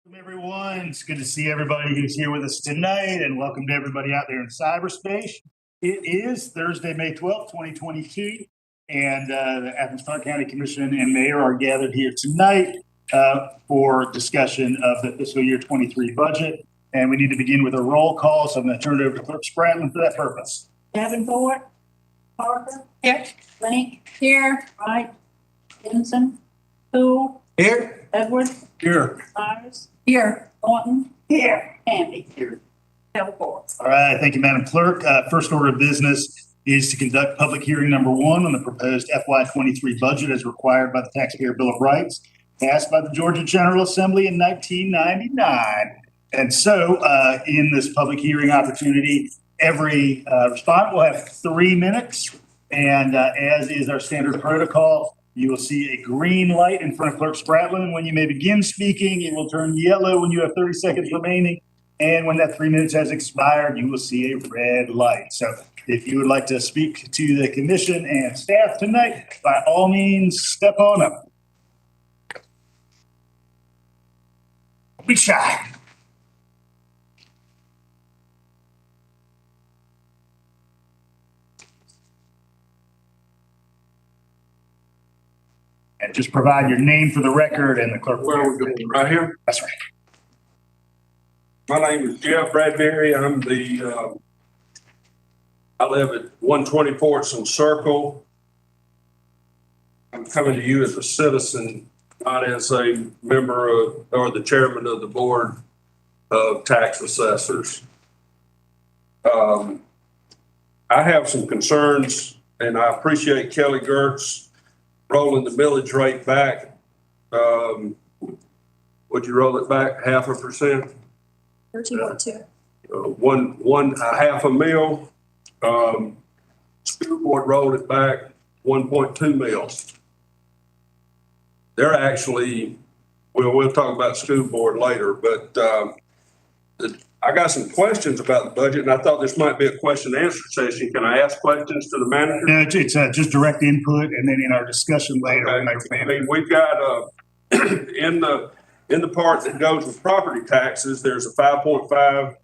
Welcome, everyone. It's good to see everybody who's here with us tonight, and welcome to everybody out there in cyberspace. It is Thursday, May 12th, 2022, and the Athens-Clarke County Commission and Mayor are gathered here tonight for discussion of the fiscal year 23 budget. And we need to begin with a roll call, so I'm going to turn it over to Clerk Spradlin for that purpose. Davenport, Parker, here, Link, here, Wright, Dennison, Poole, Here. Edwards, Here. Myers, here, Thornton, here, Andy, here. Davenport. All right, thank you, Madam Clerk. First order of business is to conduct public hearing number 1 on the proposed FY23 budget as required by the Taxpayer Bill of Rights, passed by the Georgia General Assembly in 1999. And so in this public hearing opportunity, every respondent will have 3 minutes. And as is our standard protocol, you will see a green light in front of Clerk Spradlin when you may begin speaking. It will turn yellow when you have 30 seconds remaining. And when that 3 minutes has expired, you will see a red light. So if you would like to speak to the commission and staff tonight, by all means, step on up. Don't be shy. And just provide your name for the record and the clerk. Where are we going? Right here? That's right. My name is Jeff Bradbury. I'm I live at 120 Fortson Circle. I'm coming to you as a citizen, not as a member of, or the chairman of the board of tax assessors. I have some concerns, and I appreciate Kelly Gertz rolling the millage rate back. Would you roll it back 0.5%? 13.2. A half a mil. School board rolled it back 1.2 mils. They're actually, we'll talk about school board later, but I got some questions about the budget, and I thought this might be a question and answer session. Can I ask questions to the manager? No, it's just direct input, and then in our discussion later. Okay. I mean, we've got in the part that goes with property taxes, there's a $5.5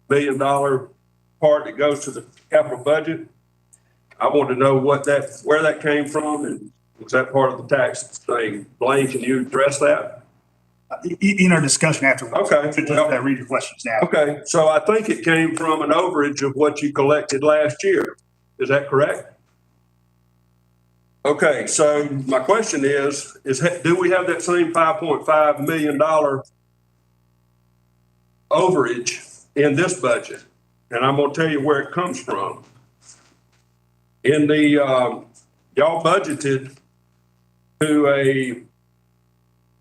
billion part that goes to the capital budget. I want to know where that came from, and was that part of the tax thing? Blaine, can you address that? In our discussion afterwards. Okay. Just read your questions now. Okay, so I think it came from an overage of what you collected last year. Is that correct? Okay, so my question is do we have that same $5.5 million overage in this budget? And I'm going to tell you where it comes from. In the, y'all budgeted to a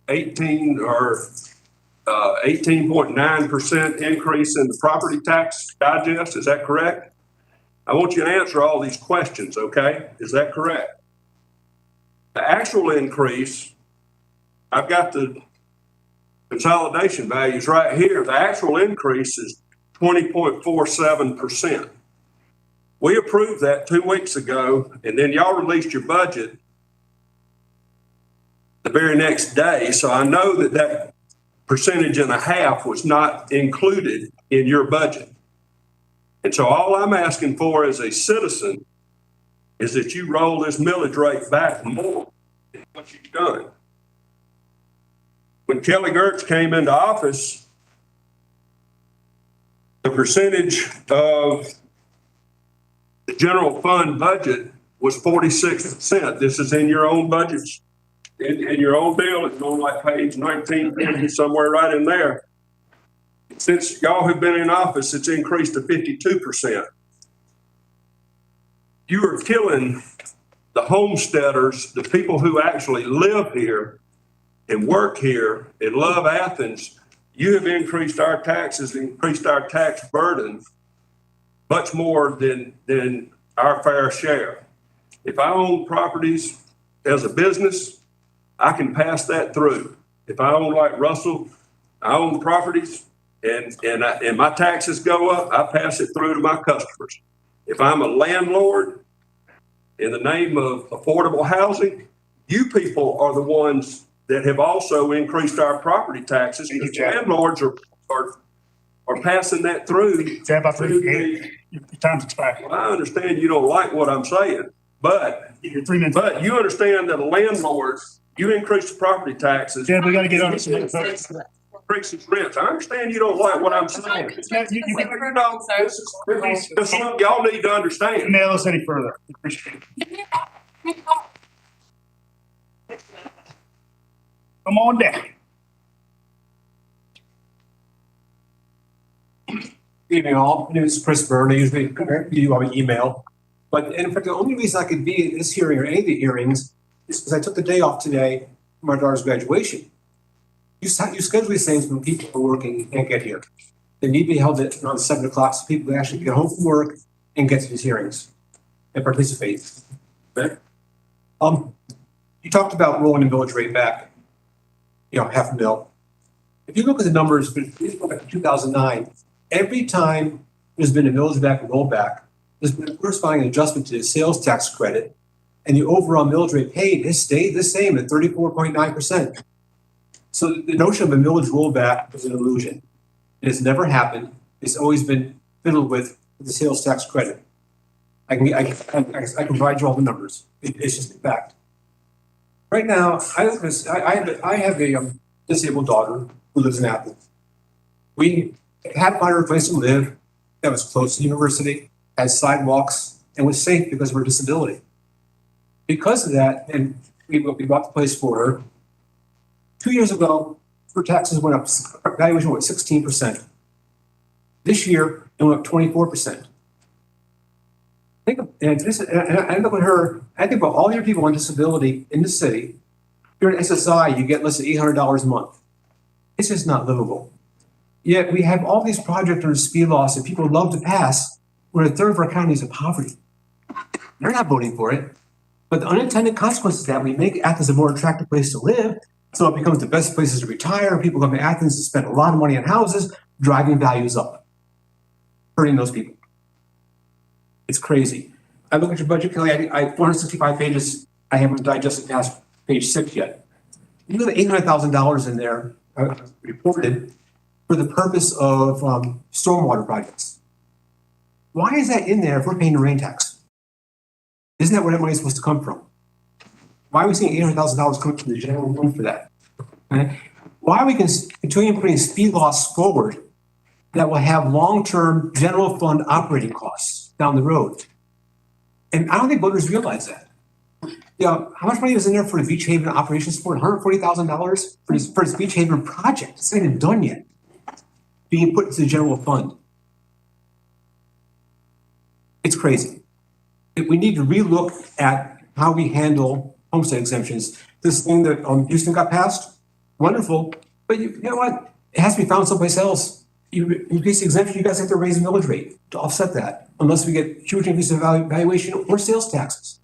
18.9% increase in the property tax digest. Is that correct? I want you to answer all these questions, okay? Is that correct? The actual increase, I've got the consolidation values right here. The actual increase is 20.47%. We approved that 2 weeks ago, and then y'all released your budget the very next day. So I know that 1.5% was not included in your budget. And so all I'm asking for as a citizen is that you roll this millage rate back more than what you've done. When Kelly Gertz came into office, the percentage of the general fund budget was 46%. This is in your own budgets. In your own bill, it's on like page 19, somewhere right in there. Since y'all have been in office, it's increased to 52%. You are killing the homesteaders, the people who actually live here and work here and love Athens. You have increased our taxes, increased our tax burden much more than our fair share. If I own properties as a business, I can pass that through. If I own like Russell, I own properties and my taxes go up, I pass it through to my customers. If I'm a landlord in the name of affordable housing, you people are the ones that have also increased our property taxes. Thank you, Because Chad. landlords are passing that through. Chad, about to 3 the- minutes. Your time's expired. Well, I understand you don't like what I'm saying, but Your 3 minutes. you understand that a landlord, you increase the property taxes, Chad, we got to get on to some other folks. increases rents. I understand you don't like what I'm saying. Chad, you You know, this is something y'all need to understand. nail us any further. Appreciate it. Come on down. Good evening, all. My name is Chris Byrne. I usually give you all my email. But in fact, the only reason I could be at this hearing or any of the hearings is because I took the day off today for my daughter's graduation. You schedule these things when people are working and can't get here. They need to be held at around 7 o'clock so people can actually get home from work and get to these hearings and participate. Okay? You talked about rolling the millage rate back, half a mil. If you look at the numbers for 2009, every time there's been a millage back and rollback, there's been a corresponding adjustment to the sales tax credit, and the overall millage rate paid has stayed the same at 34.9%. So the notion of a millage rollback is an illusion. It has never happened. It's always been fiddled with the sales tax credit. I can provide you all the numbers. It's just a fact. Right now, I have a disabled daughter who lives in Athens. We had to find her a place to live that was close to the university, had sidewalks, and was safe because of her disability. Because of that, and we bought the place for her. 2 years ago, her taxes went up, valuation went 16%. This year, it went up 24%. And I look at her, I think about all your people on disability in the city. If you're an SSI, you get less than $800 a month. It's just not livable. Yet we have all these projects under speed laws that people love to pass, where a third of our county is in poverty. They're not voting for it. But the unintended consequences of that, we make Athens a more attractive place to live, so it becomes the best places to retire. People come to Athens to spend a lot of money on houses, driving values up, hurting those people. It's crazy. I look at your budget, Kelly, I 465 pages. I haven't digested past page 6 yet. You have $800,000 in there reported for the purpose of stormwater projects. Why is that in there if we're paying a rain tax? Isn't that where that money is supposed to come from? Why are we seeing $800,000 coming from the general fund for that? Okay? Why are we continuing putting speed laws forward that will have long-term general fund operating costs down the road? And I don't think voters realize that. How much money is in there for the Beach Haven operations support? $140,000 for this Beach Haven project. It's not even done yet. Being put into the general fund. It's crazy. We need to relook at how we handle homestead exemptions. This thing that Houston got passed, wonderful, but you know what? It has to be found someplace else. You increase the exemption, you guys have to raise the millage rate to offset that, unless we get huge increase in valuation or sales taxes.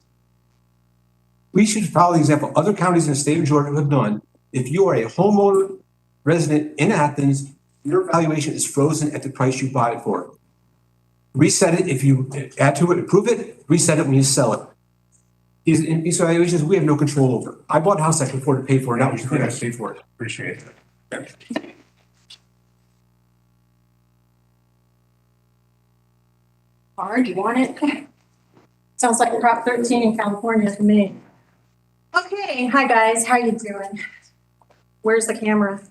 We should follow the example other counties in the state of Georgia have done. If you are a homeowner resident in Athens, your valuation is frozen at the price you bought it for. Reset it if you add to it, improve it, reset it when you sell it. These valuations we have no control over. I bought a house I can afford to pay for, not what you think I should pay for it. Appreciate it. Hard, you want it? Sounds like Prop 13 in California to me. Okay, hi guys, how you doing? Where's the camera?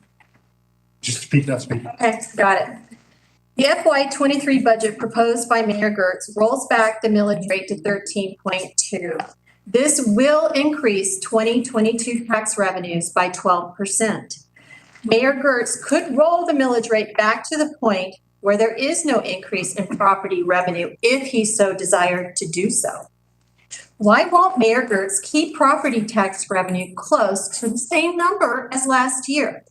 Just speak up, speak. Okay, got it. The FY23 budget proposed by Mayor Gertz rolls back the millage rate to 13.2. This will increase 2022 tax revenues by 12%. Mayor Gertz could roll the millage rate back to the point where there is no increase in property revenue if he so desired to do so. Why won't Mayor Gertz keep property tax revenue close to the same number as last year?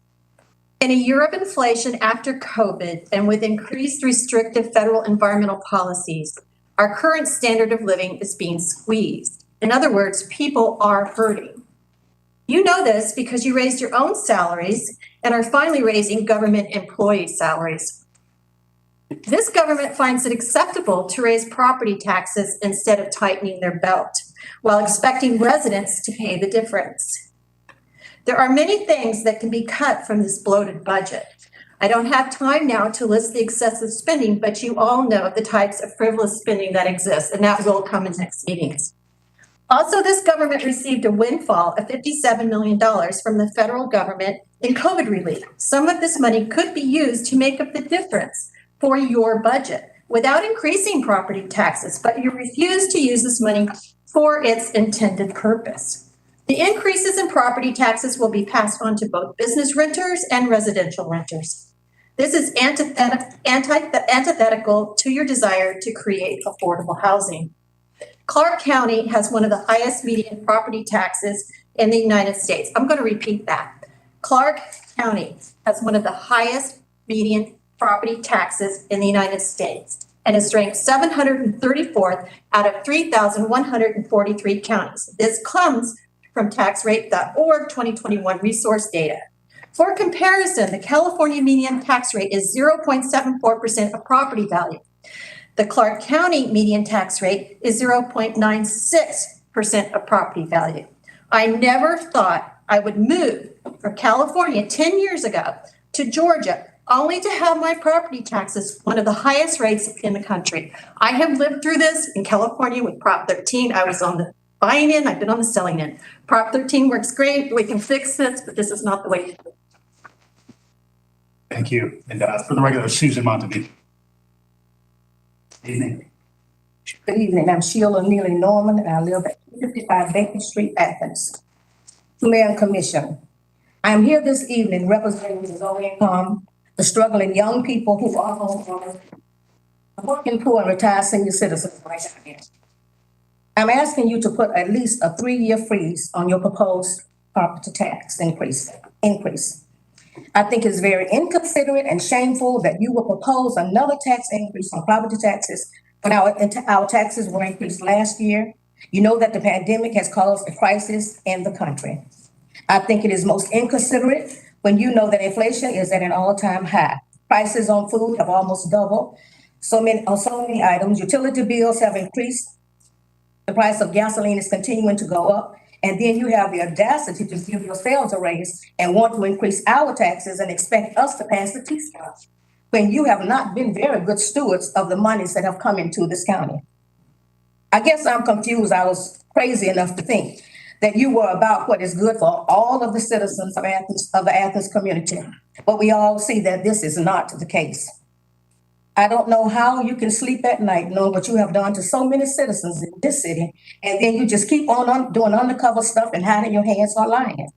In a year of inflation after COVID and with increased restrictive federal environmental policies, our current standard of living is being squeezed. In other words, people are hurting. You know this because you raised your own salaries and are finally raising government employee salaries. This government finds it acceptable to raise property taxes instead of tightening their belt, while expecting residents to pay the difference. There are many things that can be cut from this bloated budget. I don't have time now to list the excessive spending, but you all know the types of frivolous spending that exists, and that will come in next meetings. Also, this government received a windfall of $57 million from the federal government in COVID relief. Some of this money could be used to make up the difference for your budget without increasing property taxes, but you refuse to use this money for its intended purpose. The increases in property taxes will be passed on to both business renters and residential renters. This is antithetical to your desire to create affordable housing. Clarke County has one of the highest median property taxes in the United States. I'm going to repeat that. Clarke County has one of the highest median property taxes in the United States and is ranked 734th out of 3,143 counties. This comes from taxrate.org 2021 resource data. For comparison, the California median tax rate is 0.74% of property value. The Clarke County median tax rate is 0.96% of property value. I never thought I would move from California 10 years ago to Georgia, only to have my property taxes one of the highest rates in the country. I have lived through this in California with Prop 13. I was on the buying end, I've been on the selling end. Prop 13 works great, we can fix this, but this is not the way to do it. Thank you. And for the regular, Susan Montague. Evening. Good evening. I'm Sheila Neely Norman, and I live at 255 Baker Street, Athens. Mayor and Commissioner, I am here this evening representing the low income, the struggling young people who are homeowners, the working poor and retired senior citizens right out here. I'm asking you to put at least a 3-year freeze on your proposed property tax increase. I think it's very inconsiderate and shameful that you will propose another tax increase on property taxes when our taxes were increased last year. You know that the pandemic has caused a crisis in the country. I think it is most inconsiderate when you know that inflation is at an all-time high. Prices on food have almost doubled. So many items, utility bills have increased. The price of gasoline is continuing to go up. And then you have the audacity to give yourselves a raise and want to increase our taxes and expect us to pass the T-scale when you have not been very good stewards of the monies that have come into this county. I guess I'm confused. I was crazy enough to think that you were about what is good for all of the citizens of the Athens community. But we all see that this is not the case. I don't know how you can sleep at night knowing what you have done to so many citizens in this city, and then you just keep on doing undercover stuff and hiding your hands while lying.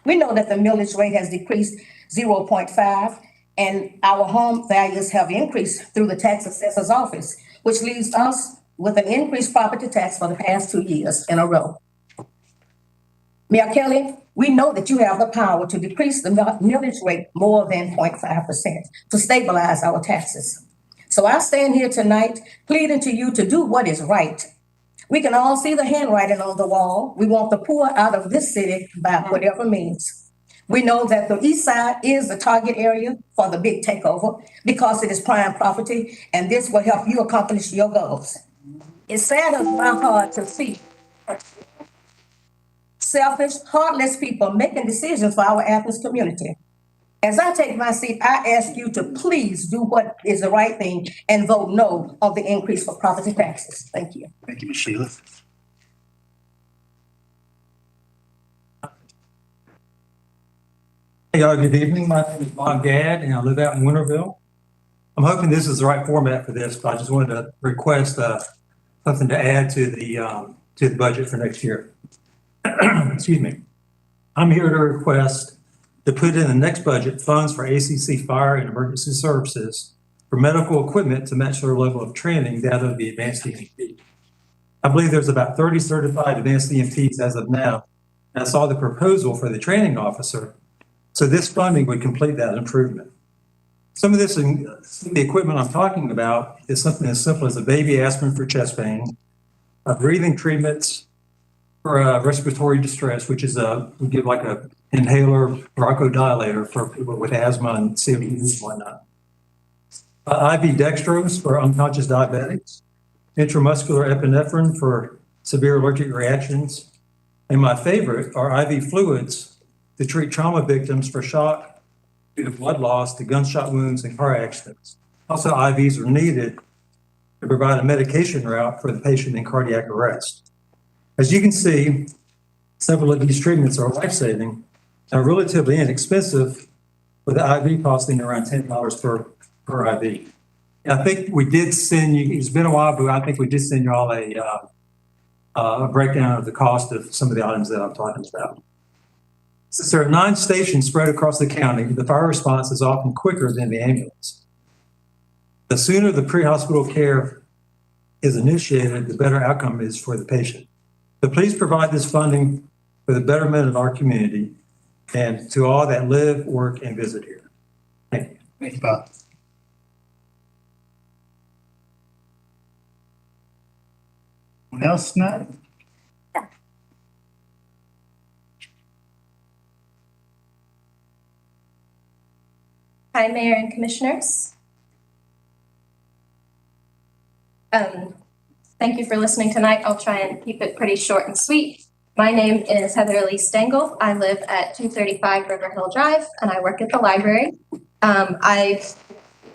We know that the millage rate has decreased 0.5, and our home values have increased through the tax assessor's office, which leaves us with an increased property tax for the past 2 years in a row. Mayor Kelly, we know that you have the power to decrease the millage rate more than 0.5% to stabilize our taxes. So I stand here tonight pleading to you to do what is right. We can all see the handwriting on the wall. We want the poor out of this city by whatever means. We know that the east side is the target area for the big takeover because it is prime property, and this will help you accomplish your goals. It saddens my heart to see selfish, heartless people making decisions for our Athens community. As I take my seat, I ask you to please do what is the right thing and vote no on the increase for property taxes. Thank you. Thank you, Ms. Sheila. Hey, y'all, good evening. My name is Bob Gadd, and I live out in Winterville. I'm hoping this is the right format for this, but I just wanted to request something to add to the budget for next year. Excuse me. I'm here to request to put in the next budget funds for ACC fire and emergency services for medical equipment to match their level of training that of the advanced EMT. I believe there's about 30 certified advanced EMTs as of now. And I saw the proposal for the training officer. So this funding would complete that improvement. Some of the equipment I'm talking about is something as simple as a baby aspirin for chest pain, breathing treatments for respiratory distress, which is we give like a inhaler bronchodilator for people with asthma and COPD and whatnot. IV dextrose for unconscious diabetics, intramuscular epinephrine for severe allergic reactions, and my favorite are IV fluids to treat trauma victims for shock due to blood loss, to gunshot wounds, and car accidents. Also, IVs are needed to provide a medication route for the patient in cardiac arrest. As you can see, several of these treatments are life-saving and are relatively inexpensive, with the IV costing around $10 per IV. And I think we did send you, it's been a while, but I think we did send you all a breakdown of the cost of some of the items that I'm talking about. Since there are 9 stations spread across the county, the fire response is often quicker than the ambulance. The sooner the pre-hospital care is initiated, the better outcome is for the patient. So please provide this funding for the betterment of our community and to all that live, work, and visit here. Thank you. Thank you, Bob. Anyone else tonight? Hi, Mayor and Commissioners. Thank you for listening tonight. I'll try and keep it pretty short and sweet. My name is Heather Lee Stengel. I live at 235 River Hill Drive, and I work at the library.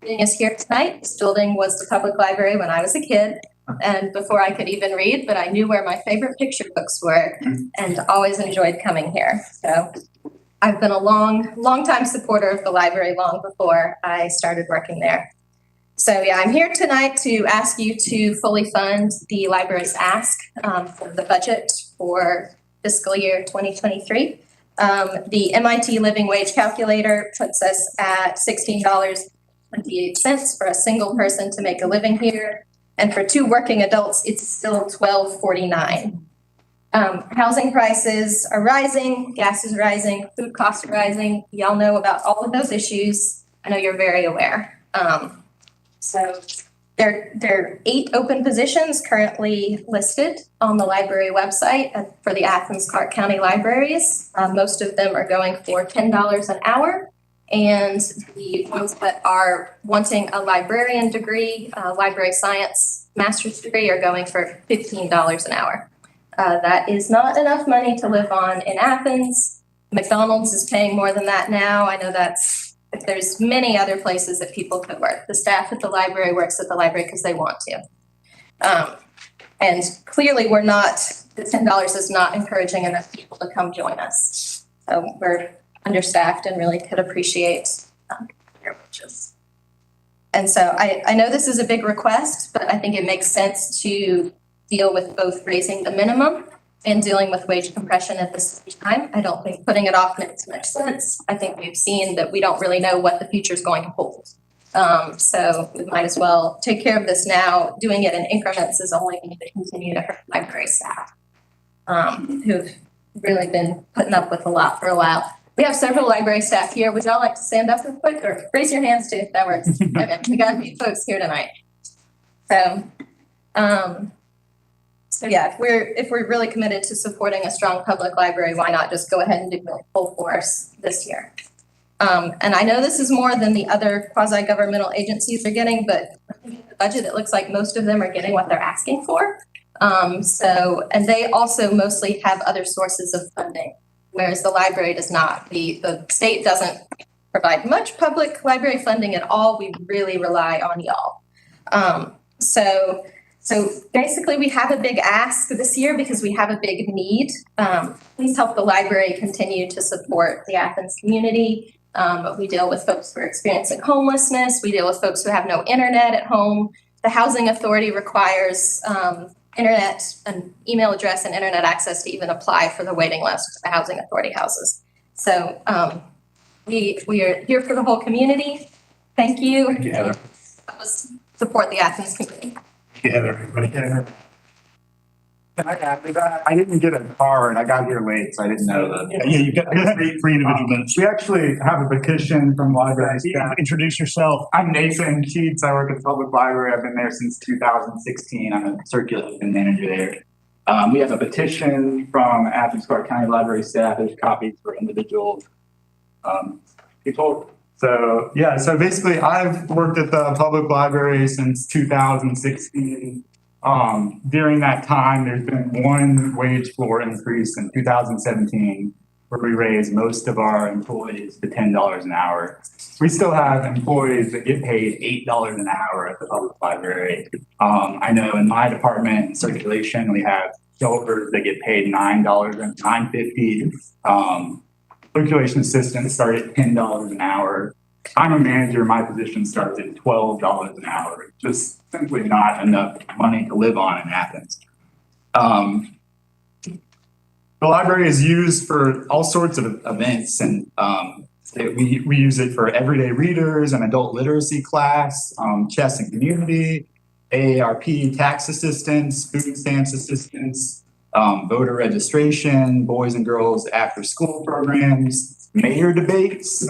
Is here tonight. This building was the public library when I was a kid, and before I could even read, but I knew where my favorite picture books were, and always enjoyed coming here. So I've been a long time supporter of the library long before I started working there. So yeah, I'm here tonight to ask you to fully fund the library's ask for the budget for fiscal year 2023. The MIT living wage calculator puts us at $16.28 for a single person to make a living here. And for 2 working adults, it's still $12.49. Housing prices are rising, gas is rising, food costs are rising. Y'all know about all of those issues. I know you're very aware. So there are 8 open positions currently listed on the library website for the Athens-Clarke County libraries. Most of them are going for $10 an hour. And the ones that are wanting a librarian degree, library science master's degree, are going for $15 an hour. That is not enough money to live on in Athens. McDonald's is paying more than that now. I know there's many other places that people could work. The staff at the library works at the library because they want to. And clearly the $10 is not encouraging enough people to come join us. So we're understaffed and really could appreciate your wages. And so I know this is a big request, but I think it makes sense to deal with both raising the minimum and dealing with wage compression at the same time. I don't think putting it off makes much sense. I think we've seen that we don't really know what the future is going to hold. So we might as well take care of this now. Doing it in increments is only going to continue to hurt library staff who've really been putting up with a lot for a while. We have several library staff here. Would y'all like to stand up real quick or raise your hands too if that works? Okay, we got a few folks here tonight. So yeah, if we're really committed to supporting a strong public library, why not just go ahead and do it full force this year? And I know this is more than the other quasi-governmental agencies are getting, but the budget, it looks like most of them are getting what they're asking for. And they also mostly have other sources of funding, whereas the library does not. The state doesn't provide much public library funding at all. We really rely on y'all. So basically we have a big ask this year because we have a big need. Please help the library continue to support the Athens community. We deal with folks who are experiencing homelessness. We deal with folks who have no internet at home. The Housing Authority requires internet, an email address, and internet access to even apply for the waiting list for the Housing Authority houses. So we are here for the whole community. Thank you. Thank you, Heather. Support the Athens community. Yeah, everybody. I didn't get a car and I got here late, so I didn't know that. Yeah, you've got 3 individual minutes. We actually have a petition from library staff. Introduce yourself. I'm Nathan Sheets. I work at the public library. I've been there since 2016. I'm a circulation manager there. We have a petition from Athens-Clarke County Library staff. There's copies for individual people. So yeah, so basically I've worked at the public library since 2016. During that time, there's been 1 wage floor increase in 2017, where we raise most of our employees to $10 an hour. We still have employees that get paid $8 an hour at the public library. I know in my department in circulation, we have shelters that get paid $9 and $9.50. Circulation assistants start at $10 an hour. I'm a manager, my position starts at $12 an hour. Just simply not enough money to live on in Athens. The library is used for all sorts of events, and we use it for everyday readers, an adult literacy class, chess and community, AARP tax assistance, food stamps assistance, voter registration, boys and girls after school programs, mayor debates.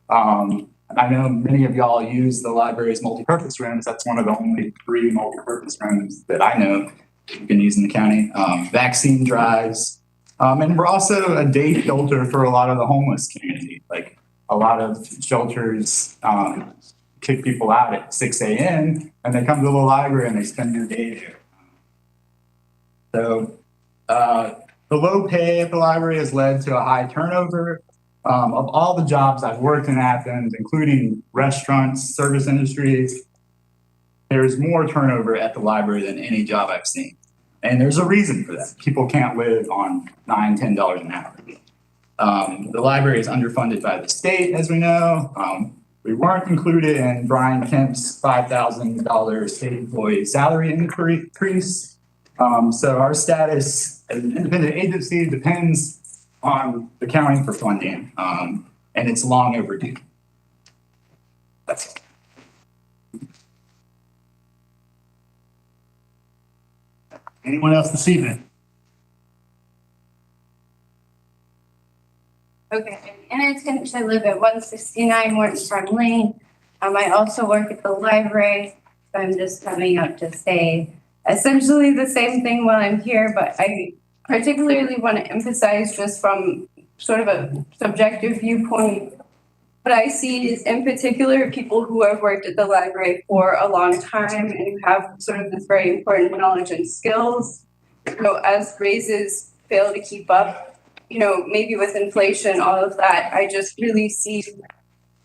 I know many of y'all use the library's multipurpose rooms. That's one of the only 3 multipurpose rooms that I know you can use in the county. Vaccine drives. And we're also a day shelter for a lot of the homeless community. Like a lot of shelters kick people out at 6 a.m. and they come to the library and they spend their day there. So the low pay at the library has led to a high turnover. Of all the jobs I've worked in Athens, including restaurants, service industries, there's more turnover at the library than any job I've seen. And there's a reason for that. People can't live on $9, $10 an hour. The library is underfunded by the state, as we know. We weren't included in Brian Kemp's $5,000 state employee salary increase. So our status as an independent agency depends on the county for funding, and it's long overdue. That's it. Anyone else this evening? Okay, and it's Finch. I live at 169 Morton Farm Lane. I also work at the library, so I'm just coming up to say essentially the same thing while I'm here, but I particularly want to emphasize just from sort of a subjective viewpoint. What I see is in particular people who have worked at the library for a long time and who have sort of this very important knowledge and skills. You know, as raises fail to keep up, you know, maybe with inflation, all of that, I just really see,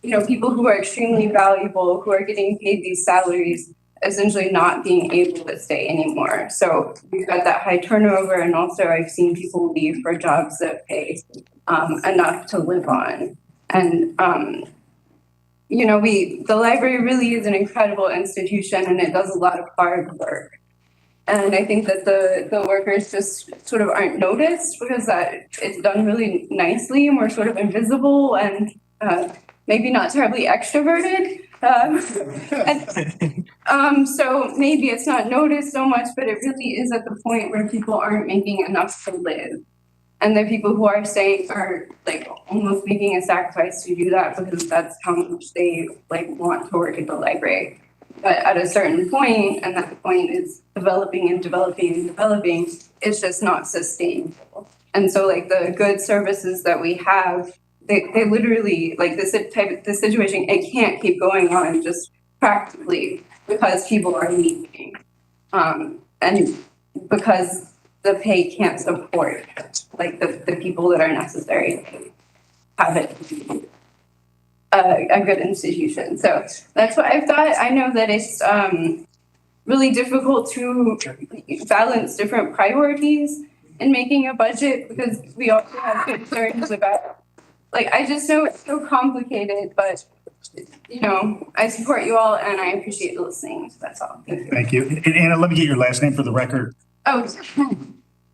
you know, people who are extremely valuable, who are getting paid these salaries, essentially not being able to stay anymore. So we've got that high turnover, and also I've seen people leave for jobs that pay enough to live on. And, you know, the library really is an incredible institution, and it does a lot of hard work. And I think that the workers just sort of aren't noticed because that it's done really nicely and we're sort of invisible and maybe not terribly extroverted. So maybe it's not noticed so much, but it really is at the point where people aren't making enough to live. And the people who are staying are like almost making a sacrifice to do that because that's how much they like want to work at the library. But at a certain point, and that point is developing and developing and developing, it's just not sustainable. And so like the good services that we have, they literally, like this situation, it can't keep going on just practically because people are leaving. And because the pay can't support like the people that are necessary to have it a good institution. So that's what I've thought. I know that it's really difficult to balance different priorities in making a budget because we also have concerns about, like, I just know it's so complicated, but you know, I support you all and I appreciate listening. So that's all. Thank you. And Anna, let me get your last name for the record. Oh,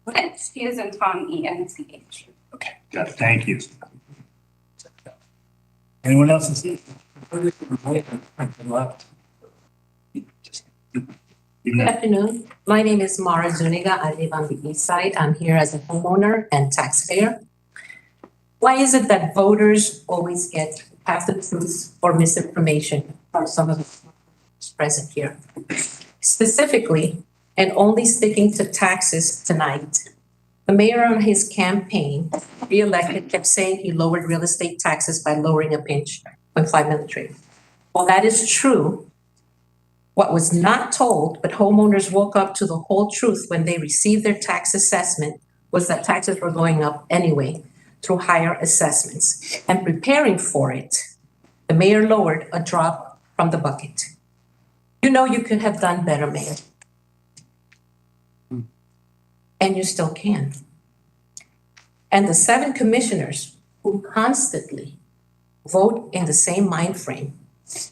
Lynch. He is in Tom, E-N-C-H. Okay, got it. Thank you. Anyone else? Good afternoon. My name is Mara Zuniga. I live on the east side. I'm here as a homeowner and taxpayer. Why is it that voters always get half the truth or misinformation from some of the present here? Specifically, and only sticking to taxes tonight, the mayor on his campaign, re-elected, kept saying he lowered real estate taxes by lowering a pinch 0.5 millage rate. While that is true, what was not told, but homeowners woke up to the whole truth when they received their tax assessment, was that taxes were going up anyway. through higher assessments. And preparing for it, the mayor lowered a drop from the bucket. You know you could have done better, Mayor. And you still can. And the 7 commissioners who constantly vote in the same mind frame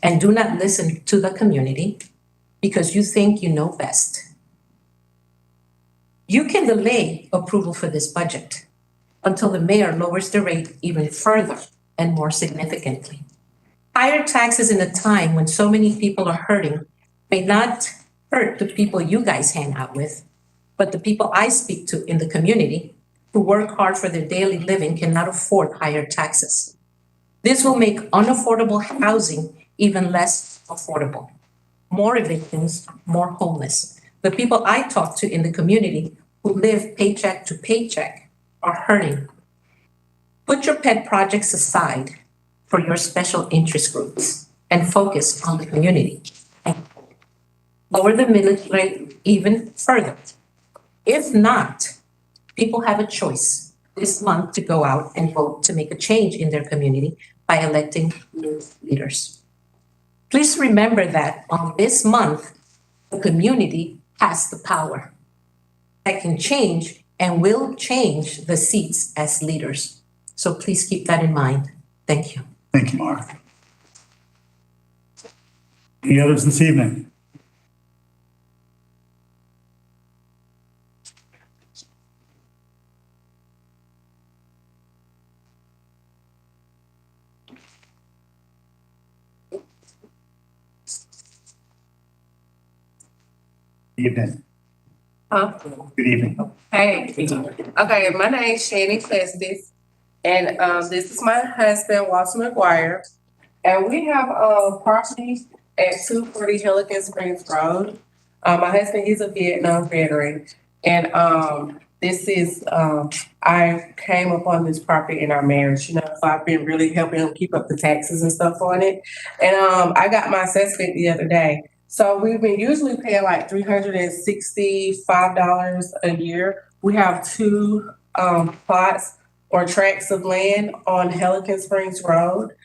and do not listen to the community because you think you know best. You can delay approval for this budget until the mayor lowers the rate even further and more significantly. Higher taxes in a time when so many people are hurting may not hurt the people you guys hang out with, but the people I speak to in the community who work hard for their daily living cannot afford higher taxes. This will make unaffordable housing even less affordable. More evictions, more homeless. The people I talk to in the community who live paycheck to paycheck are hurting. Put your pet projects aside for your special interest groups and focus on the community. Lower the millage rate even further. If not, people have a choice this month to go out and vote to make a change in their community by electing new leaders. Please remember that on this month, the community has the power that can change and will change the seats as leaders. So please keep that in mind. Thank you. Thank you, Mara. Any others this evening? Evening. Good evening. Hey, okay, my name is Shannon Cestis, and this is my husband, Walter McGuire. And we have property at 240 Helicon Springs Road. My husband is a Vietnam veteran, and this is I came upon this property in our marriage, so I've been really helping him keep up the taxes and stuff on it. And I got my assessment the other day. So we've been usually paying like $365 a year. We have 2 plots or tracts of land on Helicon Springs Road,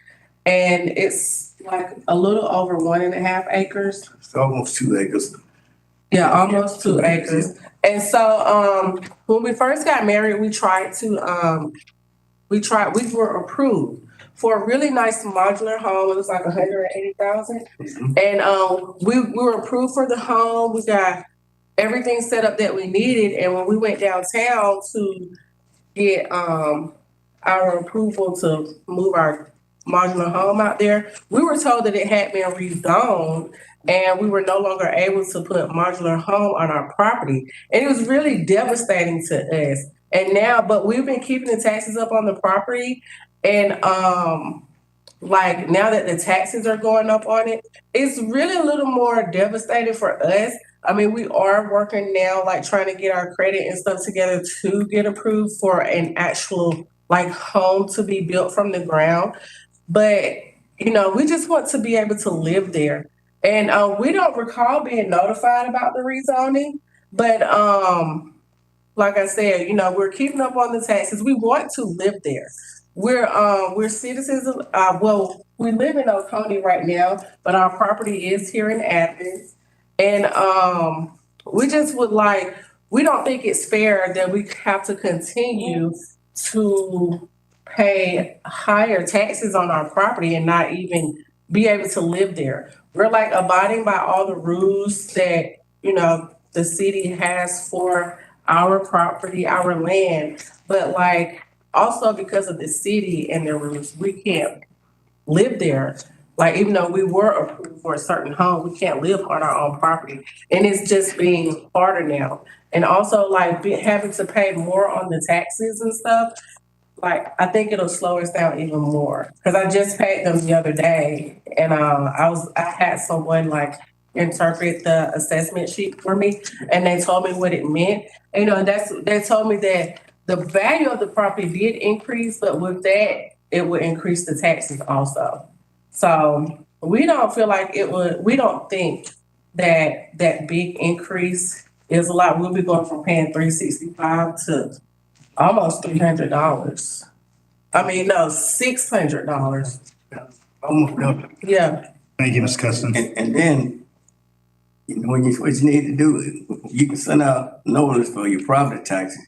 and it's like a little over 1.5 acres. It's almost 2 acres. Yeah, almost 2 acres. And so when we first got married, we were approved for a really nice modular home. It was like $180,000. And we were approved for the home. We got everything set up that we needed. And when we went downtown to get our approval to move our modular home out there, we were told that it had been rezoned and we were no longer able to put modular home on our property. And it was really devastating to us. And now, but we've been keeping the taxes up on the property. And like now that the taxes are going up on it, it's really a little more devastating for us. I mean, we are working now, like trying to get our credit and stuff together to get approved for an actual like home to be built from the ground. But, we just want to be able to live there. And we don't recall being notified about the rezoning, but like I said, we're keeping up on the taxes. We want to live there. We're citizens of, we live in Oconee right now, but our property is here in Athens. And we just we don't think it's fair that we have to continue to pay higher taxes on our property and not even be able to live there. We're like abiding by all the rules that, the city has for our property, our land, but also because of the city and their rules, we can't live there. Like, even though we were approved for a certain home, we can't live on our own property. And it's just being harder now. And also having to pay more on the taxes and stuff, I think it'll slow us down even more. Cause I just paid them the other day and I had someone interpret the assessment sheet for me and they told me what it meant. They told me that the value of the property did increase, but with that, it would increase the taxes also. So we don't feel like we don't think that big increase is a lot. We'll be going from paying $365 to almost $300. I mean, no, $600. Almost double. Yeah. Thank you, Ms. Custom. And then, you know, what you need to do, you can send out notice for your property taxes.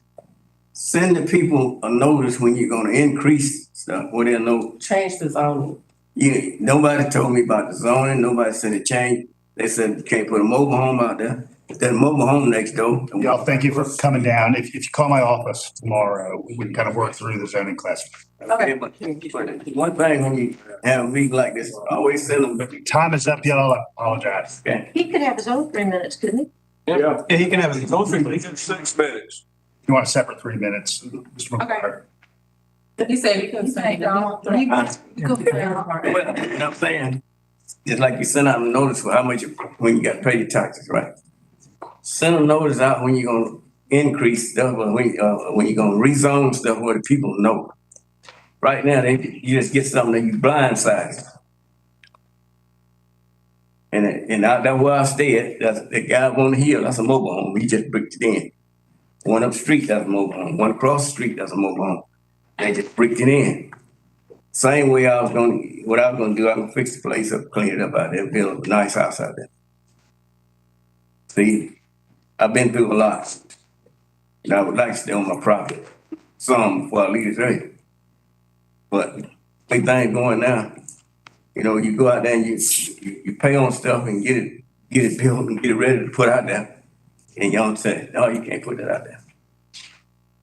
Send the people a notice when you're gonna increase stuff, where they'll know. Change the zoning. Nobody told me about the zoning, nobody said it changed. They said you can't put a mobile home out there. There's a mobile home next door. Y'all, thank you for coming down. If you call my office tomorrow, we can kind of work through the zoning class. Okay, but one thing when you have a meeting like this, always send them. Time is up, y'all. I apologize. Okay. He could have his own 3 minutes, couldn't he? Yeah, Yeah, he can have his own 3 he minutes. gets 6 minutes. You want a separate 3 minutes, Mr. McGuire? He said he couldn't say that. Well, you know what I'm saying? Just like you send out a notice for how much, when you got to pay your taxes, right? Send a notice out when you're gonna increase stuff, or when you're gonna rezone stuff where the people know. Right now, you just get something that you blindside. And out there where I stay at, that's the guy on the hill, that's a mobile home, he just bricked it in. One up the street, that's a mobile home, one across the street, that's a mobile home. They just bricked it in. Same way what I was gonna do, I was gonna fix the place up, clean it up out there, build a nice house out there. See, I've been through a lot. And I would like to stay on my property, some before I leave this area. But big thing going now, you know, you go out there and you pay on stuff and get it built and get it ready to put out there. And y'all say, no, you can't put that out there.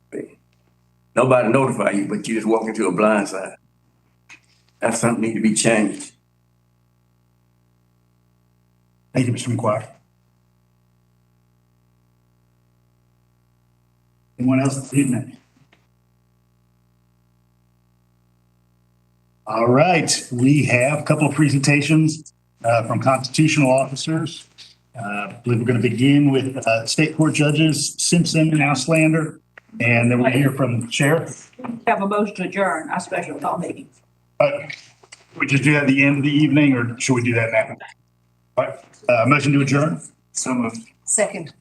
But nobody notify you, but you just walk into a blind side. That's something need to be changed. Thank you, Mr. McGuire. Anyone else this evening? All right, we have a couple of presentations from constitutional officers. I believe we're going to begin with state court judges Simpson and Auslander, and then we'll hear from the sheriff. Have a motion to adjourn our special call meeting. We just do that at the end of the evening, or should we do that now? All right, motion to adjourn. So moved. Second.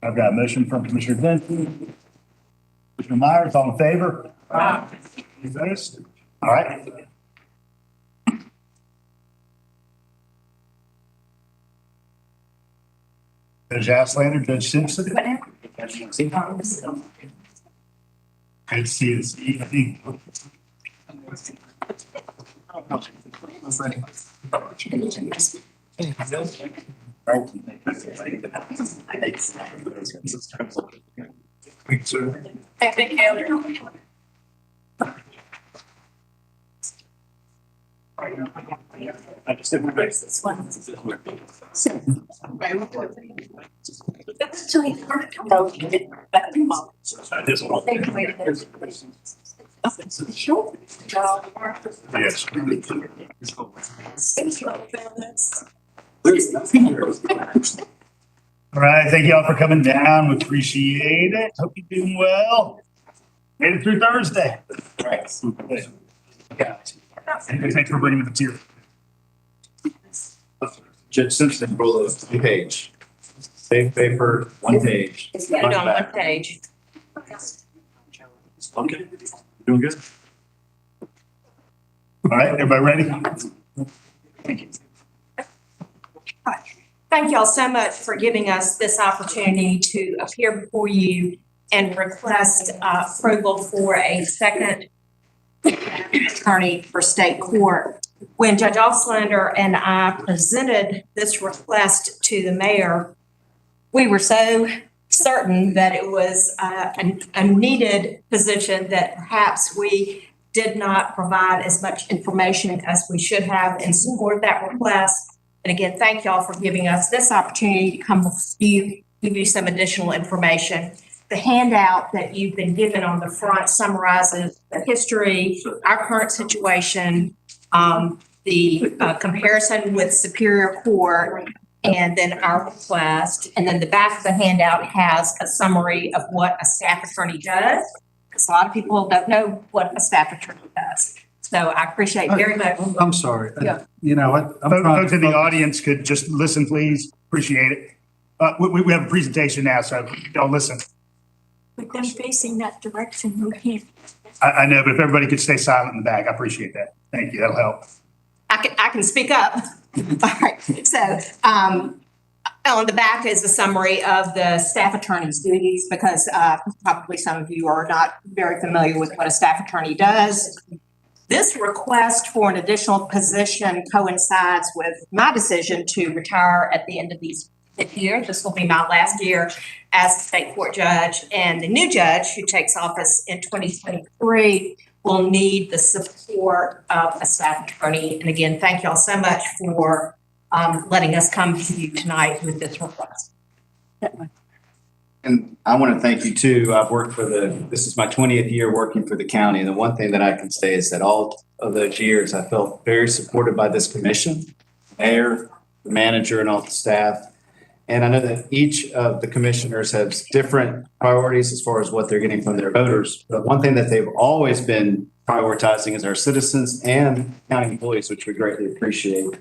I've got a motion from Commissioner Benson. Commissioner Myers, all in favor? Aye. Any opposed? All right. Judge Auslander, Judge Simpson. Good to see you this evening. I just didn't remember this one. Sure. Yes. All right, thank you all for coming down. We appreciate it. Hope you're doing well. Made it through Thursday. All right. Thanks for bringing the material. Judge Simpson, roll of page. Same paper, one page. It's got it on one page. Okay, doing good. All right, everybody ready? Thank you. Thank y'all so much for giving us this opportunity to appear before you and request approval for a second attorney for state court. When Judge Auslander and I presented this request to the mayor, we were so certain that it was a needed position that perhaps we did not provide as much information as we should have in support of that request. And again, thank y'all for giving us this opportunity to come with you, give you some additional information. The handout that you've been given on the front summarizes the history, our current situation, the comparison with Superior Court, and then our request. And then the back of the handout has a summary of what a staff attorney does, because a lot of people don't know what a staff attorney does. So I appreciate very much. I'm sorry. Yeah. You know what? Folks in the audience could just listen, please. Appreciate it. We have a presentation now, so don't listen. With them facing that direction, we can't. I know, but if everybody could stay silent in the back, I appreciate that. Thank you. That'll help. I can speak up. All right. So, on the back is a summary of the staff attorney's duties because probably some of you are not very familiar with what a staff attorney does. This request for an additional position coincides with my decision to retire at the end of this year. This will be my last year as the state court judge, and the new judge who takes office in 2023 will need the support of a staff attorney. And again, thank y'all so much for letting us come to you tonight with this request. And I want to thank you too. I've worked this is my 20th year working for the county. And the one thing that I can say is that all of those years, I felt very supported by this commission, mayor, the manager, and all the staff. And I know that each of the commissioners has different priorities as far as what they're getting from their voters. But one thing that they've always been prioritizing is our citizens and county employees, which we greatly appreciate.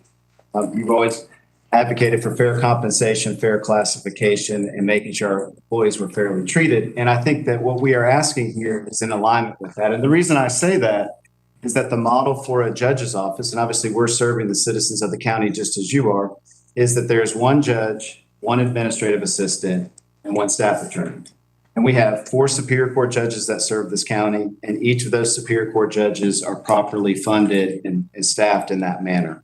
You've always advocated for fair compensation, fair classification, and making sure our employees were fairly treated. And I think that what we are asking here is in alignment with that. And the reason I say that is that the model for a judge's office, and obviously we're serving the citizens of the county just as you are, is that there's one judge, one administrative assistant, and one staff attorney. And we have 4 Superior Court judges that serve this county, and each of those Superior Court judges are properly funded and staffed in that manner.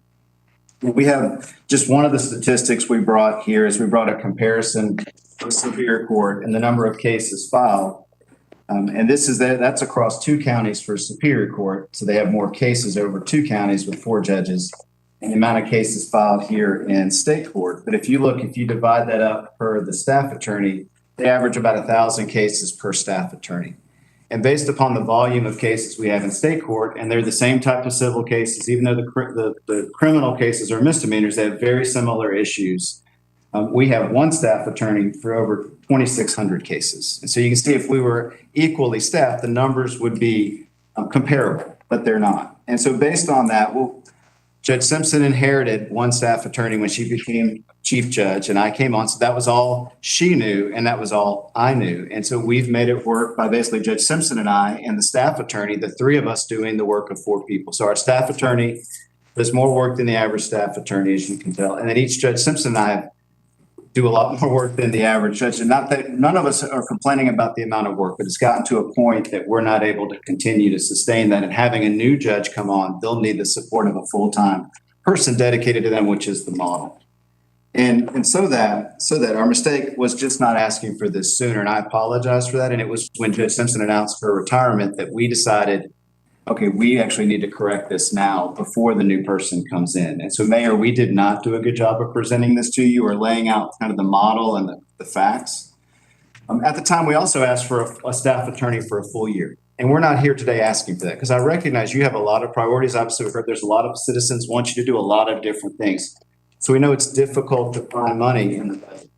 We have just one of the statistics we brought here is we brought a comparison of Superior Court and the number of cases filed. And that's across 2 counties for Superior Court. So they have more cases over 2 counties with 4 judges and the amount of cases filed here in state court. But if you divide that up per the staff attorney, they average about 1,000 cases per staff attorney. And based upon the volume of cases we have in state court, and they're the same type of civil cases, even though the criminal cases are misdemeanors, they have very similar issues. We have one staff attorney for over 2,600 cases. And so you can see if we were equally staffed, the numbers would be comparable, but they're not. And so based on that, Judge Simpson inherited one staff attorney when she became chief judge, and I came on. So that was all she knew, and that was all I knew. And so we've made it work by basically Judge Simpson and I and the staff attorney, the 3 of us doing the work of 4 people. So our staff attorney does more work than the average staff attorney, as you can tell. And then each Judge Simpson and I do a lot more work than the average judge. And not that none of us are complaining about the amount of work, but it's gotten to a point that we're not able to continue to sustain that. And having a new judge come on, they'll need the support of a full-time person dedicated to them, which is the model. And so that our mistake was just not asking for this sooner. And I apologize for that. And it was when Judge Simpson announced her retirement that we decided, okay, we actually need to correct this now before the new person comes in. And so, Mayor, we did not do a good job of presenting this to you or laying out kind of the model and the facts. At the time, we also asked for a staff attorney for a full year. And we're not here today asking for that because I recognize you have a lot of priorities. Obviously, we've heard there's a lot of citizens want you to do a lot of different things. So we know it's difficult to find money in the budget.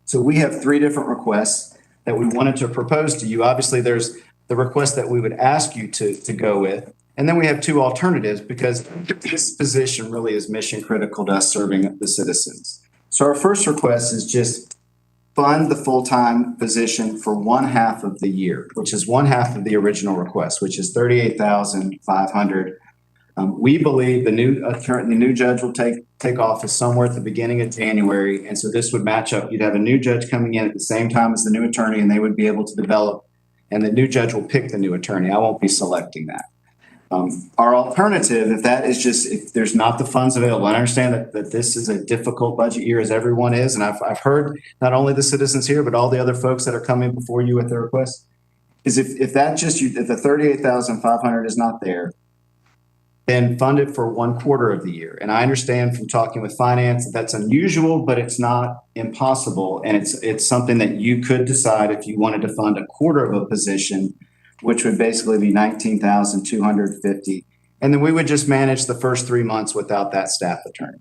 So we have 3 different requests that we wanted to propose to you. Obviously, there's the request that we would ask you to go with. And then we have 2 alternatives because this position really is mission critical to us serving the citizens. So our first request is just fund the full-time position for 1/2 of the year, which is 1/2 of the original request, which is $38,500. We believe the new judge will take office somewhere at the beginning of January. And so this would match up. You'd have a new judge coming in at the same time as the new attorney, and they would be able to develop, and the new judge will pick the new attorney. I won't be selecting that. Our alternative, if there's not the funds available, and I understand that this is a difficult budget year as everyone is. And I've heard not only the citizens here, but all the other folks that are coming before you with their requests, is if the $38,500 is not there, then fund it for 1/4 of the year. And I understand from talking with finance that that's unusual, but it's not impossible. And it's something that you could decide if you wanted to fund 1/4 of a position, which would basically be $19,250. And then we would just manage the first 3 months without that staff attorney.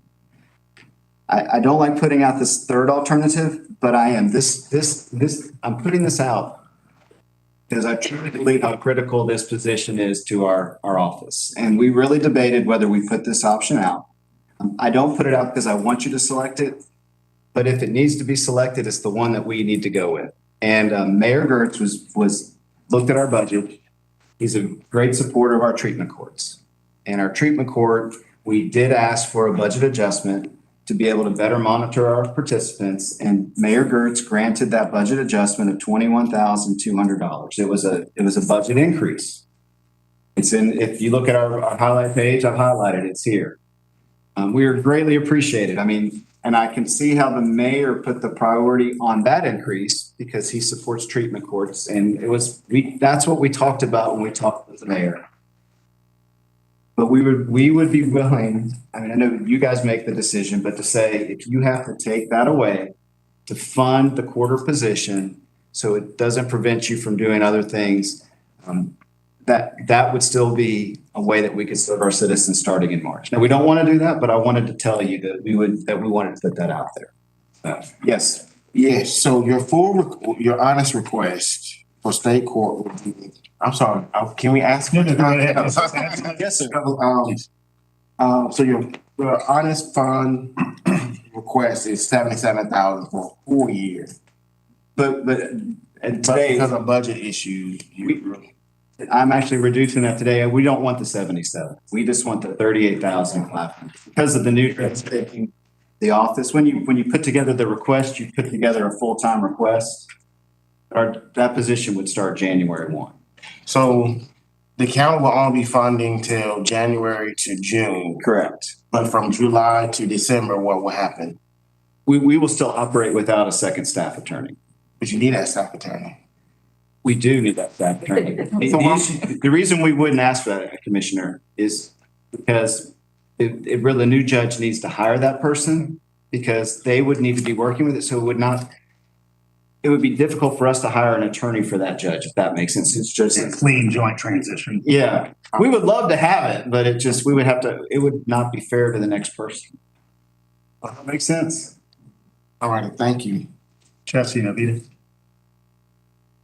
I don't like putting out this third alternative, but I am. I'm putting this out because I truly believe how critical this position is to our office. And we really debated whether we put this option out. I don't put it out because I want you to select it, but if it needs to be selected, it's the one that we need to go with. And Mayor Gertz was looked at our budget, He's a great supporter of our treatment courts. And our treatment court, we did ask for a budget adjustment to be able to better monitor our participants, and Mayor Gertz granted that budget adjustment of $21,200. It was a budget increase. It's in, if you look at our highlight page, I've highlighted it's here. We are greatly appreciated. I mean, and I can see how the mayor put the priority on that increase because he supports treatment courts. And that's what we talked about when we talked with the mayor. But we would be willing, I mean, I know you guys make the decision, but to say, if you have to take that away to fund the quarter position, so it doesn't prevent you from doing other things, that would still be a way that we could serve our citizens starting in March. Now, we don't want to do that, but I wanted to tell you that we wanted to put that out there. Yes. Yes, so your honest request for state court would be, I'm sorry, can we ask? No, go ahead. Yes, sir. So your honest fund request is 77,000 for a full year. But today, because of budget issues, I'm actually reducing that today. We don't want the 77. We just want the 38,500 because of the new taking the office. When you put together the request, you put together a full-time request. That position would start January 1. So the county will only be funding till January to June. Correct. But from July to December, what will happen? We will still operate without a second staff attorney. But you need that staff attorney. We do need that staff attorney. The reason we wouldn't ask for that, Commissioner, is because it really, the new judge needs to hire that person because they would need to be working with it. So it would be difficult for us to hire an attorney for that judge, if that makes sense. It's just a clean joint transition. Yeah. We would love to have it, but it would not be fair to the next person. Well, that makes sense. All right. Thank you. Chelsea, Novita.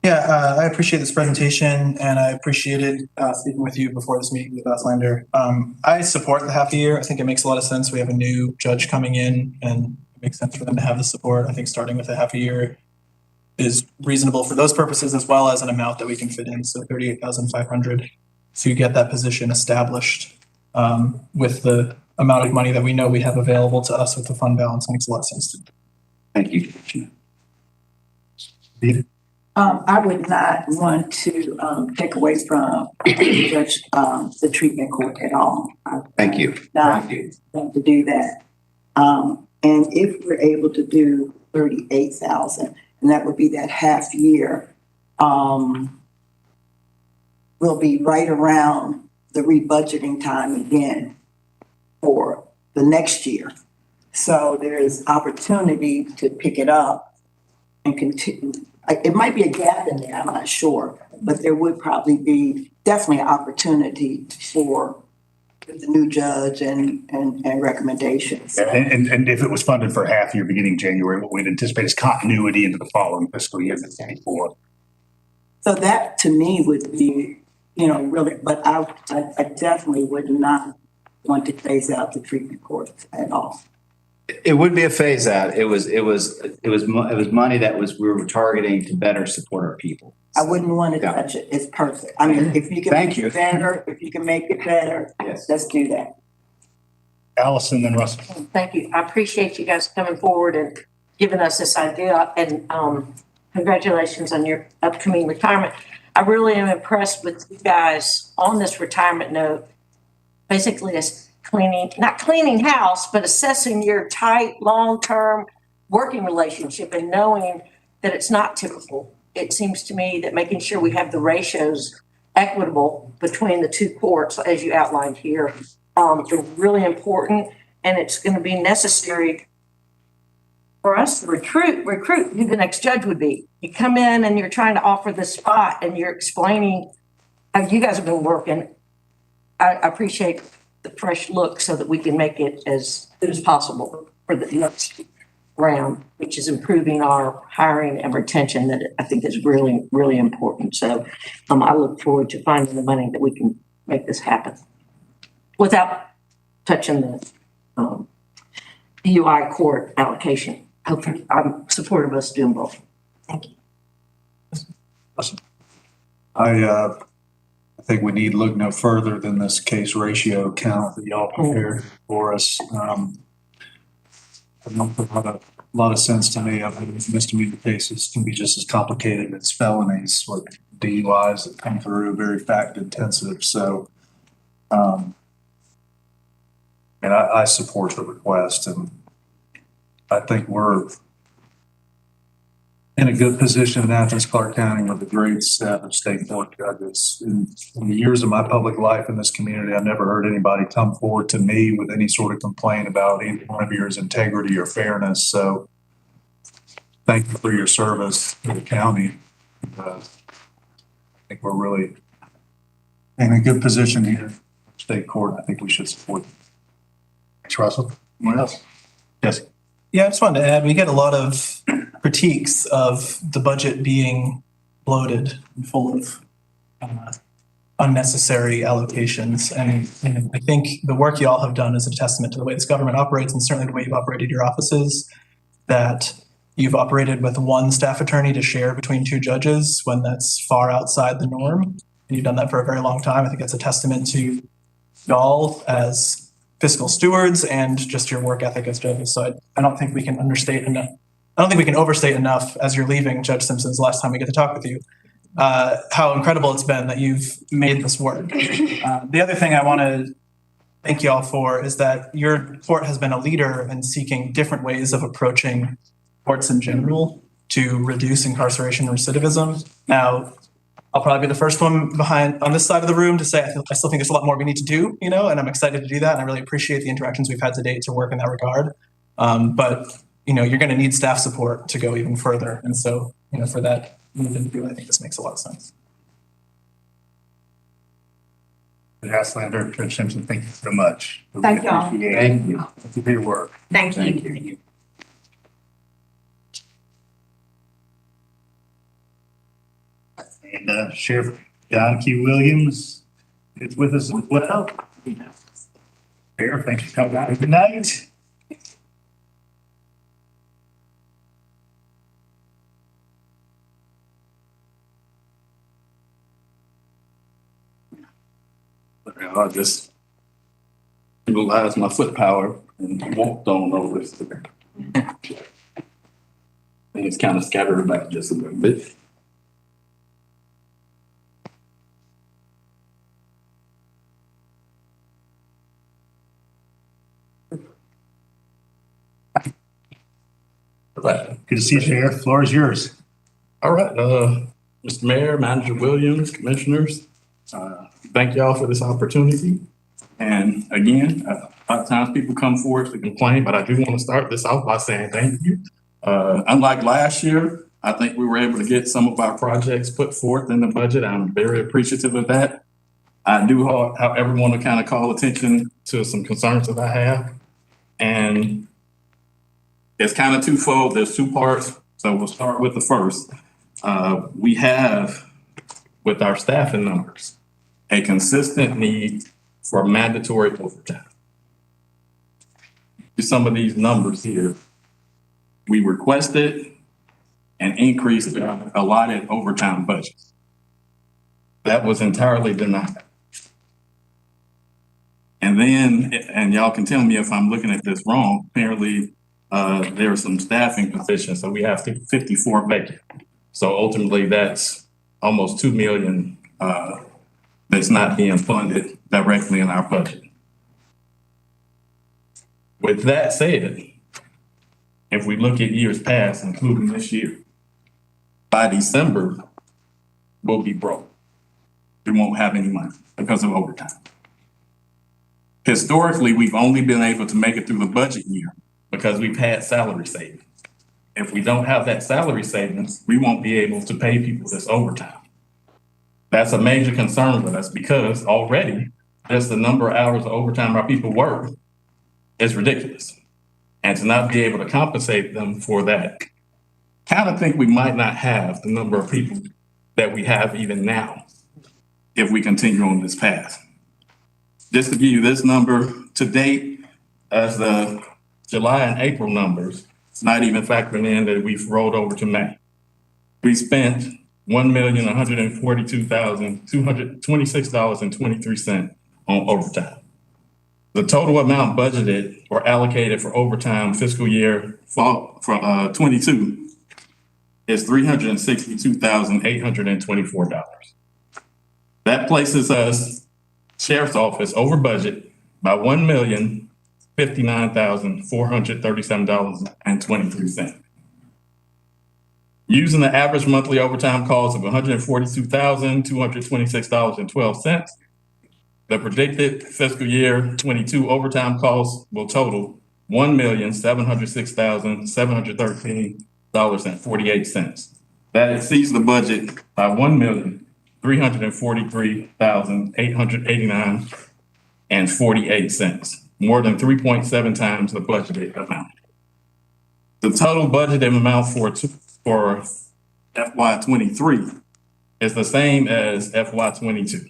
Yeah, I appreciate this presentation and I appreciated speaking with you before this meeting with Auslander. I support the half a year. I think it makes a lot of sense. We have a new judge coming in and it makes sense for them to have the support. I think starting with a half a year is reasonable for those purposes as well as an amount that we can fit in. So 38,500 to get that position established with the amount of money that we know we have available to us with the fund balance makes a lot of sense to me. Thank you. I would not want to take away from the treatment court at all. Thank you. Not want to do that. And if we're able to do 38,000, and that would be that half year, we'll be right around the rebudgeting time again for the next year. So there is opportunity to pick it up and continue. It might be a gap in there, I'm not sure, but there would probably be definitely an opportunity for the new judge and recommendations. And if it was funded for half year beginning January, what we'd anticipate is continuity into the following fiscal year, 2024. So that to me would be, really, but I definitely would not want to phase out the treatment courts at all. It would be a phase out. It was money that we were targeting to better support our people. I wouldn't want to touch it. It's perfect. I mean, if you can make it better, yes, let's do that. Allison, then Russell. Thank you. I appreciate you guys coming forward and giving us this idea, and congratulations on your upcoming retirement. I really am impressed with you guys on this retirement note. Basically, it's not cleaning house, but assessing your tight, long-term working relationship and knowing that it's not typical. It seems to me that making sure we have the ratios equitable between the two courts, as you outlined here, is really important, and it's going to be necessary for us to recruit who the next judge would be. You come in and you're trying to offer the spot and you're explaining how you guys have been working. I appreciate the fresh look so that we can make it as good as possible for the next round, which is improving our hiring and retention that I think is really, really important. So I look forward to finding the money that we can make this happen without touching the UI court allocation. Hopefully, I'm supportive of us doing both. Thank you. I I think we need to look no further than this case ratio count that y'all prepared for us. It don't make a lot of sense to me. I think misdemeanor cases can be just as complicated as felonies, like DUIs that come through, very fact intensive. So, and I support the request, and I think we're in a good position in Athens-Clarke County with a great staff of state court judges. In the years of my public life in this community, I've never heard anybody come forward to me with any sort of complaint about any one of yours integrity or fairness. So thank you for your service to the county. I think we're really in a good position here. State court, I think we should support. Thanks, Russell. What else? Yes. Yeah, I just wanted to add, we get a lot of critiques of the budget being bloated and full of unnecessary allocations. And I think the work you all have done is a testament to the way this government operates, and certainly the way you've operated your offices, that you've operated with one staff attorney to share between two judges when that's far outside the norm. And you've done that for a very long time. I think that's a testament to y'all as fiscal stewards and just your work ethic as judges. So I don't think we can overstate enough as you're leaving, Judge Simpson's last time we get to talk with you, how incredible it's been that you've made this work. The other thing I want to thank you all for is that your court has been a leader in seeking different ways of approaching courts in general to reduce incarceration and recidivism. Now, I'll probably be the first one on this side of the room to say I still think there's a lot more we need to do, and I'm excited to do that. And I really appreciate the interactions we've had to date to work in that regard. But you're going to need staff support to go even further. And so, for that, I think this makes a lot of sense. Haslander, Judge Simpson, thank you so much. Thank y'all. Thank you. Thank you for your work. Thank you. And Sheriff John Q. Williams is with us as well. Sheriff, thanks for coming out. Good night. I just utilized my foot power and walked on over this. I think it's kind of scattered back just a little bit. Good to see you, Sheriff. Floor is yours. All right, Mr. Mayor, Manager Williams, Commissioners, thank y'all for this opportunity. And again, a lot of times people come forward to complain, but I do want to start this off by saying thank you. Unlike last year, I think we were able to get some of our projects put forth in the budget. I'm very appreciative of that. I do, however, want to kind of call attention to some concerns that I have. And it's kind of twofold. There's two parts. So we'll start with the first. We have, with our staffing numbers, a consistent need for mandatory overtime. Some of these numbers here, we requested an increase in our allotted overtime budgets. That was entirely denied. And then, and y'all can tell me if I'm looking at this wrong, apparently there are some staffing positions, so we have 54 vacant. So ultimately that's almost 2 million that's not being funded directly in our budget. With that said, if we look at years past, including this year, by December, we'll be broke. We won't have any money because of overtime. Historically, we've only been able to make it through the budget year because we've had salary savings. If we don't have that salary savings, we won't be able to pay people this overtime. That's a major concern with us because already just the number of hours of overtime our people work is ridiculous. And to not be able to compensate them for that, kind of think we might not have the number of people that we have even now if we continue on this path. Just to give you this number to date, as the July and April numbers, it's not even factoring in that we've rolled over to May. We spent $1,142,226.23 on overtime. The total amount budgeted or allocated for overtime fiscal year fall from 22 is $362,824. That places us, Sheriff's Office, over budget by $1,059,437.23. Using the average monthly overtime cost of $142,226.12, the predicted fiscal year 22 overtime costs will total $1,706,713.48. That exceeds the budget by $1,343,889.48, more than 3.7 times the budgeted amount. The total budgeted amount for FY23 is the same as FY22.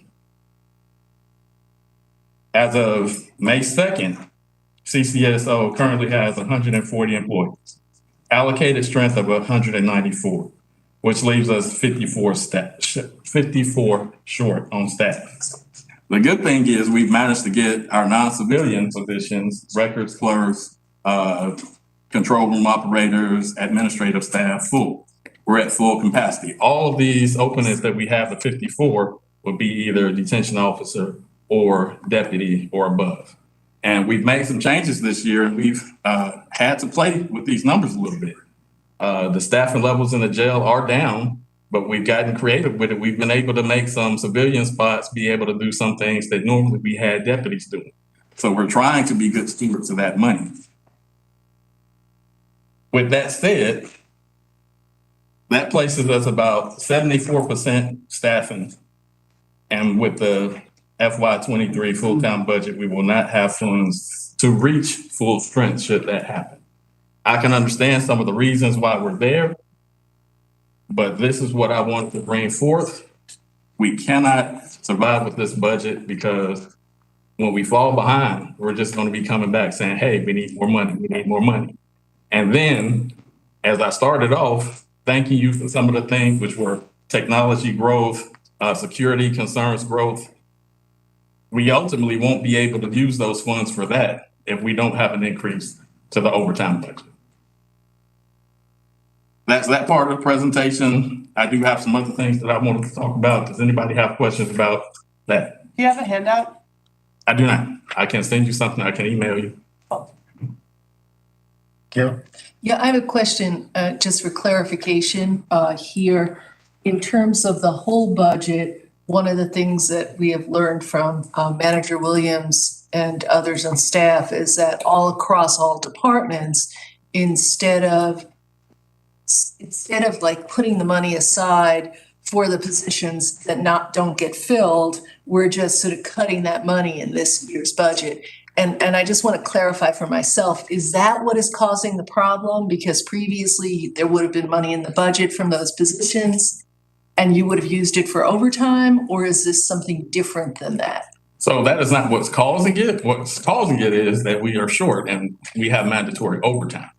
As of May 2nd, CCSO currently has 140 employees, allocated strength of 194, which leaves us 54 short on staff. The good thing is we've managed to get our non-civilian positions, records clerks, control room operators, administrative staff full. We're at full capacity. All of these openings that we have, the 54, will be either a detention officer or deputy or above. And we've made some changes this year, and we've had to play with these numbers a little bit. The staffing levels in the jail are down, but we've gotten creative with it. We've been able to make some civilian spots be able to do some things that normally we had deputies doing. So we're trying to be good stewards of that money. With that said, that places us about 74% staffing. And with the FY23 full-time budget, we will not have funds to reach full strength should that happen. I can understand some of the reasons why we're there, but this is what I wanted to bring forth. We cannot survive with this budget because when we fall behind, we're just going to be coming back saying, hey, we need more money, we need more money. And then, as I started off, thanking you for some of the things which were technology growth, security concerns growth, we ultimately won't be able to use those funds for that if we don't have an increase to the overtime budget. That's that part of the presentation. I do have some other things that I wanted to talk about. Does anybody have questions about that? Do you have a handout? I do not. I can send you something. I can email you. Carol? Yeah, I have a question, just for clarification, here. In terms of the whole budget, one of the things that we have learned from Manager Williams and others on staff is that all across all departments, instead of like putting the money aside for the positions that don't get filled, we're just sort of cutting that money in this year's budget. And I just want to clarify for myself, is that what is causing the problem? Because previously there would have been money in the budget from those positions and you would have used it for overtime, or is this something different than that? So that is not what's causing it. What's causing it is that we are short and we have mandatory overtime.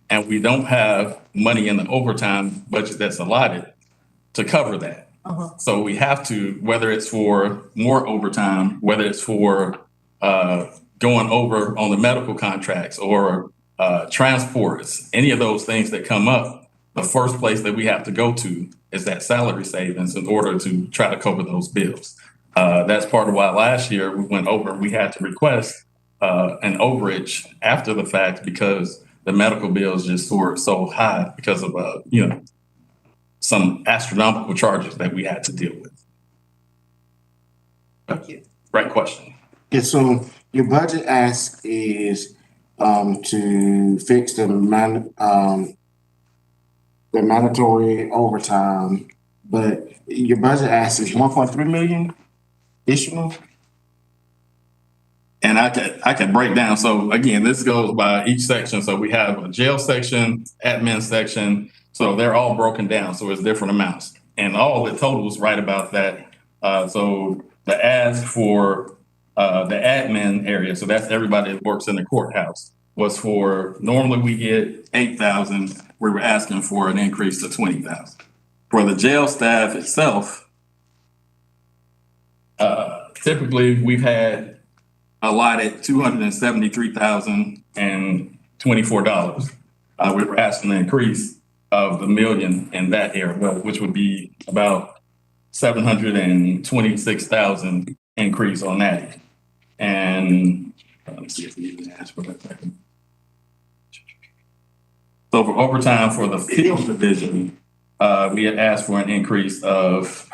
And we don't have money in the overtime budget that's allotted to cover that. So we have to, whether it's for more overtime, whether it's for going over on the medical contracts or transports, any of those things that come up, the first place that we have to go to is that salary savings in order to try to cover those bills. That's part of why last year we went over, we had to request an overage after the fact because the medical bills just soared so high because of, some astronomical charges that we had to deal with. Thank you. Right question. Yeah, so your budget ask is to fix the mandatory overtime, but your budget ask is 1.3 million additional. And I can break down. So again, this goes by each section. So we have a jail section, admin section. So they're all broken down. So it's different amounts. And all the totals right about that. So the ask for the admin area, so that's everybody that works in the courthouse, was for, normally we get 8,000. We were asking for an increase to 20,000. For the jail staff itself, typically we've had allotted $273,024. We were asking an increase of $1 million in that area, which would be about 726,000 increase on that. And let me see if we even asked for that. So for overtime for the field division, we had asked for an increase of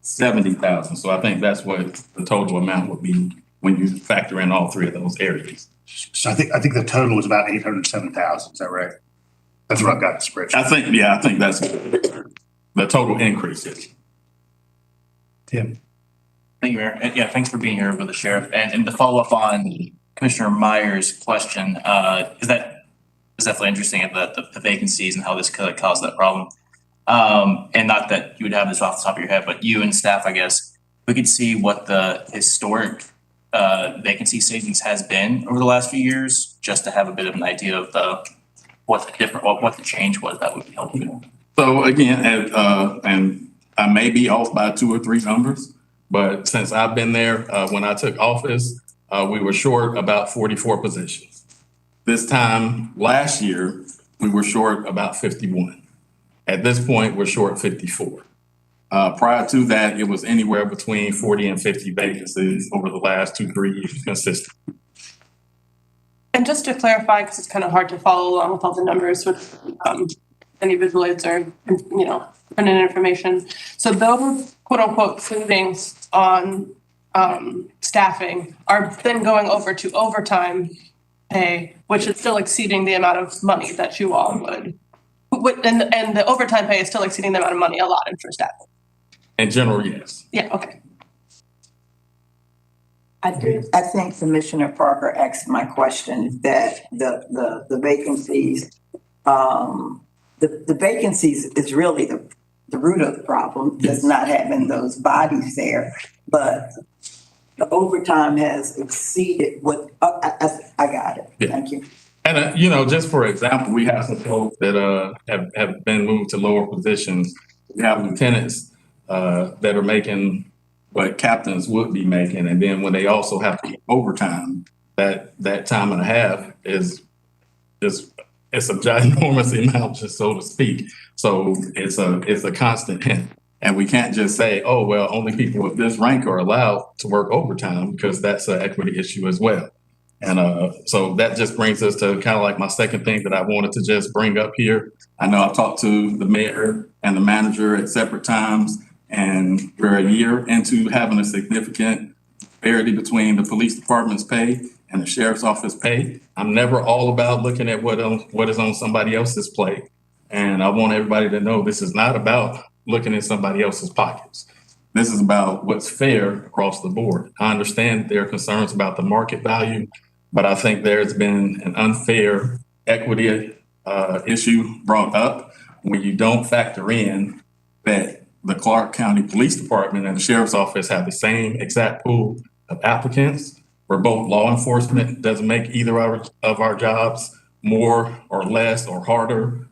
70,000. So I think that's what the total amount would be when you factor in all three of those areas. So I think the total was about 807,000. Is that right? That's what I've got in the spreadsheet. I think that's the total increase is. Tim. Thank you, Mayor. And yeah, thanks for being here with the sheriff. And to follow up on Commissioner Meyer's question, is definitely interesting at the vacancies and how this could cause that problem. And not that you would have this off the top of your head, but you and staff, I guess, we could see what the historic vacancy savings has been over the last few years, just to have a bit of an idea of what the change was. That would be helpful. So again, and I may be off by 2 or 3 numbers, but since I've been there, when I took office, we were short about 44 positions. This time last year, we were short about 51. At this point, we're short 54. Prior to that, it was anywhere between 40 and 50 vacancies over the last 2-3 years consistent. And just to clarify, because it's kind of hard to follow along with all the numbers with any visual aids or, printed information. So those quote unquote savings on staffing are then going over to overtime pay, which is still exceeding the amount of money that you all would. And the overtime pay is still exceeding the amount of money allotted for staffing. In general, yes. Yeah, okay. I think Commissioner Parker asked my question that the vacancies, the vacancies is really the root of the problem, is not having those bodies there. But the overtime has exceeded what, I got it. Yeah. Thank you. And, just for example, we have some folks that have been moved to lower positions. We have lieutenants that are making what captains would be making. And then when they also have to get overtime, that time and a half is just, it's a ginormous amount, just so to speak. So it's a constant hit. And we can't just say, oh, well, only people with this rank are allowed to work overtime, because that's an equity issue as well. And so that just brings us to kind of like my second thing that I wanted to just bring up here. I know I've talked to the mayor and the manager at separate times, and we're a year into having a significant disparity between the police department's pay and the sheriff's office pay. I'm never all about looking at what is on somebody else's plate. And I want everybody to know this is not about looking in somebody else's pockets. This is about what's fair across the board. I understand there are concerns about the market value, but I think there's been an unfair equity issue brought up when you don't factor in that the Clarke County Police Department and the Sheriff's Office have the same exact pool of applicants. We're both law enforcement. It doesn't make either of our jobs more or less or harder.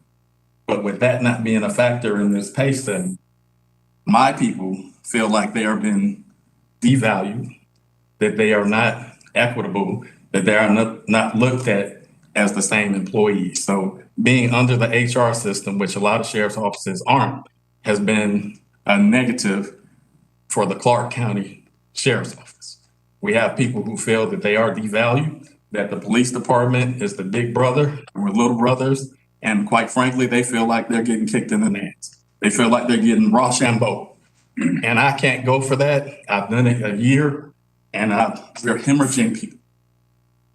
But with that not being a factor in this pay study, my people feel like they are being devalued, that they are not equitable, that they are not looked at as the same employees. So being under the HR system, which a lot of sheriff's offices aren't, has been a negative for the Clarke County Sheriff's Office. We have people who feel that they are devalued, that the police department is the big brother, and we're little brothers. And quite frankly, they feel like they're getting kicked in the nuts. They feel like they're getting Rochambeau. And I can't go for that. I've done it a year, and we're hemorrhaging people.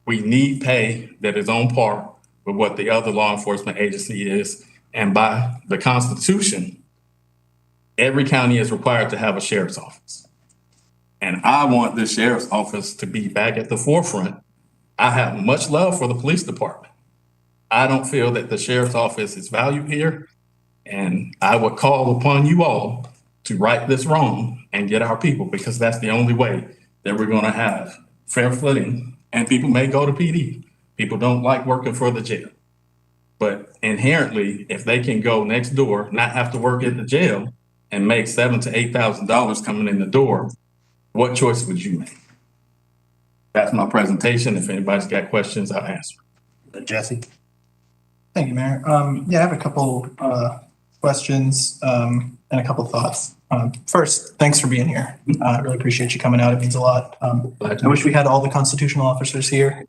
We need pay that is on par with what the other law enforcement agency is. And by the Constitution, every county is required to have a sheriff's office. And I want the sheriff's office to be back at the forefront. I have much love for the police department. I don't feel that the sheriff's office is valued here. And I would call upon you all to right this wrong and get our people, because that's the only way that we're going to have fair footing. And people may go to PD. People don't like working for the jail. But inherently, if they can go next door, not have to work at the jail and make $7,000 to $8,000 coming in the door, what choice would you make? That's my presentation. If anybody's got questions, I'll answer. Jesse? Thank you, Mayor. Yeah, I have a couple questions and a couple thoughts. First, thanks for being here. I really appreciate you coming out. It means a lot. I wish we had all the constitutional officers here.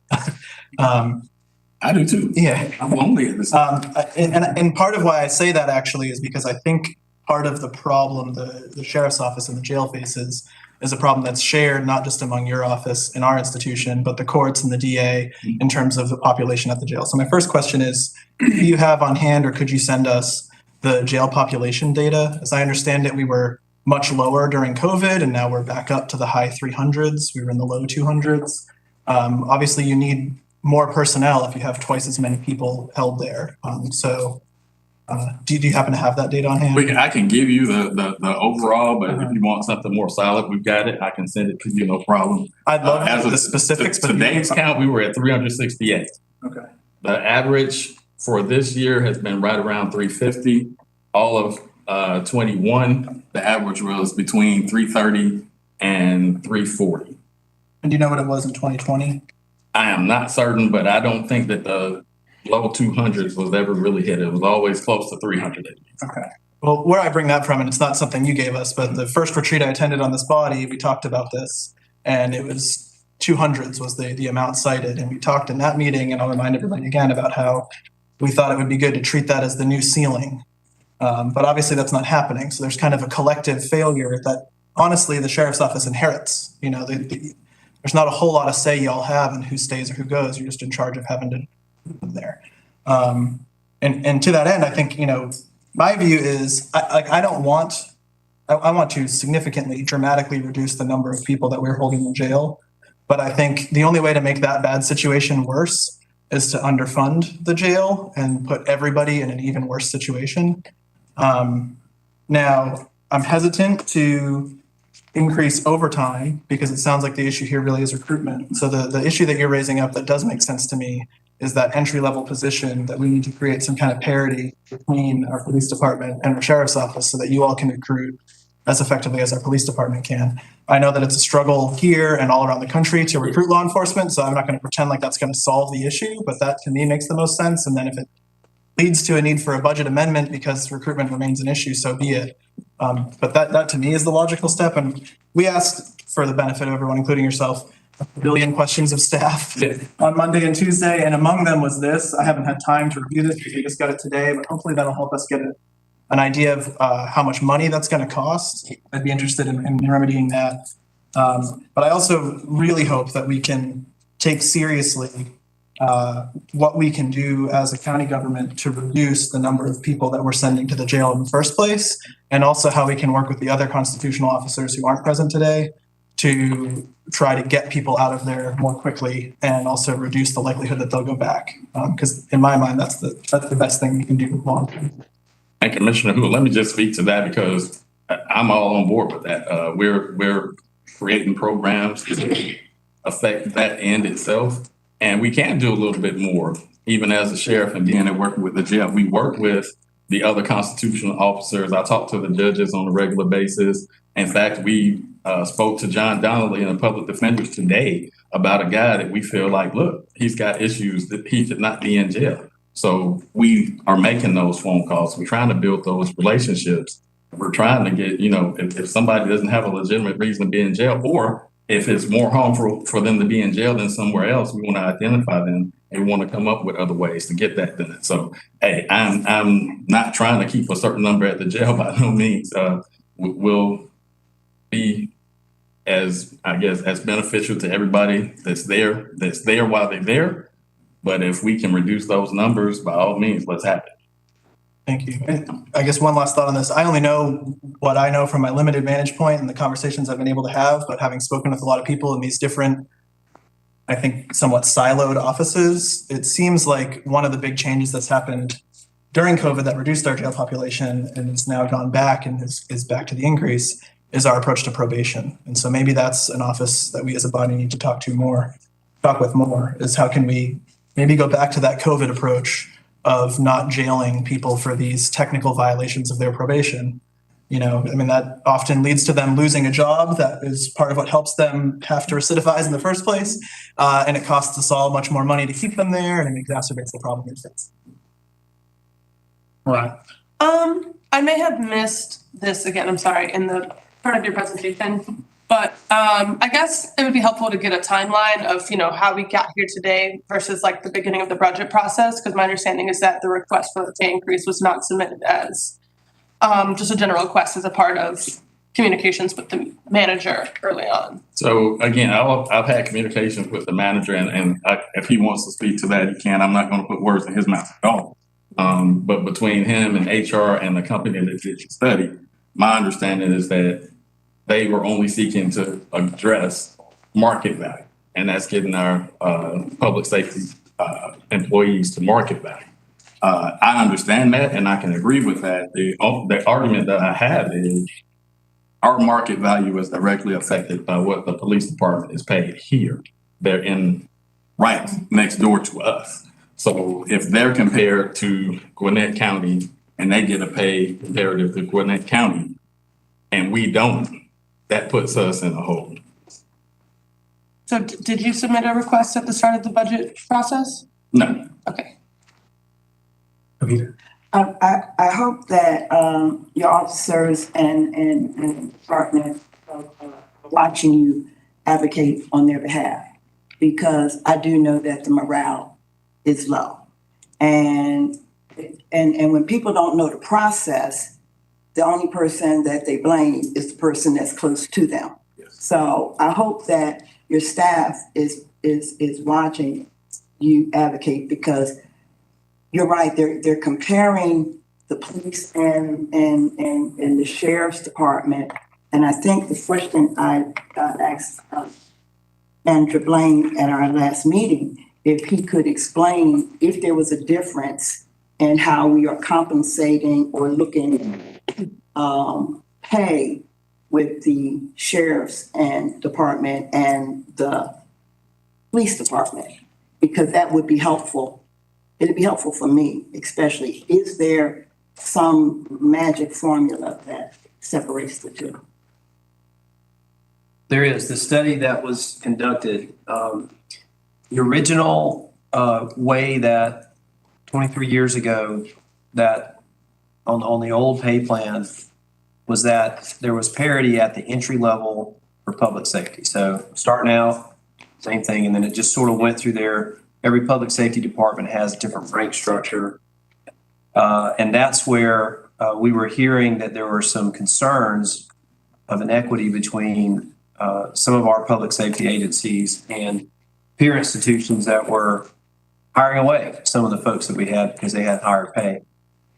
I do too. Yeah. I'm lonely at this. And part of why I say that actually is because I think part of the problem the sheriff's office and the jail faces is a problem that's shared not just among your office and our institution, but the courts and the DA in terms of the population at the jail. So my first question is, do you have on hand or could you send us the jail population data? As I understand it, we were much lower during COVID and now we're back up to the high 300s. We were in the low 200s. Obviously, you need more personnel if you have twice as many people held there. Do you happen to have that data on hand? I can give you the overall, but if you want something more solid, we've got it. I can send it to you, no problem. I'd love the specifics. Today's count, we were at 368. Okay. The average for this year has been right around 350. All of 21, the average was between 330 and 340. And do you know what it was in 2020? I am not certain, but I don't think that the low 200s was ever really hit. It was always close to 300. Okay. Well, where I bring that from, and it's not something you gave us, but the first retreat I attended on this body, we talked about this, and it was 200s was the amount cited. And we talked in that meeting, and I'll remind everybody again about how we thought it would be good to treat that as the new ceiling. But obviously that's not happening. So there's kind of a collective failure that honestly the sheriff's office inherits. You know, there's not a whole lot of say y'all have in who stays or who goes. You're just in charge of having to put them there. And to that end, I think, you know, my view is I want to significantly, dramatically reduce the number of people that we're holding in jail. But I think the only way to make that bad situation worse is to underfund the jail and put everybody in an even worse situation. Now, I'm hesitant to increase overtime because it sounds like the issue here really is recruitment. So the issue that you're raising up that does make sense to me is that entry-level position that we need to create some kind of parity between our police department and our sheriff's office so that you all can recruit as effectively as our police department can. I know that it's a struggle here and all around the country to recruit law enforcement, so I'm not going to pretend like that's going to solve the issue, but that to me makes the most sense. And then if it leads to a need for a budget amendment because recruitment remains an issue, so be it. But that to me is the logical step. And we asked, for the benefit of everyone, including yourself, a billion questions of staff on Monday and Tuesday, and among them was this. I haven't had time to review this because we just got it today, but hopefully that'll help us get an idea of how much money that's going to cost. I'd be interested in remedying that. But I also really hope that we can take seriously what we can do as a county government to reduce the number of people that we're sending to the jail in the first place, and also how we can work with the other constitutional officers who aren't present today to try to get people out of there more quickly and also reduce the likelihood that they'll go back. Because in my mind, that's the best thing we can do long term. And Commissioner Hu, let me just speak to that because I'm all on board with that. We're creating programs to affect that end itself. And we can do a little bit more, even as a sheriff and being and working with the jail. We work with the other constitutional officers. I talk to the judges on a regular basis. In fact, we spoke to John Donnelly and the public defenders today about a guy that we feel like, look, he's got issues that he should not be in jail. So we are making those phone calls. We're trying to build those relationships. We're trying to get, you know, if somebody doesn't have a legitimate reason to be in jail, or if it's more harmful for them to be in jail than somewhere else, we want to identify them and we want to come up with other ways to get that done. So, hey, I'm not trying to keep a certain number at the jail by no means. We'll be as beneficial to everybody that's there while they're there. But if we can reduce those numbers, by all means, let's have it. Thank you. And I guess one last thought on this. I only know what I know from my limited vantage point and the conversations I've been able to have, but having spoken with a lot of people in these different, I think, somewhat siloed offices, it seems like one of the big changes that's happened during COVID that reduced our jail population and has now gone back and is back to the increase is our approach to probation. And so maybe that's an office that we as a body need to talk with more, is how can we maybe go back to that COVID approach of not jailing people for these technical violations of their probation. You know, I mean, that often leads to them losing a job. That is part of what helps them have to recidivize in the first place. And it costs us all much more money to keep them there, and it exacerbates the problem. Right. I may have missed this again, I'm sorry, in the part of your presentation. But I guess it would be helpful to get a timeline of, you know, how we got here today versus like the beginning of the budget process, because my understanding is that the request for the pay increase was not submitted as just a general request as a part of communications with the manager early on. So again, I've had communications with the manager, and if he wants to speak to that, he can. I'm not going to put words in his mouth at all. But between him and HR and the company that did the study, my understanding is that they were only seeking to address market value, and that's getting our public safety employees to market value. I understand that, and I can agree with that. The argument that I have is our market value is directly affected by what the police department is paid here. They're in right next door to us. So if they're compared to Gwinnett County and they get a pay comparative to Gwinnett County and we don't, that puts us in a hole. So did you submit a request at the start of the budget process? No. Okay. I hope that your officers and department are watching you advocate on their behalf, because I do know that the morale is low. And when people don't know the process, the only person that they blame is the person that's close to them. Yes. So I hope that your staff is watching you advocate, because you're right. They're comparing the police and the sheriff's department. And I think the question I asked Andrew Blaine at our last meeting, if he could explain if there was a difference in how we are compensating or looking pay with the sheriff's and department and the police department, because that would be helpful. It'd be helpful for me, especially. Is there some magic formula that separates the two? There is. The study that was conducted, the original way that 23 years ago that on the old pay plan was that there was parity at the entry level for public safety. So starting out, same thing, and then it just sort of went through there. Every public safety department has a different rank structure. And that's where we were hearing that there were some concerns of inequity between some of our public safety agencies and peer institutions that were hiring away some of the folks that we had because they had higher pay.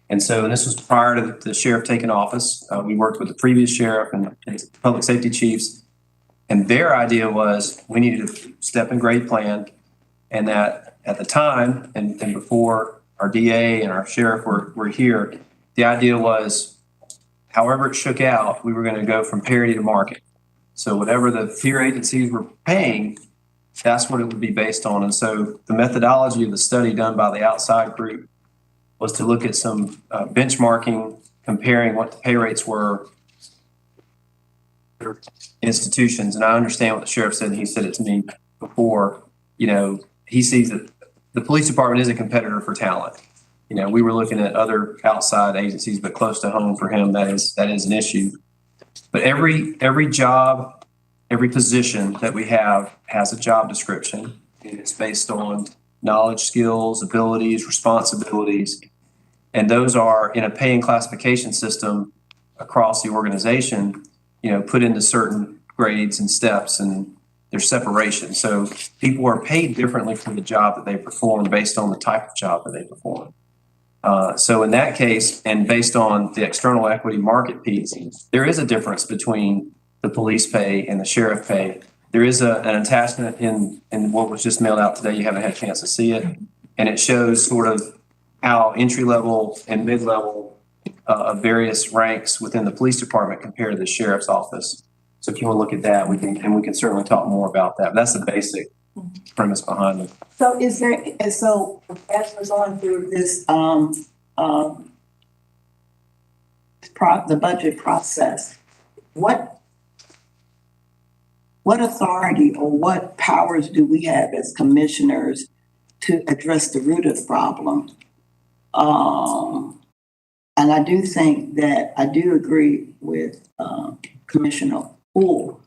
And so, and this was prior to the sheriff taking office. We worked with the previous sheriff and public safety chiefs. And their idea was we needed a step and grade plan. And that at the time, and before our DA and our sheriff were here, the idea was, however it shook out, we were going to go from parity to market. So whatever the peer agencies were paying, that's what it would be based on. And so the methodology of the study done by the outside group was to look at some benchmarking, comparing what the pay rates were for institutions. And I understand what the sheriff said, and he said it to me before. You know, he sees that the police department is a competitor for talent. You know, we were looking at other outside agencies, but close to home for him, that is an issue. But every job, every position that we have has a job description. And it's based on knowledge, skills, abilities, responsibilities. And those are in a pay and classification system across the organization, you know, put into certain grades and steps, and there's separation. So people are paid differently for the job that they perform based on the type of job that they perform. So in that case, and based on the external equity market piece, there is a difference between the police pay and the sheriff pay. There is an attachment in what was just mailed out today. You haven't had a chance to see it. And it shows sort of how entry level and mid level of various ranks within the police department compared to the sheriff's office. So if you want to look at that, we can certainly talk more about that. But that's the basic premise behind it. So is there, and so as we're going through this, the budget process, what authority or what powers do we have as commissioners to address the root of the problem? And I do think that I do agree with Commissioner Poole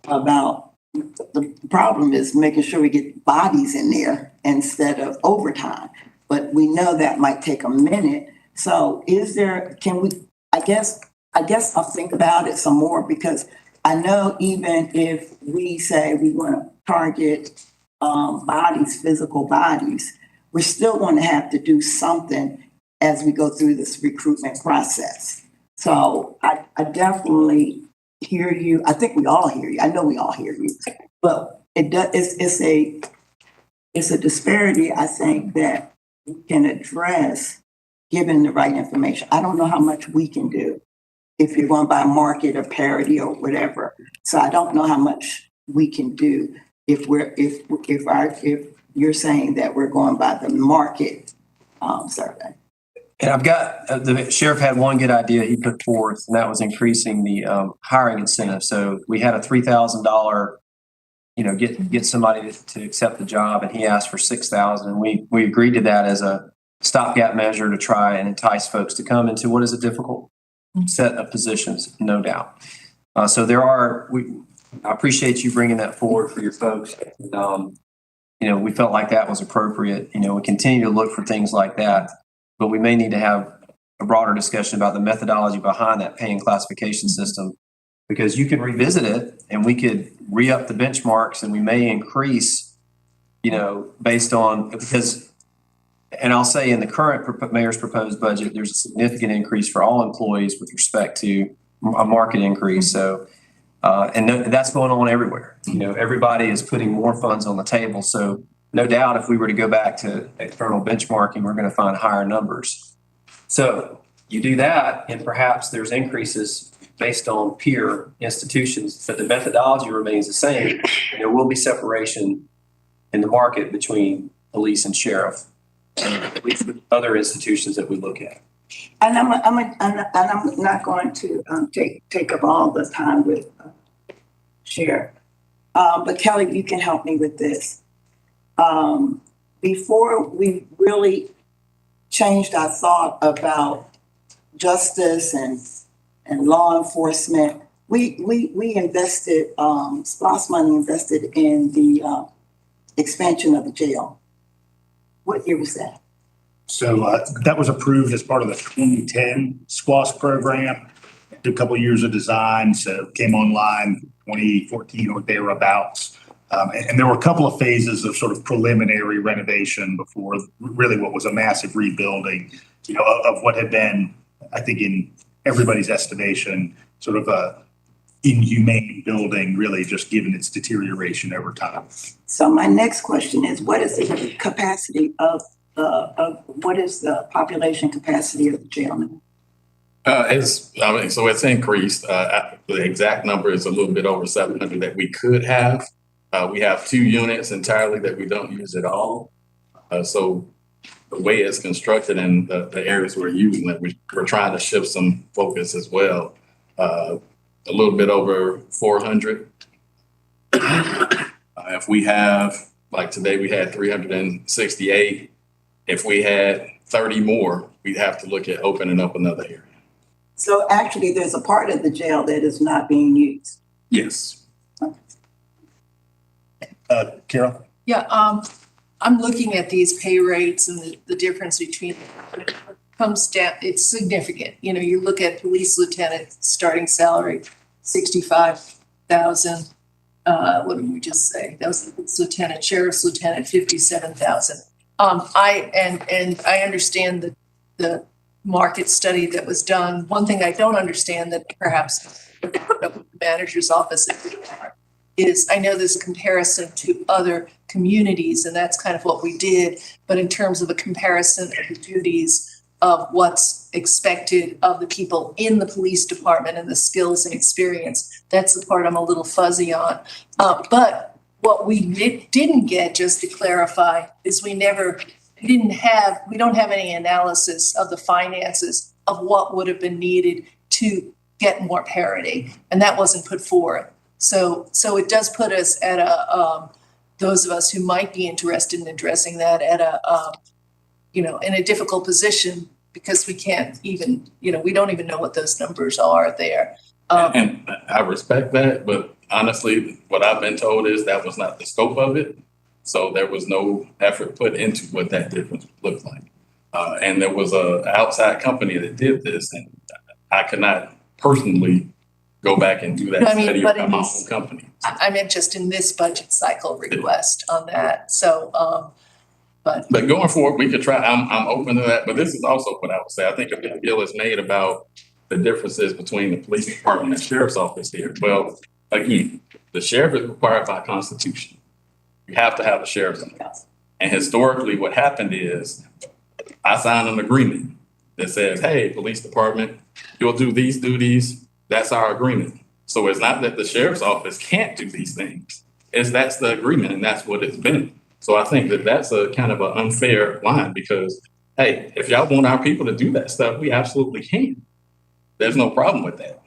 about the problem is making sure we get bodies in there instead of overtime. But we know that might take a minute. So I guess I'll think about it some more, because I know even if we say we want to target bodies, physical bodies, we're still going to have to do something as we go through this recruitment process. So I definitely hear you. I think we all hear you. I know we all hear you. But it's a disparity, I think, that we can address given the right information. I don't know how much we can do if you're going by market or parity or whatever. So I don't know how much we can do if you're saying that we're going by the market survey. And I've got, the sheriff had one good idea he put forth, and that was increasing the hiring incentive. So we had a $3,000, get somebody to accept the job, and he asked for $6,000. And we agreed to that as a stopgap measure to try and entice folks to come into what is a difficult set of positions, no doubt. So I appreciate you bringing that forward for your folks. And, we felt like that was appropriate. We continue to look for things like that, but we may need to have a broader discussion about the methodology behind that pay and classification system, because you can revisit it and we could re-up the benchmarks, and we may increase, based on, because, and I'll say in the current mayor's proposed budget, there's a significant increase for all employees with respect to a market increase. So, and that's going on everywhere. Everybody is putting more funds on the table. So no doubt if we were to go back to external benchmarking, we're going to find higher numbers. So you do that, and perhaps there's increases based on peer institutions, but the methodology remains the same. There will be separation in the market between police and sheriff, and at least with other institutions that we look at. And I'm not going to take up all the time with Sheriff, but Kelly, you can help me with this. Before we really changed our thought about justice and law enforcement, we invested, SPLOST money invested in the expansion of the jail. What year was that? So that was approved as part of the 2010 SPLOST program. It took a couple of years of design, so it came online 2014 or thereabouts. And there were a couple of phases of sort of preliminary renovation before really what was a massive rebuilding, of what had been, I think in everybody's estimation, sort of a inhumane building, really just given its deterioration over time. So my next question is, what is the capacity what is the population capacity of the jail now? So it's increased. The exact number is a little bit over 700 that we could have. We have 2 units entirely that we don't use at all. So the way it's constructed and the areas we're using it, we're trying to shift some focus as well. A little bit over 400. If we have, like today, we had 368. If we had 30 more, we'd have to look at opening up another area. So actually, there's a part of the jail that is not being used. Yes. Carol? Yeah, I'm looking at these pay rates and the difference between when it comes down, it's significant. You look at police lieutenant starting salary, 65,000. What did we just say? That was police lieutenant, sheriff's lieutenant, 57,000. I understand the market study that was done. One thing I don't understand that perhaps the manager's office is, I know there's a comparison to other communities, and that's kind of what we did. But in terms of a comparison of the duties of what's expected of the people in the police department and the skills and experience, that's the part I'm a little fuzzy on. But what we didn't get, just to clarify, is we don't have any analysis of the finances of what would have been needed to get more parity, and that wasn't put forth. So it does put us at those of us who might be interested in addressing that at in a difficult position, because we can't even, we don't even know what those numbers are there. And I respect that, but honestly, what I've been told is that was not the scope of it. So there was no effort put into what that difference looked like. And there was a outside company that did this, and I could not personally go back and do that study but about my own company. I meant just in this budget cycle request on that. So, but going forward, we could try. I'm open to that, but this is also what I would say. I think a big deal is made about the differences between the police department and sheriff's office here. Well, again, the sheriff is required by Constitution. You have to have a sheriff's office. And historically, what happened is I signed an agreement that says, hey, police department, you'll do these duties. That's our agreement. So it's not that the sheriff's office can't do these things. That's the agreement, and that's what it's been. So I think that that's a kind of an unfair line, because, hey, if y'all want our people to do that stuff, we absolutely can. There's no problem with that.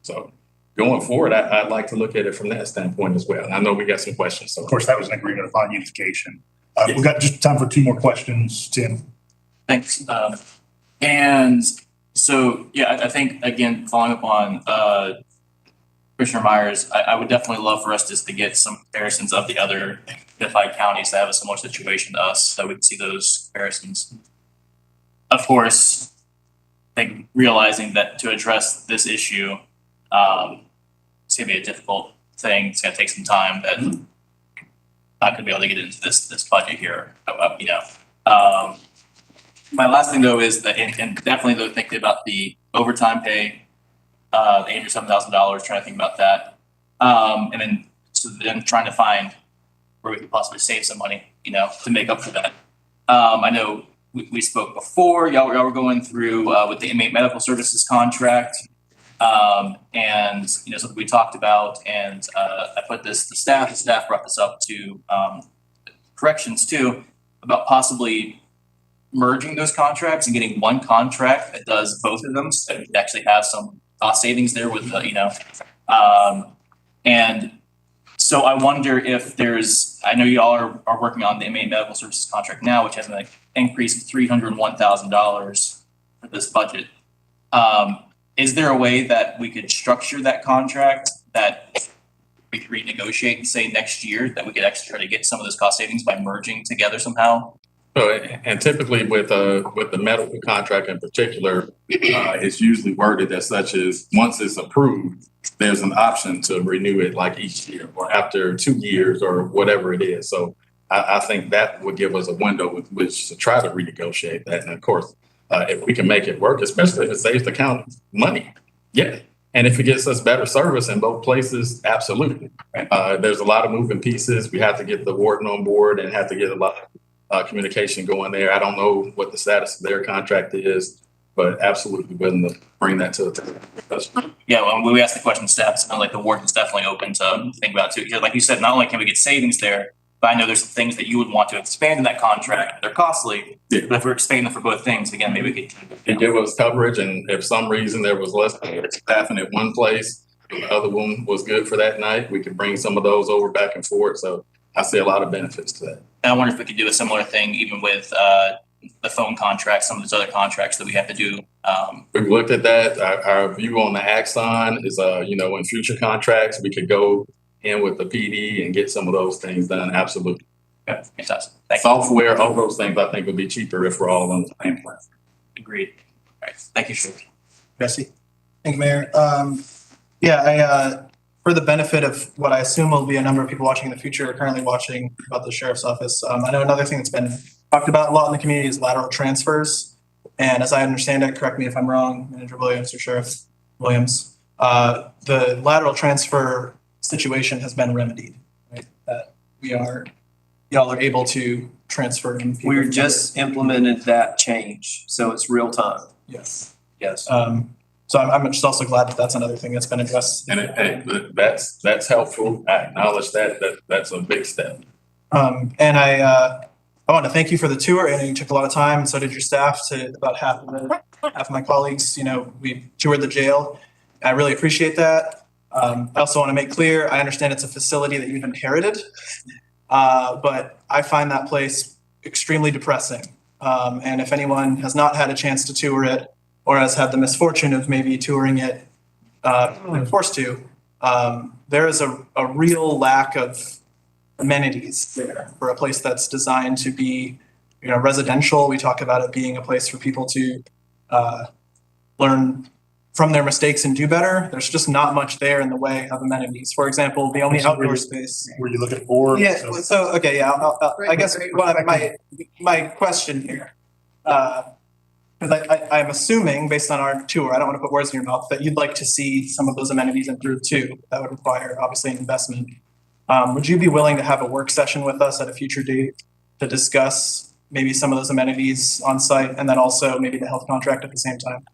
So going forward, I'd like to look at it from that standpoint as well. And I know we got some questions. So of course, that was an agreement upon unification. We've got just time for 2 more questions, Tim. Thanks. And so, yeah, I think, again, following up on Commissioner Myers, I would definitely love for us just to get some comparisons of the other identified counties that have a similar situation to us, so we can see those comparisons. Of course, I think realizing that to address this issue, it's gonna be a difficult thing. It's gonna take some time. That not gonna be able to get into this budget here. My last thing though is that, and definitely though thinking about the overtime pay, the $87,000, trying to think about that, and then trying to find where we could possibly save some money, to make up for that. I know we spoke before. Y'all were going through with the inmate medical services contract, and something we talked about, and I put this. The staff brought this up to corrections too, about possibly merging those contracts and getting one contract that does both of them, so that we actually have some cost savings there with and so I wonder if I know y'all are working on the inmate medical services contract now, which has an increase of $301,000 for this budget. Is there a way that we could structure that contract that we could renegotiate and say next year that we could actually try to get some of those cost savings by merging together somehow? So, and typically with the medical contract in particular, it's usually worded as such as once it's approved, there's an option to renew it like each year or after 2 years or whatever it is. So I think that would give us a window with which to try to renegotiate that. And of course, if we can make it work, especially if it saves the county money, yeah. And if it gets us better service in both places, absolutely. There's a lot of moving pieces. We have to get the warden on board and have to get a lot of communication going there. I don't know what the status of their contract is, but absolutely willing to bring that to the table. Yeah, well, when we asked the question to staff, it sounded like the warden's definitely open to think about it too. Because like you said, not only can we get savings there, but I know there's some things that you would want to expand in that contract. They're costly, but if we're expanding them for both things, again, maybe we could give us coverage. And if some reason there was less staffing at one place, the other one was good for that night, we could bring some of those over back and forth. So I see a lot of benefits to that. And I wonder if we could do a similar thing even with the phone contract, some of those other contracts that we have to do. We've looked at that. Our view on the Axon is, in future contracts, we could go in with the PD and get some of those things done. Absolutely. Yeah, fantastic. Thank Software, all those things I think would be cheaper if we're all on the same plan. Agreed. All right. Thank you, Sheriff. Bessie. Thank you, Mayor. For the benefit of what I assume will be a number of people watching in the future, currently watching about the sheriff's office. I know another thing that's been talked about a lot in the community is lateral transfers. And as I understand it, correct me if I'm wrong, Manager Williams or Sheriff Williams, the lateral transfer situation has been remedied, right? That y'all are able to transfer. We're just implemented that change, so it's real time. Yes. Yes. So I'm just also glad that that's another thing that's been addressed. And that's helpful. I acknowledge that's a big step. And I want to thank you for the tour. And you took a lot of time, and so did your staff. To about half of my colleagues, we toured the jail. I really appreciate that. I also want to make clear, I understand it's a facility that you've inherited, but I find that place extremely depressing. And if anyone has not had a chance to tour it, or has had the misfortune of maybe touring it, forced to, there is a real lack of amenities there for a place that's designed to be, residential. We talk about it being a place for people to learn from their mistakes and do better. There's just not much there in the way of amenities. For example, the only outdoor space. Were you looking for? Yeah. So okay. Yeah. I guess my question here, because I'm assuming based on our tour, I don't want to put words in your mouth, that you'd like to see some of those amenities improved too. That would require obviously an investment. Would you be willing to have a work session with us at a future date to discuss maybe some of those amenities on site, and then also maybe the health contract at the same time?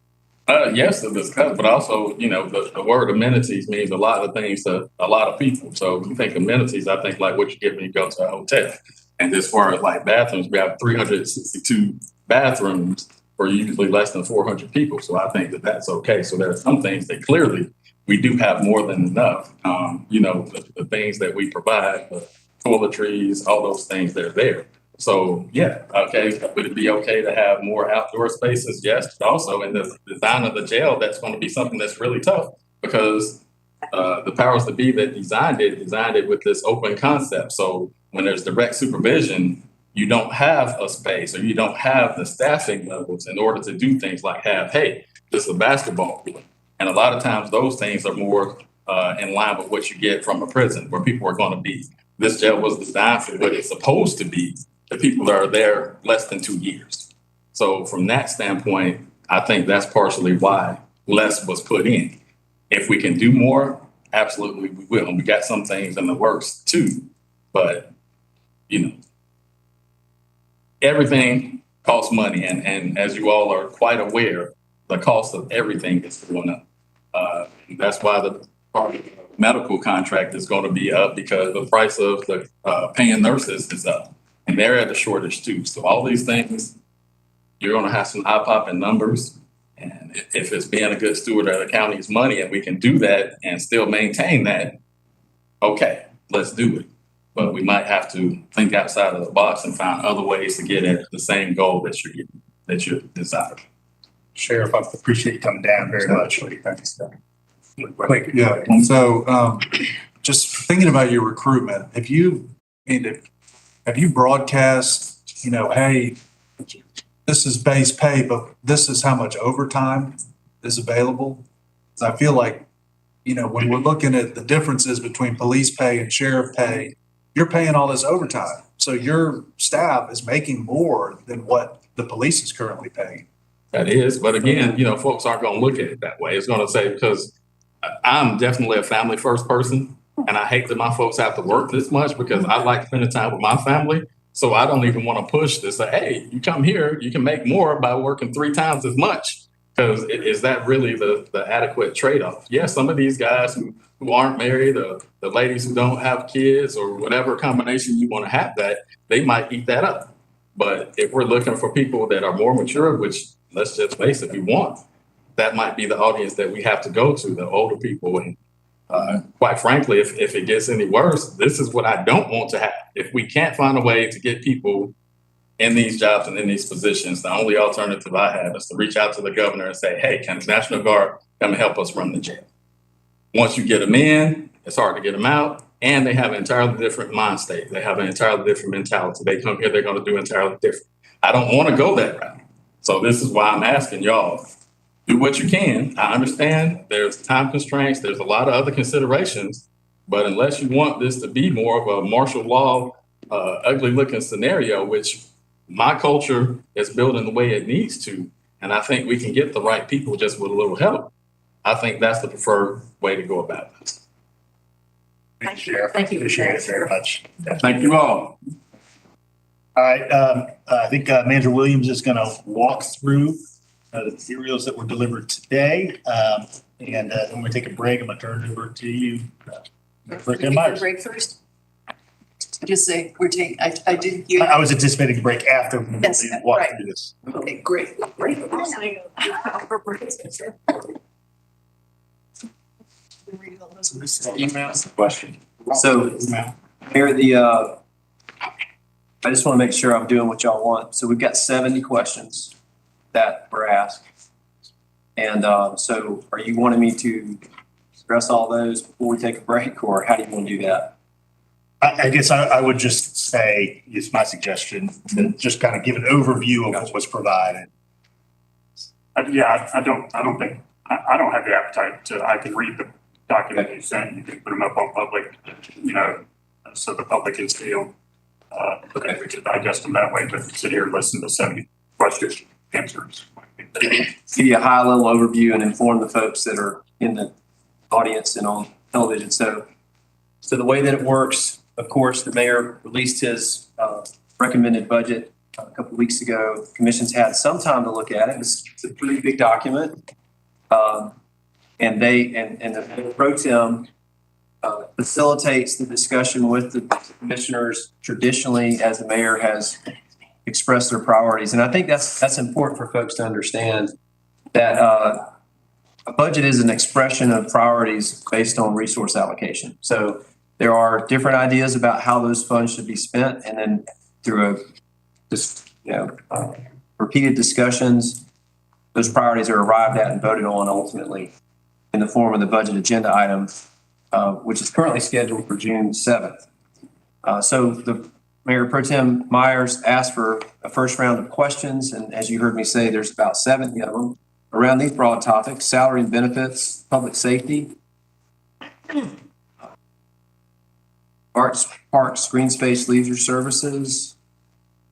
Yes, to discuss, but also, the word amenities means a lot of things to a lot of people. So when you think amenities, I think like what you get when you go to a hotel. And as far as like bathrooms, we have 362 bathrooms for usually less than 400 people. So I think that that's okay. So there are some things that clearly we do have more than enough. The things that we provide, the toiletries, all those things, they're there. So yeah, okay, would it be okay to have more outdoor spaces? Yes, but also in the design of the jail, that's going to be something that's really tough because the powers that be that designed it with this open concept. So when there's direct supervision, you don't have a space or you don't have the staffing levels in order to do things like this is a basketball court. And a lot of times those things are more in line with what you get from a prison where people are going to be. This jail was designed for what it's supposed to be. The people that are there less than 2 years. So from that standpoint, I think that's partially why less was put in. If we can do more, absolutely we will. And we got some things in the works too, but everything costs money. And as you all are quite aware, the cost of everything is going up. That's why the medical contract is going to be up because the price of the paying nurses is up. And they're at a shortage too. So all these things, you're going to have some eye-popping numbers. And if it's being a good steward of the county's money and we can do that and still maintain that, okay, let's do it. But we might have to think outside of the box and find other ways to get at the same goal that you're desiring. Sheriff, I appreciate you coming down very much. Thanks. Quick, yeah. So just thinking about your recruitment, have you broadcast, hey, this is base pay, but this is how much overtime is available? Because I feel like, when we're looking at the differences between police pay and sheriff pay, you're paying all this overtime. So your staff is making more than what the police is currently paying. That is, but again, folks aren't going to look at it that way. It's going to say, because I'm definitely a family first person. And I hate that my folks have to work this much because I like spending time with my family. So I don't even want to push to say, hey, you come here, you can make more by working 3 times as much. Because is that really the adequate trade-off? Yes, some of these guys who aren't married, the ladies who don't have kids or whatever combination you want to have that, they might eat that up. But if we're looking for people that are more mature, which let's just face it, we want, that might be the audience that we have to go to, the older people. And quite frankly, if it gets any worse, this is what I don't want to happen. If we can't find a way to get people in these jobs and in these positions, the only alternative I have is to reach out to the governor and say, hey, can the National Guard come and help us run the jail? Once you get them in, it's hard to get them out. And they have an entirely different mind state. They have an entirely different mentality. They come here, they're going to do entirely different. I don't want to go that route. So this is why I'm asking y'all, do what you can. I understand there's time constraints. There's a lot of other considerations. But unless you want this to be more of a martial law, ugly looking scenario, which my culture is building the way it needs to, and I think we can get the right people just with a little help, I think that's the preferred way to go about this. Thank you, Sheriff. Thank you. Appreciate it very much. Thank you all. All right. I think Manager Williams is going to walk through the materials that were delivered today. And then we take a break. I'm going to turn it over to you. Break first? Just say, we're taking, I didn't hear. I was anticipating a break after we Yes, walk right. through this. Okay, great. Great. Question. So, Mayor, I just want to make sure I'm doing what y'all want. So we've got 70 questions that were asked. And so are you wanting me to address all those before we take a break, or how do you want to do that? I guess I would just say, it's my suggestion, to just kind of give an overview of what was provided. Yeah, I don't think, I don't have the appetite to, I can read the document you sent, you can put them up on public, so the public can see them. Okay, we can digest them that way, but sit here and listen to 70 questions, answers. Give you a high level overview and inform the folks that are in the audience and on television. So the way that it works, of course, the mayor released his recommended budget a couple of weeks ago. Commission's had some time to look at it. It's a pretty big document. And the pro tem facilitates the discussion with the commissioners traditionally as the mayor has expressed their priorities. And I think that's important for folks to understand that a budget is an expression of priorities based on resource allocation. So there are different ideas about how those funds should be spent, and then through repeated discussions, those priorities are arrived at and voted on ultimately in the form of the budget agenda item, which is currently scheduled for June 7th. So the Mayor Pro Tem Myers asked for a first round of questions, and as you heard me say, there's about 70 of them around these broad topics: salary and benefits, public safety, arts, parks, green space, leisure services,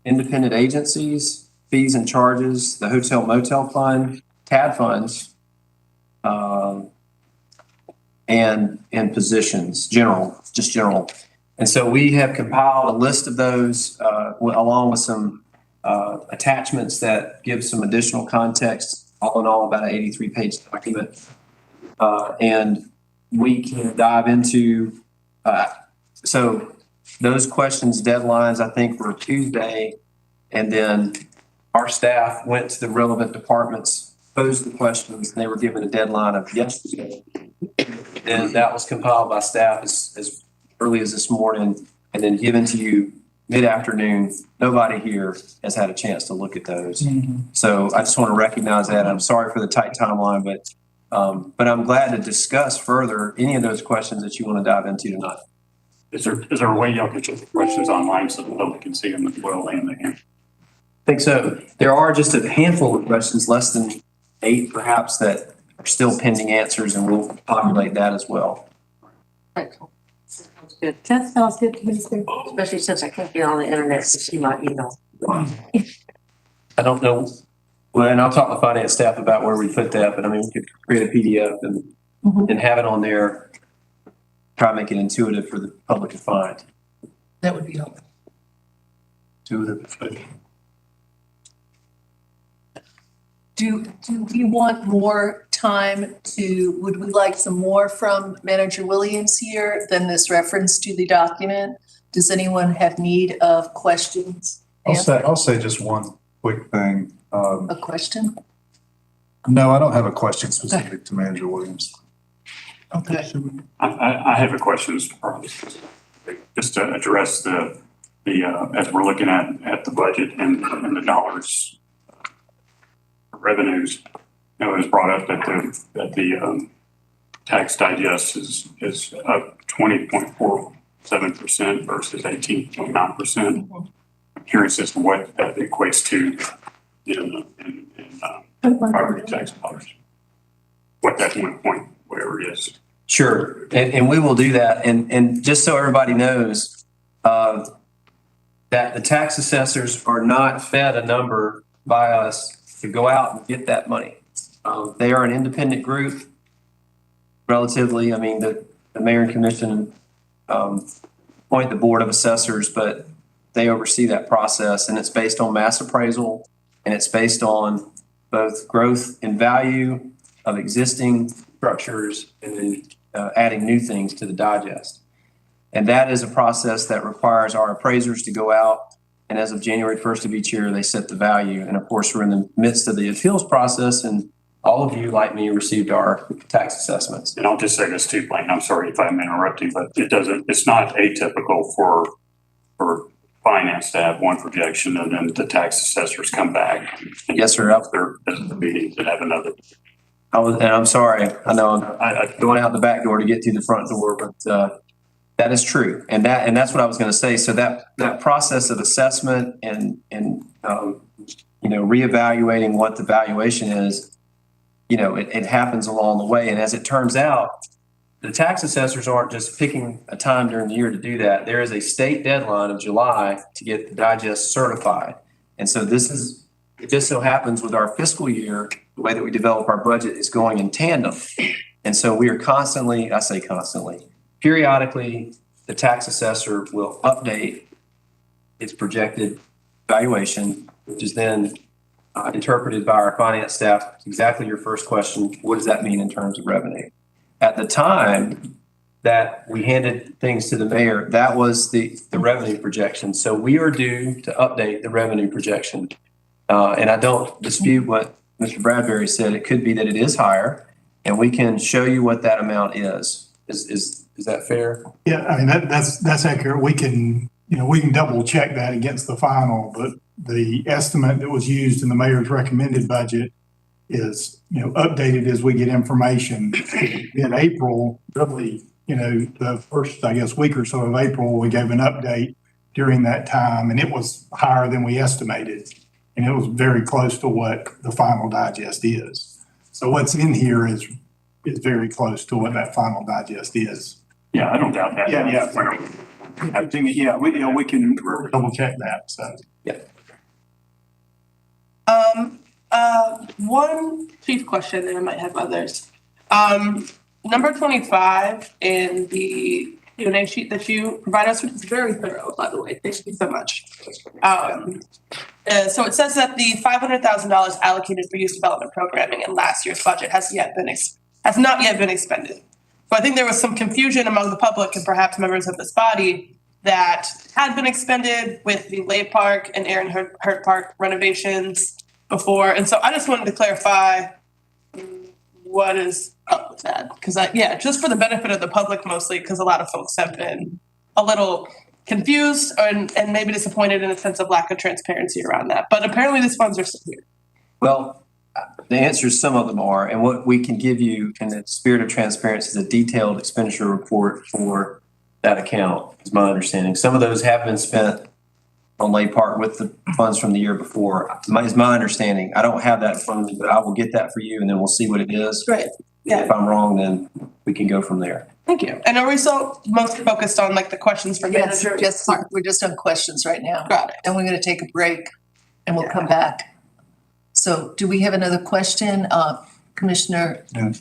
independent agencies, fees and charges, the hotel motel fund, TAD funds, and positions, just general. And so we have compiled a list of those along with some attachments that give some additional context, all in all about an 83-page document. And we can dive into, so those questions deadlines, I think, were Tuesday. And then our staff went to the relevant departments, posed the questions, and they were given a deadline of yesterday. And that was compiled by staff as early as this morning and then given to you mid-afternoon. Nobody here has had a chance to look at those. So I just want to recognize that. I'm sorry for the tight timeline, but I'm glad to discuss further any of those questions that you want to dive into tonight. Is there a way y'all can put the questions online so the public can see them as well and they can? I think so. There are just a handful of questions, less than 8 perhaps, that are still pending answers, and we'll populate that as well. Sounds good. That sounds good to me, too. Especially since I can't get on the internet to see my email. I don't know. Well, and I'll talk to finance staff about where we put that, but I mean, we could create a PDF and have it on there, try to make it intuitive for the public to find. That would be helpful. Intuitive. Do we want more time would we like some more from Manager Williams here than this reference to the document? Does anyone have need of questions? I'll say just one quick thing. A question? No, I don't have a question specific to Manager Williams. Okay. I have a question just to address the as we're looking at the budget and the dollars revenues. It was brought up that the tax digest is up 20.47% versus 18.9%. I'm curious as to what that equates to in property tax dollars. What that 1 point whatever it is. Sure, and we will do that. And just so everybody knows, that the tax assessors are not fed a number by us to go out and get that money. They are an independent group, relatively. I mean, the mayor and commission appoint the board of assessors, but they oversee that process, and it's based on mass appraisal, and it's based on both growth in value of existing structures and then adding new things to the digest. And that is a process that requires our appraisers to go out, and as of January 1st of each year, they set the value. And of course, we're in the midst of the appeals process, and all of you, like me, received our tax assessments. And I'll just say this too, Blaine, I'm sorry if I'm interrupting, but it's not atypical for finance to have one projection and then the tax assessors come back. Yes, sir. After the meeting to have another. And I'm sorry, I know I'm going out the back door to get to the front door, but that is true. And that's what I was going to say. So that process of assessment and reevaluating what the valuation is, it happens along the way. And as it turns out, the tax assessors aren't just picking a time during the year to do that. There is a state deadline of July to get the digest certified. And so it just so happens with our fiscal year, the way that we develop our budget is going in tandem. And so we are periodically, the tax assessor will update its projected valuation, which is then interpreted by our finance staff. Exactly your first question, what does that mean in terms of revenue? At the time that we handed things to the mayor, that was the revenue projection. So we are due to update the revenue projection. And I don't dispute what Mr. Bradbury said. It could be that it is higher, and we can show you what that amount is. Is that fair? Yeah, I mean, that's accurate. We can double check that against the final, but the estimate that was used in the mayor's recommended budget is, updated as we get information. In April, really, the first, I guess, week or so of April, we gave an update during that time, and it was higher than we estimated. And it was very close to what the final digest is. So what's in here is very close to what that final digest is. Yeah, I don't doubt that. Yeah. I think, we can double check that, so. Yeah. One chief question, and I might have others. Number 25 in the Q&A sheet that you provide us, which is very thorough, by the way. Thank you so much. So it says that the $500,000 allocated for youth development programming in last year's budget has not yet been expended. So I think there was some confusion among the public and perhaps members of this body that had been expended with the Lay Park and Aaron Hurt Park renovations before. And so I just wanted to clarify what is up with that. Because just for the benefit of the public mostly, because a lot of folks have been a little confused and maybe disappointed in a sense of lack of transparency around that. But apparently these funds are still here. Well, the answer is some of them are, and what we can give you in the spirit of transparency is a detailed expenditure report for that account, is my understanding. Some of those have been spent on Lay Park with the funds from the year before, is my understanding. I don't have that from me, but I will get that for you, and then we'll see what it is. Great. Yeah. If I'm wrong, then we can go from there. Thank you. And are we still mostly focused on the questions for Yes, manager? we're just on questions right now. Got it. And we're going to take a break and we'll come back. So do we have another question? Commissioner, Yeah.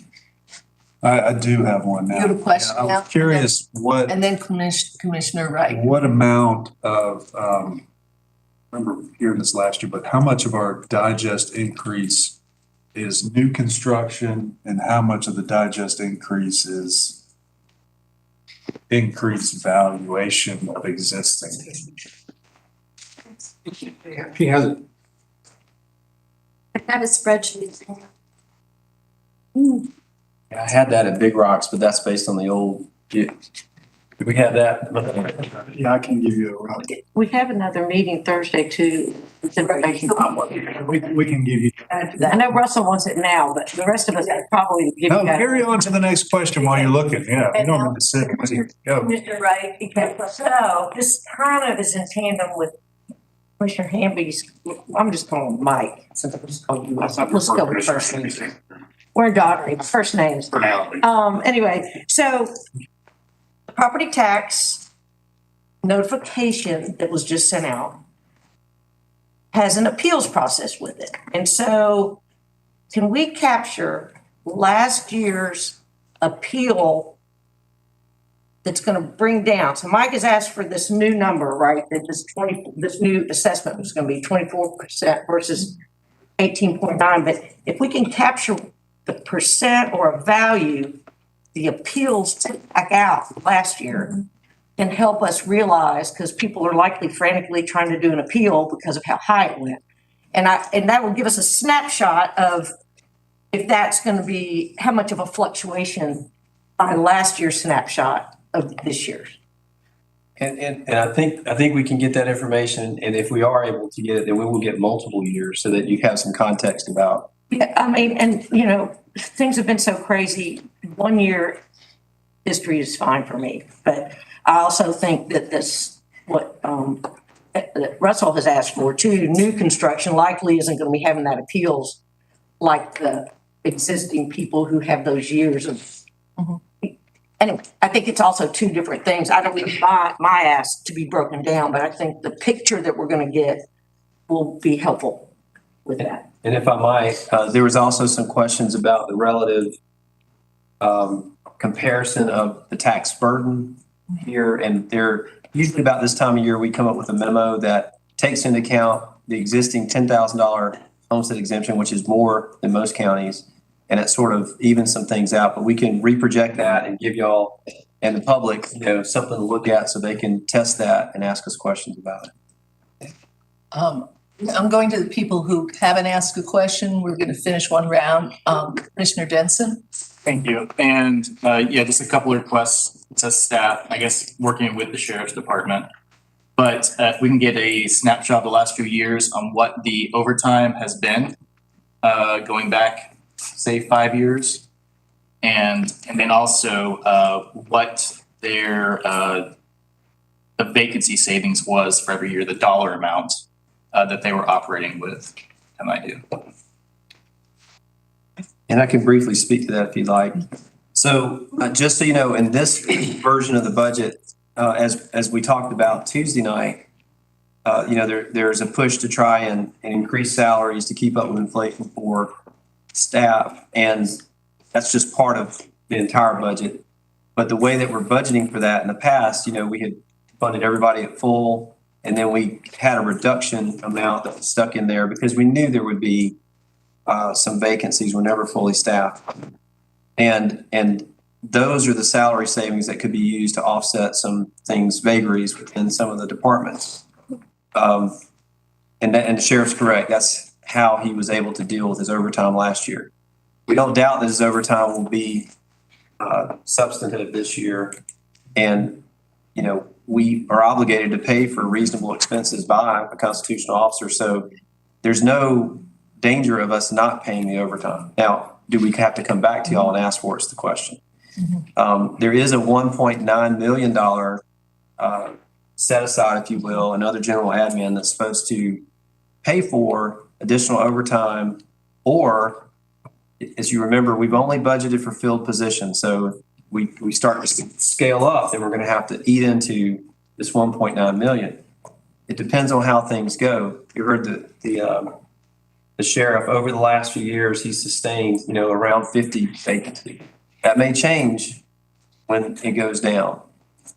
I do have one now. you have a question I now? was curious And then Commissioner Wright. what amount of, I remember hearing this last year, but how much of our digest increase is new construction and how much of the digest increase is increased valuation of existing? She has it. I have a spreadsheet. I had that at Big Rocks, but that's based on the old. Do we have that? Yeah, I can give you a rough. We have another meeting Thursday too. It's information. We can give you. I know Russell wants it now, but the rest of us could probably give No, you that. carry on to the next question while you're looking. Yeah, you don't have to sit. Go. Mr. Wright, so this kind of is in tandem with Commissioner Hamby's, I'm just calling him Mike, since I'm just calling you myself. Let's go with first names. We're daughtering, first names. Anyway, so the property tax notification that was just sent out has an appeals process with it. And so can we capture last year's appeal that's going to bring down? So Mike has asked for this new number, right? That this new assessment was going to be 24% versus 18.9, but if we can capture the percent or a value, the appeals took back out last year can help us realize, because people are likely frantically trying to do an appeal because of how high it went. And that will give us a snapshot of if that's going to be, how much of a fluctuation on last year's snapshot of this year's. And I think we can get that information, and if we are able to get it, then we will get multiple years so that you have some context about. Yeah, I mean, and things have been so crazy. 1 year history is fine for me, but I also think that that Russell has asked for too, new construction likely isn't going to be having that appeals like the existing people who have those years of. Anyway, I think it's also two different things. I don't need my ask to be broken down, but I think the picture that we're going to get will be helpful with that. And if I might, there was also some questions about the relative comparison of the tax burden here. And there, usually about this time of year, we come up with a memo that takes into account the existing $10,000 homestead exemption, which is more than most counties. And it sort of evens some things out, but we can reproject that and give y'all and the public, something to look at so they can test that and ask us questions about it. I'm going to the people who haven't asked a question. We're going to finish one round. Commissioner Denson. Thank you. And just a couple of requests to staff, I guess, working with the Sheriff's Department. But if we can get a snapshot of the last few years on what the overtime has been going back, say 5 years, and then also what their the vacancy savings was for every year, the dollar amount that they were operating with MID. And I can briefly speak to that if you'd like. So just so you know, in this version of the budget, as we talked about Tuesday night, there's a push to try and increase salaries to keep up with inflation for staff, and that's just part of the entire budget. But the way that we're budgeting for that in the past, we had funded everybody at full, and then we had a reduction amount that was stuck in there because we knew there would be some vacancies. We're never fully staffed, and those are the salary savings that could be used to offset some vagaries within some of the departments. And the sheriff's correct. That's how he was able to deal with his overtime last year. We don't doubt that his overtime will be substantive this year. And, we are obligated to pay for reasonable expenses by a constitutional officer. So there's no danger of us not paying the overtime. Now, do we have to come back to y'all and ask for it is the question. There is a $1.9 million set aside, if you will, another general admin that's supposed to pay for additional overtime, or as you remember, we've only budgeted for filled positions. So if we start to scale up, then we're going to have to eat into this 1.9 million. It depends on how things go. You heard the sheriff over the last few years, he's sustained, around 50 vacancies. That may change when it goes down.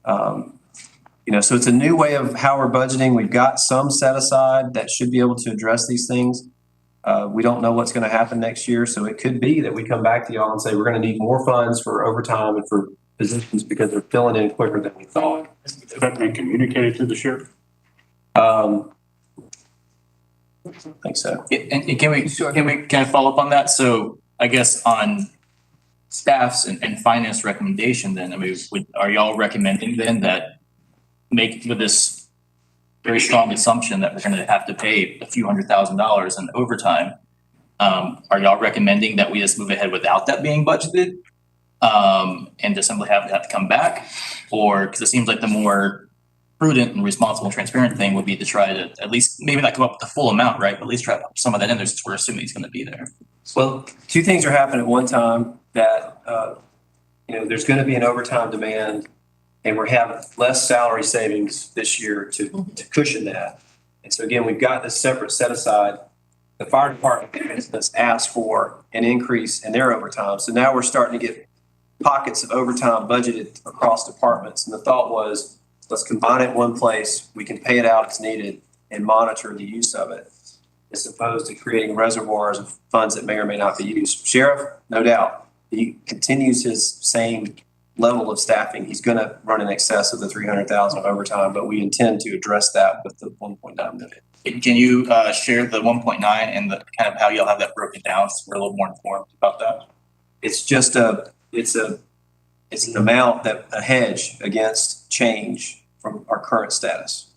So it's a new way of how we're budgeting. We've got some set aside that should be able to address these things. We don't know what's going to happen next year. So it could be that we come back to y'all and say, we're going to need more funds for overtime and for positions because they're filling in quicker than we thought. Has that been communicated to the sheriff? I think so. And can we kind of follow up on that? So I guess on staff's and finance recommendation, then, are y'all recommending then that make with this very strong assumption that we're going to have to pay a few $100,000 in overtime? Are y'all recommending that we just move ahead without that being budgeted, and just simply have to come back? Or because it seems like the more prudent and responsible, transparent thing would be to try to at least maybe not come up with the full amount, right? But at least try to put some of that in there since we're assuming he's going to be there. Well, two things are happening at one time. That there's going to be an overtime demand, and we're having less salary savings this year to cushion that. And so again, we've got this separate set aside. The fire department, for instance, asked for an increase in their overtime. So now we're starting to get pockets of overtime budgeted across departments. And the thought was, let's combine it in one place. We can pay it out as needed and monitor the use of it. as opposed to creating reservoirs of funds that may or may not be used. Sheriff, no doubt, he continues his same level of staffing. He's going to run in excess of the 300,000 of overtime, but we intend to address that with the 1.9 million. Can you share the 1.9 and the kind of how you'll have that broken down so we're a little more informed about that? It's just it's an amount that a hedge against change from our current status.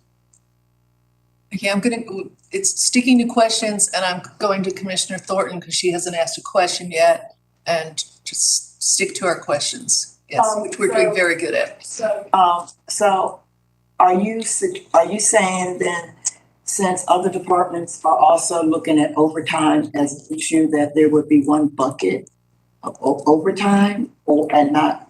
Okay, it's sticking to questions and I'm going to Commissioner Thornton because she hasn't asked a question yet. And just stick to our questions. Yes, which we're doing very good at. So are you saying then, since other departments are also looking at overtime as an issue, that there would be one bucket of overtime and not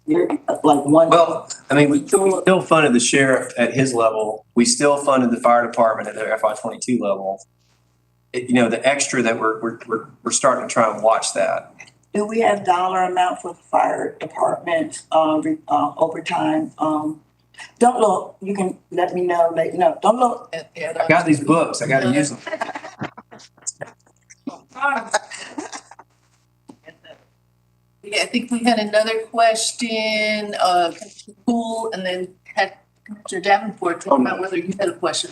like one? Well, I mean, we still funded the sheriff at his level. We still funded the fire department at their FY22 level. The extra that we're starting to try and watch that. Do we have dollar amount for the fire department overtime? Don't look. You can let me know. No, don't look. I got these books. I got to use them. Yeah, I think we had another question, Commissioner Poole, and then had Commissioner Davenport talk about whether you had a question.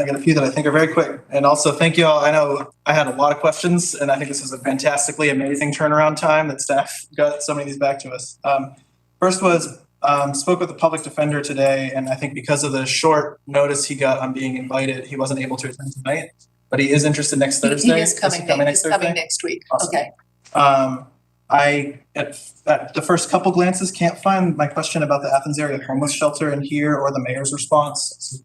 I got a few that I think are very quick. And also thank you all. I know I had a lot of questions and I think this is a fantastically amazing turnaround time that staff got so many of these back to us. First was, spoke with the public defender today, and I think because of the short notice he got on being invited, he wasn't able to attend tonight, but he is interested next Thursday. He is coming next week. Awesome. Okay. I, at the first couple glances, can't find my question about the Athens area homeless shelter in here or the mayor's response.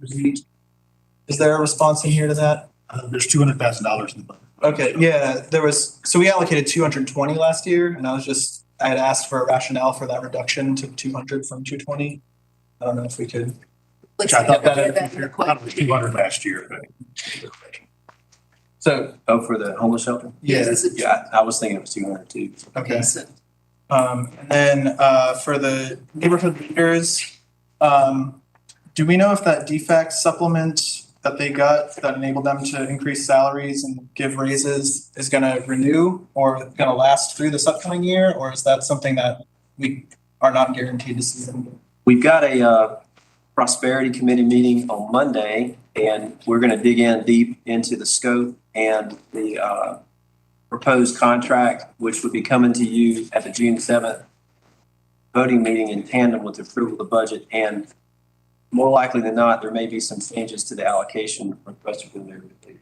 Is there a response in here to that? There's $200,000 in the budget. Okay, yeah, so we allocated 220 last year, and I had asked for a rationale for that reduction to 200 from 220. I don't know if we could. Which I thought that was 200 last year. So. For the homeless shelter? Yeah. Yeah, I was thinking it was 200 too. Okay. And then for the neighborhood leaders, do we know if that defect supplement that they got that enabled them to increase salaries and give raises is going to renew or going to last through this upcoming year? Or is that something that we are not guaranteed to see? We've got a prosperity committee meeting on Monday, and we're going to dig in deep into the scope and the proposed contract, which would be coming to you at the June 7th voting meeting in tandem with the approval of the budget. And more likely than not, there may be some changes to the allocation requested from the neighborhood.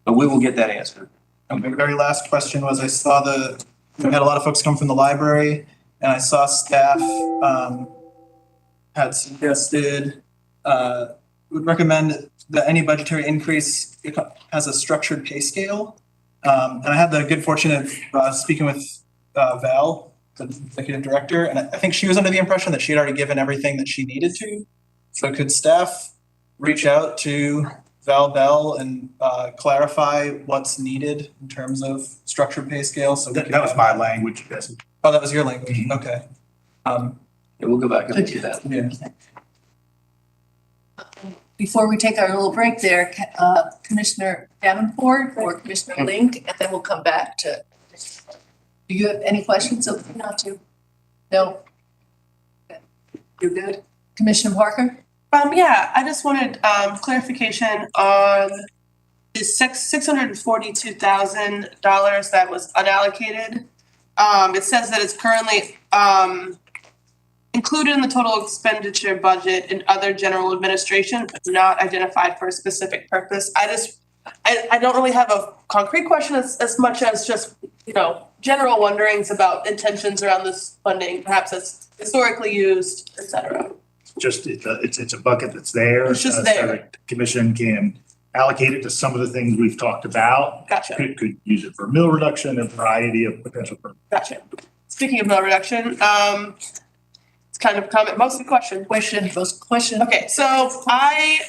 But we will get that answered. And my very last question was, I saw we had a lot of folks come from the library, and I saw staff had suggested, would recommend that any budgetary increase has a structured pay scale. And I had the good fortune of speaking with Val, the executive director, and I think she was under the impression that she had already given everything that she needed to. So could staff reach out to Val Bell and clarify what's needed in terms of structured pay scale? So that was my language. Yes. Oh, that was your language. Mm-hmm. Okay. Yeah, we'll go back and do that. Yeah. Before we take our little break there, Commissioner Davenport or Commissioner Link, and then we'll come back to. Do you have any questions? So not to. No. Okay. You're good. Commissioner Parker? Yeah, I just wanted clarification on the $642,000 that was unallocated. It says that it's currently included in the total expenditure budget in other general administration, but not identified for a specific purpose. I don't really have a concrete question as much as just, general wonderings about intentions around this funding, perhaps it's historically used, et cetera. It's a bucket that's there. It's just there. So the commission can allocate it to some of the things we've talked about. Gotcha. Could use it for mill reduction, a variety of potential purposes. Gotcha. Speaking of mill reduction, it's kind of a comment, mostly question. Question. Okay, so I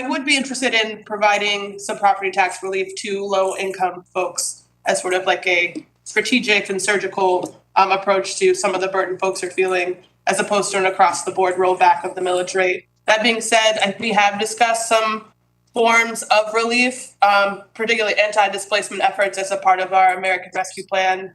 would be interested in providing some property tax relief to low income folks as sort of like a strategic and surgical approach to some of the burden folks are feeling, as opposed to an across the board rollback of the millage rate. That being said, we have discussed some forms of relief, particularly anti-displacement efforts as a part of our American Rescue Plan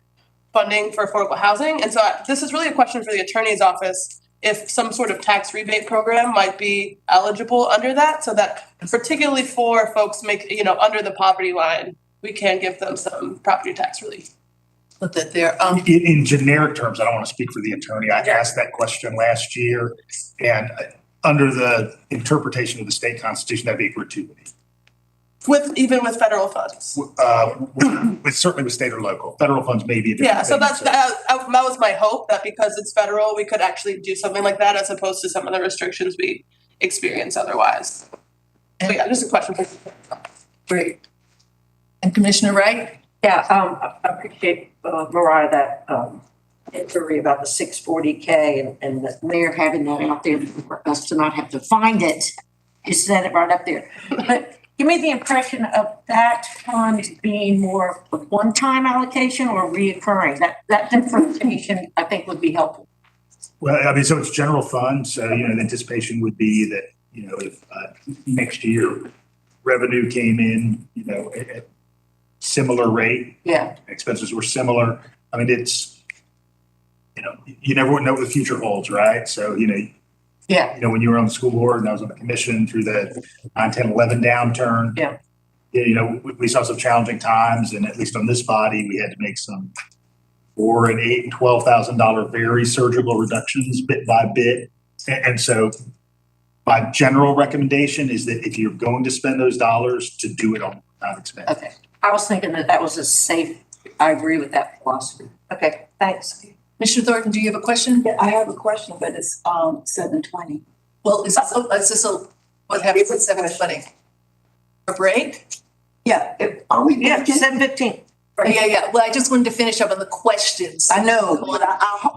funding for affordable housing. And so this is really a question for the attorney's office, if some sort of tax rebate program might be eligible under that, so that particularly for folks under the poverty line, we can give them some property tax relief. But that they're, In generic terms, I don't want to speak for the attorney. I asked that question last year, and under the interpretation of the state constitution, that'd be a gratuity. Even with federal funds. Certainly with state or local. Federal funds may be a Yeah, different so thing, that was my hope, that because it's federal, we could actually do something like that as opposed to some of the restrictions we experience otherwise. So yeah, just a question. great. And Commissioner Wright? Yeah, I appreciate, Mariah, that inquiry about the 640K and the mayor having that out there for us to not have to find it. You said it right up there. But give me the impression of that fund being more of a one-time allocation or reoccurring. That differentiation, I think, would be helpful. Well, I mean, so it's general fund. So, the anticipation would be that, if next year revenue came in, at similar rate. Yeah. Expenses were similar. I mean, it's, you never know what the future holds, right? So, yeah. When you were on the school board and I was on the commission through the 9, 10, 11 downturn. Yeah. We saw some challenging times, and at least on this body, we had to make some $4,000 and $8,000 and $12,000 very surgical reductions bit by bit. And so my general recommendation is that if you're going to spend those dollars, to do it on time expense. Okay. I was thinking that was a safe, I agree with that philosophy. Okay, thanks. Commissioner Thornton, do you have a question? Yeah, I have a question, but it's 7:20. Well, is this what happens at 7:20? A break? Yeah, are we? Yeah, 7:15. Yeah. Well, I just wanted to finish up on the questions. I know, but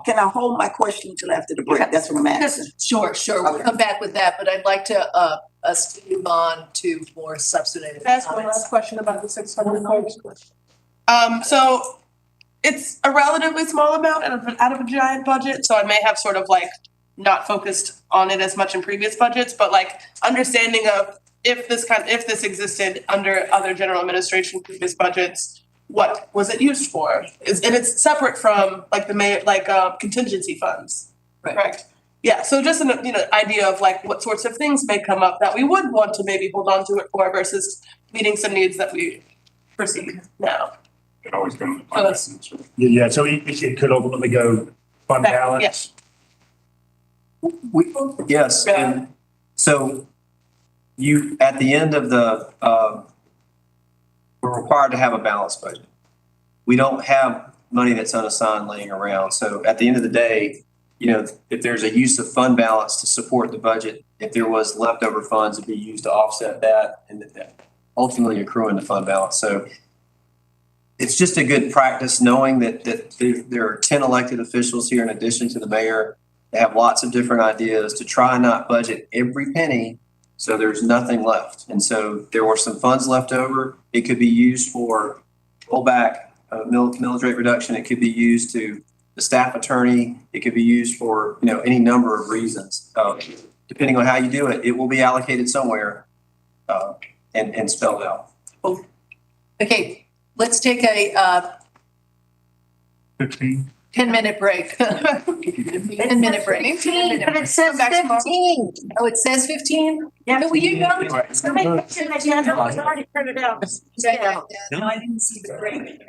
can I hold my question until after the break? That's what I'm asking. Sure. We'll come back with that, but I'd like to us to move on to more substantive. Can I ask one last question about the 600? So it's a relatively small amount out of a giant budget, so I may have sort of not focused on it as much in previous budgets, but understanding of if this existed under other general administration previous budgets, what was it used for? And it's separate from contingency funds, right? Correct. Yeah. So just an idea of what sorts of things may come up that we would want to maybe hold on to it for versus meeting some needs that we foresee now. It always goes. Yeah. So it could ultimately go fund balance. Yes. Yes, and so you, at the end of we're required to have a balanced budget. We don't have money that's unassigned laying around. So at the end of the day, if there's a use of fund balance to support the budget, if there was leftover funds to be used to offset that and ultimately accrue in the fund balance. So it's just a good practice knowing that there are 10 elected officials here in addition to the mayor. They have lots of different ideas to try and not budget every penny so there's nothing left. And so there were some funds left over. It could be used for rollback, millage rate reduction. It could be used to the staff attorney. It could be used for any number of reasons. Depending on how you do it, it will be allocated somewhere and spelled out. Okay, let's take a 15. 10-minute break. 10-minute break. 15, but it says 15. Oh, it says 15? Yeah. Well, you know. Let me make sure that you know it's already printed out. No, I didn't see the break.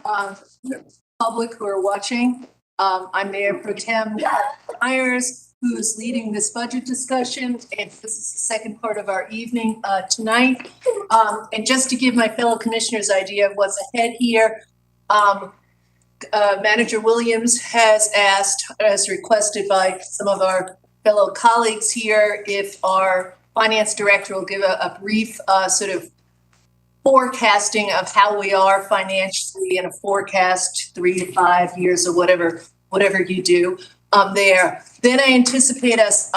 public who are watching. I'm Mayor Pro Tem Myers, who's leading this budget discussion, and this is the second part of our evening tonight. And just to give my fellow commissioners idea of what's ahead here, Manager Williams has asked, as requested by some of our fellow colleagues here, if our finance director will give a brief sort of forecasting of how we are financially in a forecast 3 to 5 years or whatever you do there. Then I anticipate us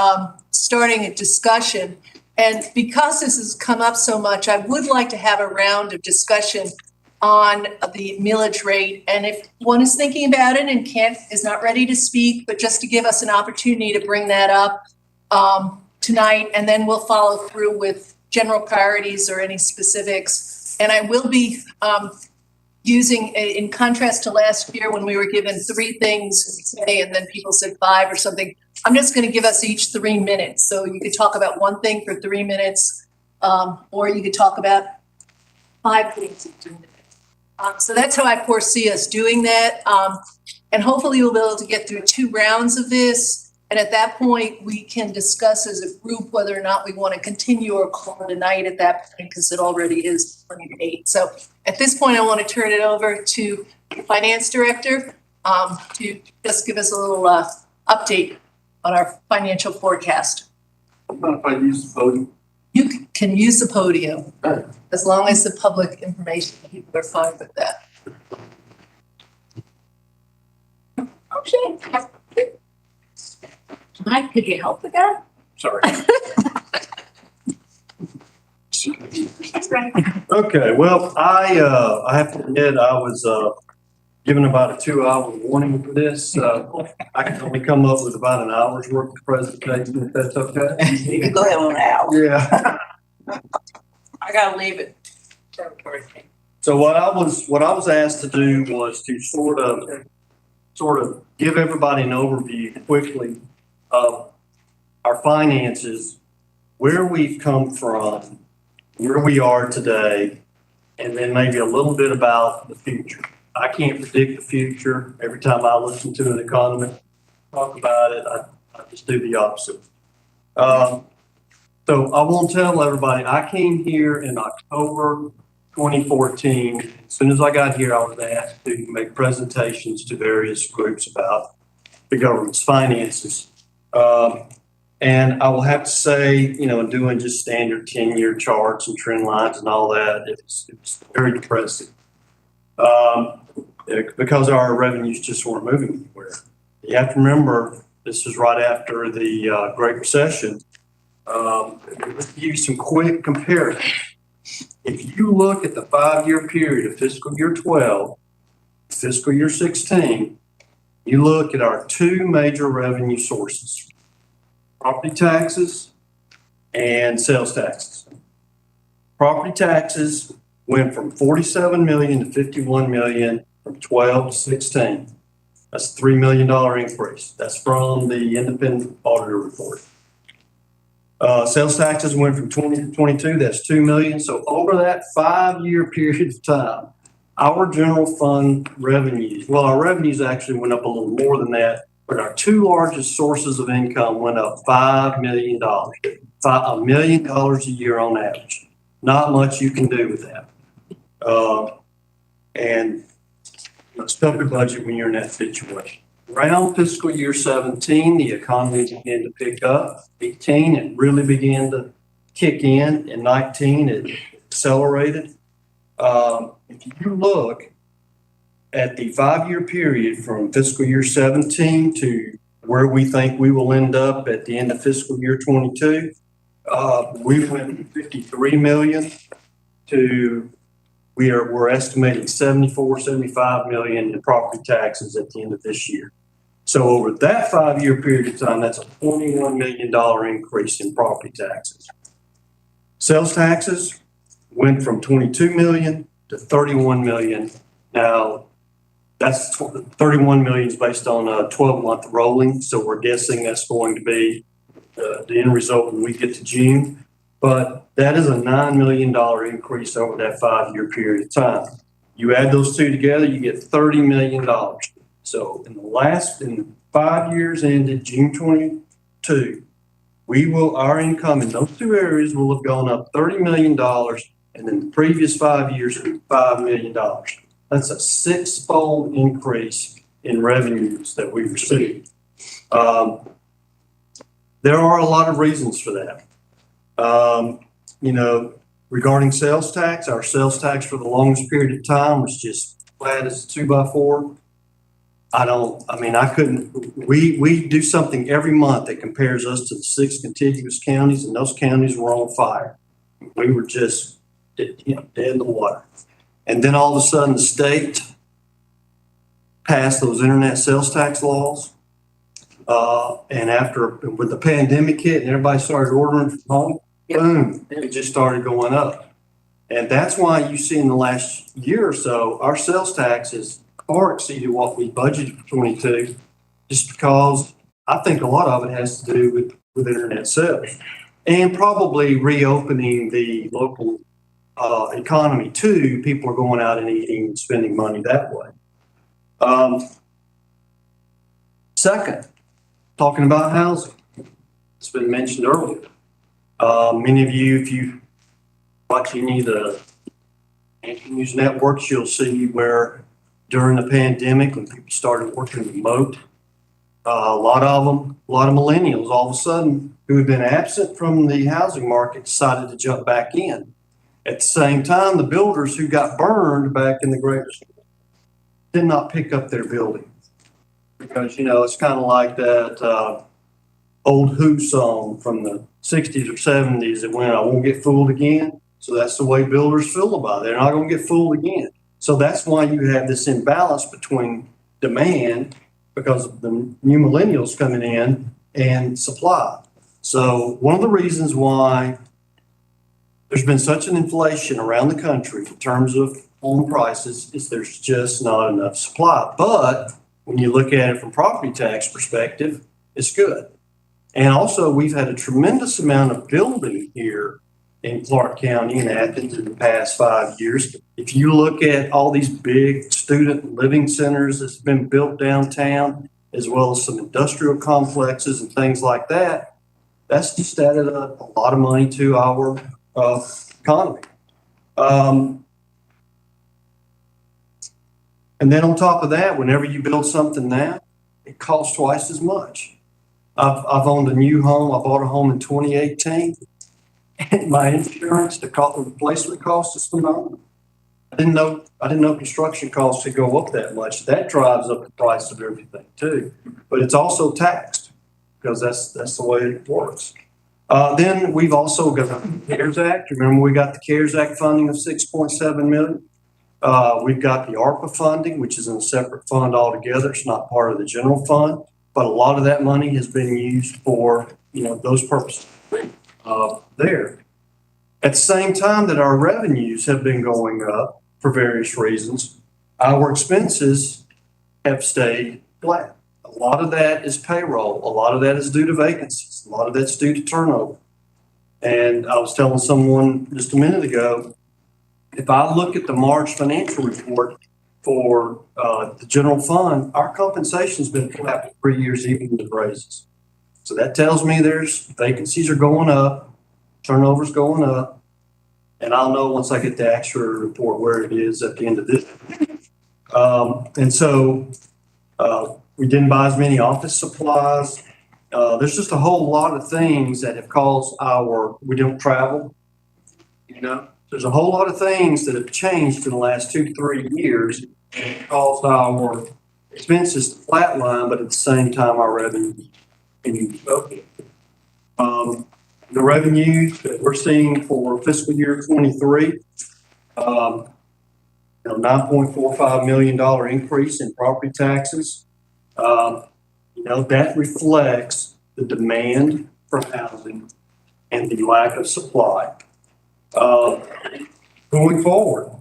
starting a discussion. And because this has come up so much, I would like to have a round of discussion on the millage rate. And if one is thinking about it and is not ready to speak, but just to give us an opportunity to bring that up tonight, and then we'll follow through with general priorities or any specifics. And I will be using, in contrast to last year when we were given 3 things to say and then people said 5 or something, I'm just going to give us each 3 minutes. So you could talk about one thing for 3 minutes, or you could talk about 5 things in 3 minutes. So that's how I foresee us doing that. And hopefully we'll be able to get through 2 rounds of this. And at that point, we can discuss as a group whether or not we want to continue or call it a night at that point, because it already is 20 to 8. So at this point, I want to turn it over to the finance director to just give us a little update on our financial forecast. If I use the podium. You can use the podium as long as the public information people are fine with that. Okay. Mike, could you help the guy? Sorry. Okay, well, I have to admit, I was given about a 2-hour warning for this. I can only come up with about an hour's worth of presentation, if that's okay. You can go ahead on an hour. Yeah. I gotta leave it. So what I was asked to do was to sort of give everybody an overview quickly of our finances, where we've come from, where we are today, and then maybe a little bit about the future. I can't predict the future. Every time I listen to an economist talk about it, I just do the opposite. So I won't tell everybody, I came here in October 2014. As soon as I got here, I was asked to make presentations to various groups about the government's finances. And I will have to say, you know, doing just standard 10-year charts and trend lines and all that, it's very depressing. Because our revenues just weren't moving anywhere. You have to remember, this was right after the Great Recession. Let's give you some quick comparisons. If you look at the 5-year period of fiscal year 12, fiscal year 16, you look at our 2 major revenue sources, property taxes and sales taxes. Property taxes went from 47 million to 51 million from 12 to 16. That's a $3 million increase. That's from the independent auditor report. Sales taxes went from 20 to 22. That's 2 million. So over that 5-year period of time, our general fund revenues, well, our revenues actually went up a little more than that, but our 2 largest sources of income went up $5 million, $1 million a year on average. Not much you can do with that. And it's tough to budget when you're in that situation. Around fiscal year 17, the economy began to pick up. 18, it really began to kick in. In 19, it accelerated. If you look at the 5-year period from fiscal year 17 to where we think we will end up at the end of fiscal year 22, we went from 53 million to we're estimating 74, 75 million in property taxes at the end of this year. So over that 5-year period of time, that's a $21 million increase in property taxes. Sales taxes went from 22 million to 31 million. Now, that's 31 million is based on a 12-month rolling. So we're guessing that's going to be the end result when we get to June. But that is a $9 million increase over that 5-year period of time. You add those two together, you get $30 million. So in 5 years ended June 22, our income in those two areas will have gone up $30 million. And in the previous 5 years, $5 million. That's a six-fold increase in revenues that we've received. There are a lot of reasons for that. Regarding sales tax, our sales tax for the longest period of time was just flat as a 2x4. We do something every month that compares us to the 6 contiguous counties, and those counties were on fire. We were just, dead in the water. And then all of a sudden the state passed those internet sales tax laws. And with the pandemic hit and everybody started ordering from home, boom, it just started going up. And that's why you see in the last year or so, our sales tax has far exceeded what we budgeted for 22, just because I think a lot of it has to do with internet sales and probably reopening the local economy too. People are going out and eating and spending money that way. Second, talking about housing. It's been mentioned earlier. Many of you, if you watch any of the news networks, you'll see where during the pandemic, when people started working remote, a lot of millennials all of a sudden who had been absent from the housing market decided to jump back in. At the same time, the builders who got burned back in the Great Recession did not pick up their building. Because, it's kind of like that old Who song from the 60s or 70s that went, "I won't get fooled again." So that's the way builders feel about it. They're not going to get fooled again. So that's why you have this imbalance between demand, because of the new millennials coming in, and supply. So one of the reasons why there's been such an inflation around the country in terms of home prices is there's just not enough supply. But when you look at it from property tax perspective, it's good. And also, we've had a tremendous amount of building here in Clarke County and Athens in the past 5 years. If you look at all these big student living centers that's been built downtown, as well as some industrial complexes and things like that, that's just added a lot of money to our economy. And then on top of that, whenever you build something now, it costs twice as much. I've owned a new home. I bought a home in 2018. And my insurance, the replacement cost is phenomenal. I didn't know construction costs could go up that much. That drives up the price of everything too. But it's also taxed because that's the way it works. Then we've also got the CARES Act. Remember, we got the CARES Act funding of $6.7 million. We've got the ARPA funding, which is in a separate fund altogether. It's not part of the general fund, but a lot of that money has been used for those purposes. There. At the same time that our revenues have been going up for various reasons, our expenses have stayed flat. A lot of that is payroll. A lot of that is due to vacancies. A lot of that's due to turnover. And I was telling someone just a minute ago, if I look at the March financial report for the general fund, our compensation's been flat for 3 years, even with raises. So that tells me there's vacancies are going up, turnover's going up, and I'll know once I get the actual report where it is at the end of this. And so we didn't buy as many office supplies. There's just a whole lot of things that have caused we don't travel. There's a whole lot of things that have changed in the last 2 to 3 years and caused our expenses to flatline, but at the same time, our revenue continues to go. The revenue that we're seeing for fiscal year 23, $9.45 million increase in property taxes. That reflects the demand for housing and the lack of supply. Going forward,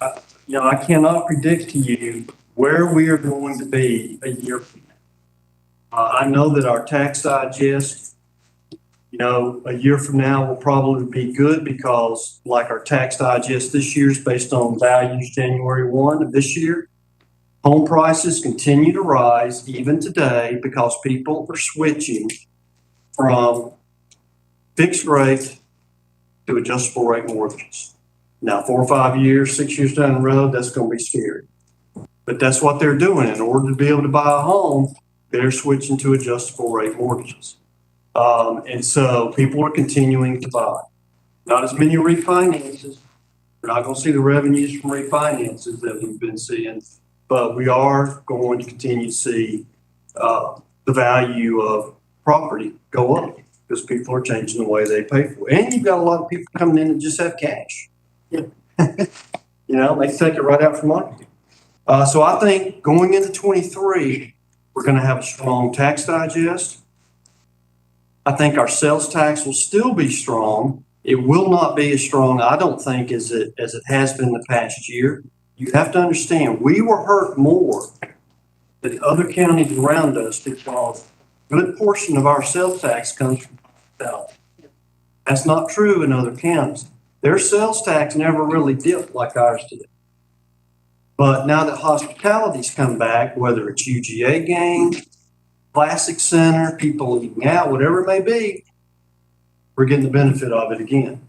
I cannot predict to you where we are going to be a year from now. I know that our tax digest A year from now will probably be good because like our tax digest this year is based on values January 1 of this year. Home prices continue to rise even today because people are switching from fixed rate to adjustable rate mortgages. Now, 4 or 5 years, 6 years down the road, that's going to be scary. But that's what they're doing. In order to be able to buy a home, they're switching to adjustable rate mortgages. And so people are continuing to buy. Not as many refinances. We're not going to see the revenues from refinances that we've been seeing, but we are going to continue to see the value of property go up because people are changing the way they pay for it. And you've got a lot of people coming in that just have cash. They take it right out from under you. So I think going into 23, we're going to have a strong tax digest. I think our sales tax will still be strong. It will not be as strong, I don't think, as it has been the past year. You have to understand, we were hurt more than other counties around us because a good portion of our sales tax comes from the South. That's not true in other counties. Their sales tax never really dipped like ours did. But now that hospitality's come back, whether it's UGA games, Classic Center, people eating out, whatever it may be, we're getting the benefit of it again.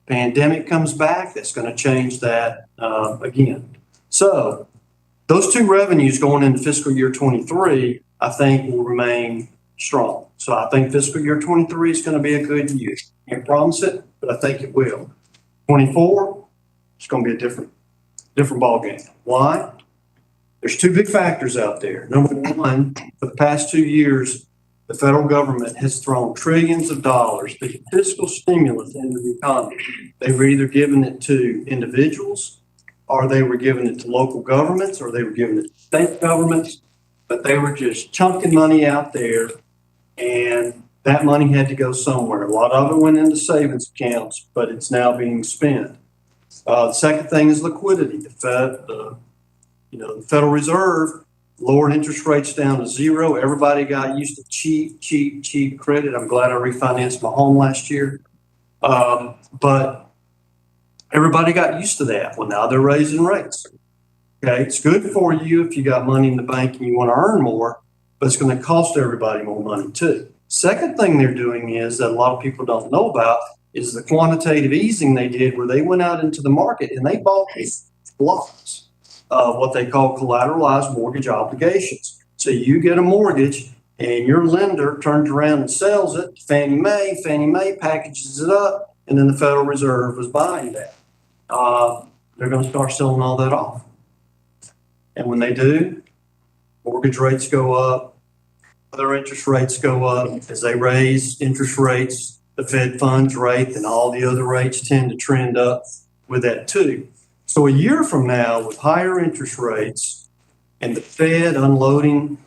Pandemic comes back, that's going to change that again. So those two revenues going into fiscal year 23, I think will remain strong. So I think fiscal year 23 is going to be a good year. Can't promise it, but I think it will. 24, it's going to be a different ballgame. Why? There's two big factors out there. Number one, for the past 2 years, the federal government has thrown trillions of dollars to fiscal stimulus into the economy. They were either giving it to individuals, or they were giving it to local governments, or they were giving it to state governments, but they were just chunking money out there, and that money had to go somewhere. A lot of it went into savings accounts, but it's now being spent. The second thing is liquidity. The Federal Reserve lowered interest rates down to 0. Everybody got used to cheap credit. I'm glad I refinanced my home last year. But everybody got used to that. Well, now they're raising rates. Okay, it's good for you if you got money in the bank and you want to earn more, but it's going to cost everybody more money too. Second thing they're doing is that a lot of people don't know about is the quantitative easing they did where they went out into the market and they bought these blocks of what they call collateralized mortgage obligations. So you get a mortgage and your lender turns around and sells it to Fannie Mae. Fannie Mae packages it up, and then the Federal Reserve is buying that. They're going to start selling all that off. And when they do, mortgage rates go up, other interest rates go up. As they raise interest rates, the Fed funds rate and all the other rates tend to trend up with that too. So a year from now, with higher interest rates and the Fed unloading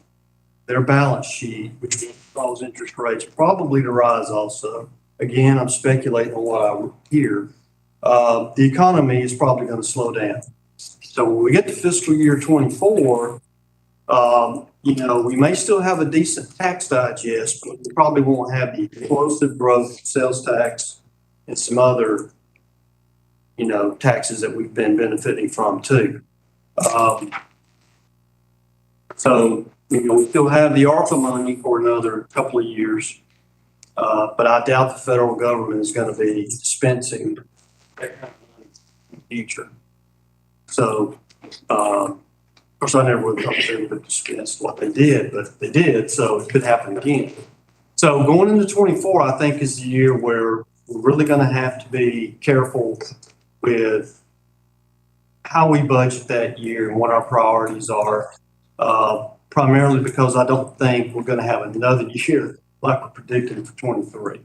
their balance sheet, which will cause interest rates probably to rise also. Again, I'm speculating on what I hear. The economy is probably going to slow down. So when we get to fiscal year 24, we may still have a decent tax digest, but we probably won't have the explosive growth in sales tax and some other taxes that we've been benefiting from too. So we still have the ARPA money for another couple of years, but I doubt the federal government is going to be dispensing that kind of money in the future. So, of course, I never would have thought they would have dispensed what they did, but they did, so it could happen again. So going into 24, I think is the year where we're really going to have to be careful with how we budget that year and what our priorities are, primarily because I don't think we're going to have another year like we're predicting for 23.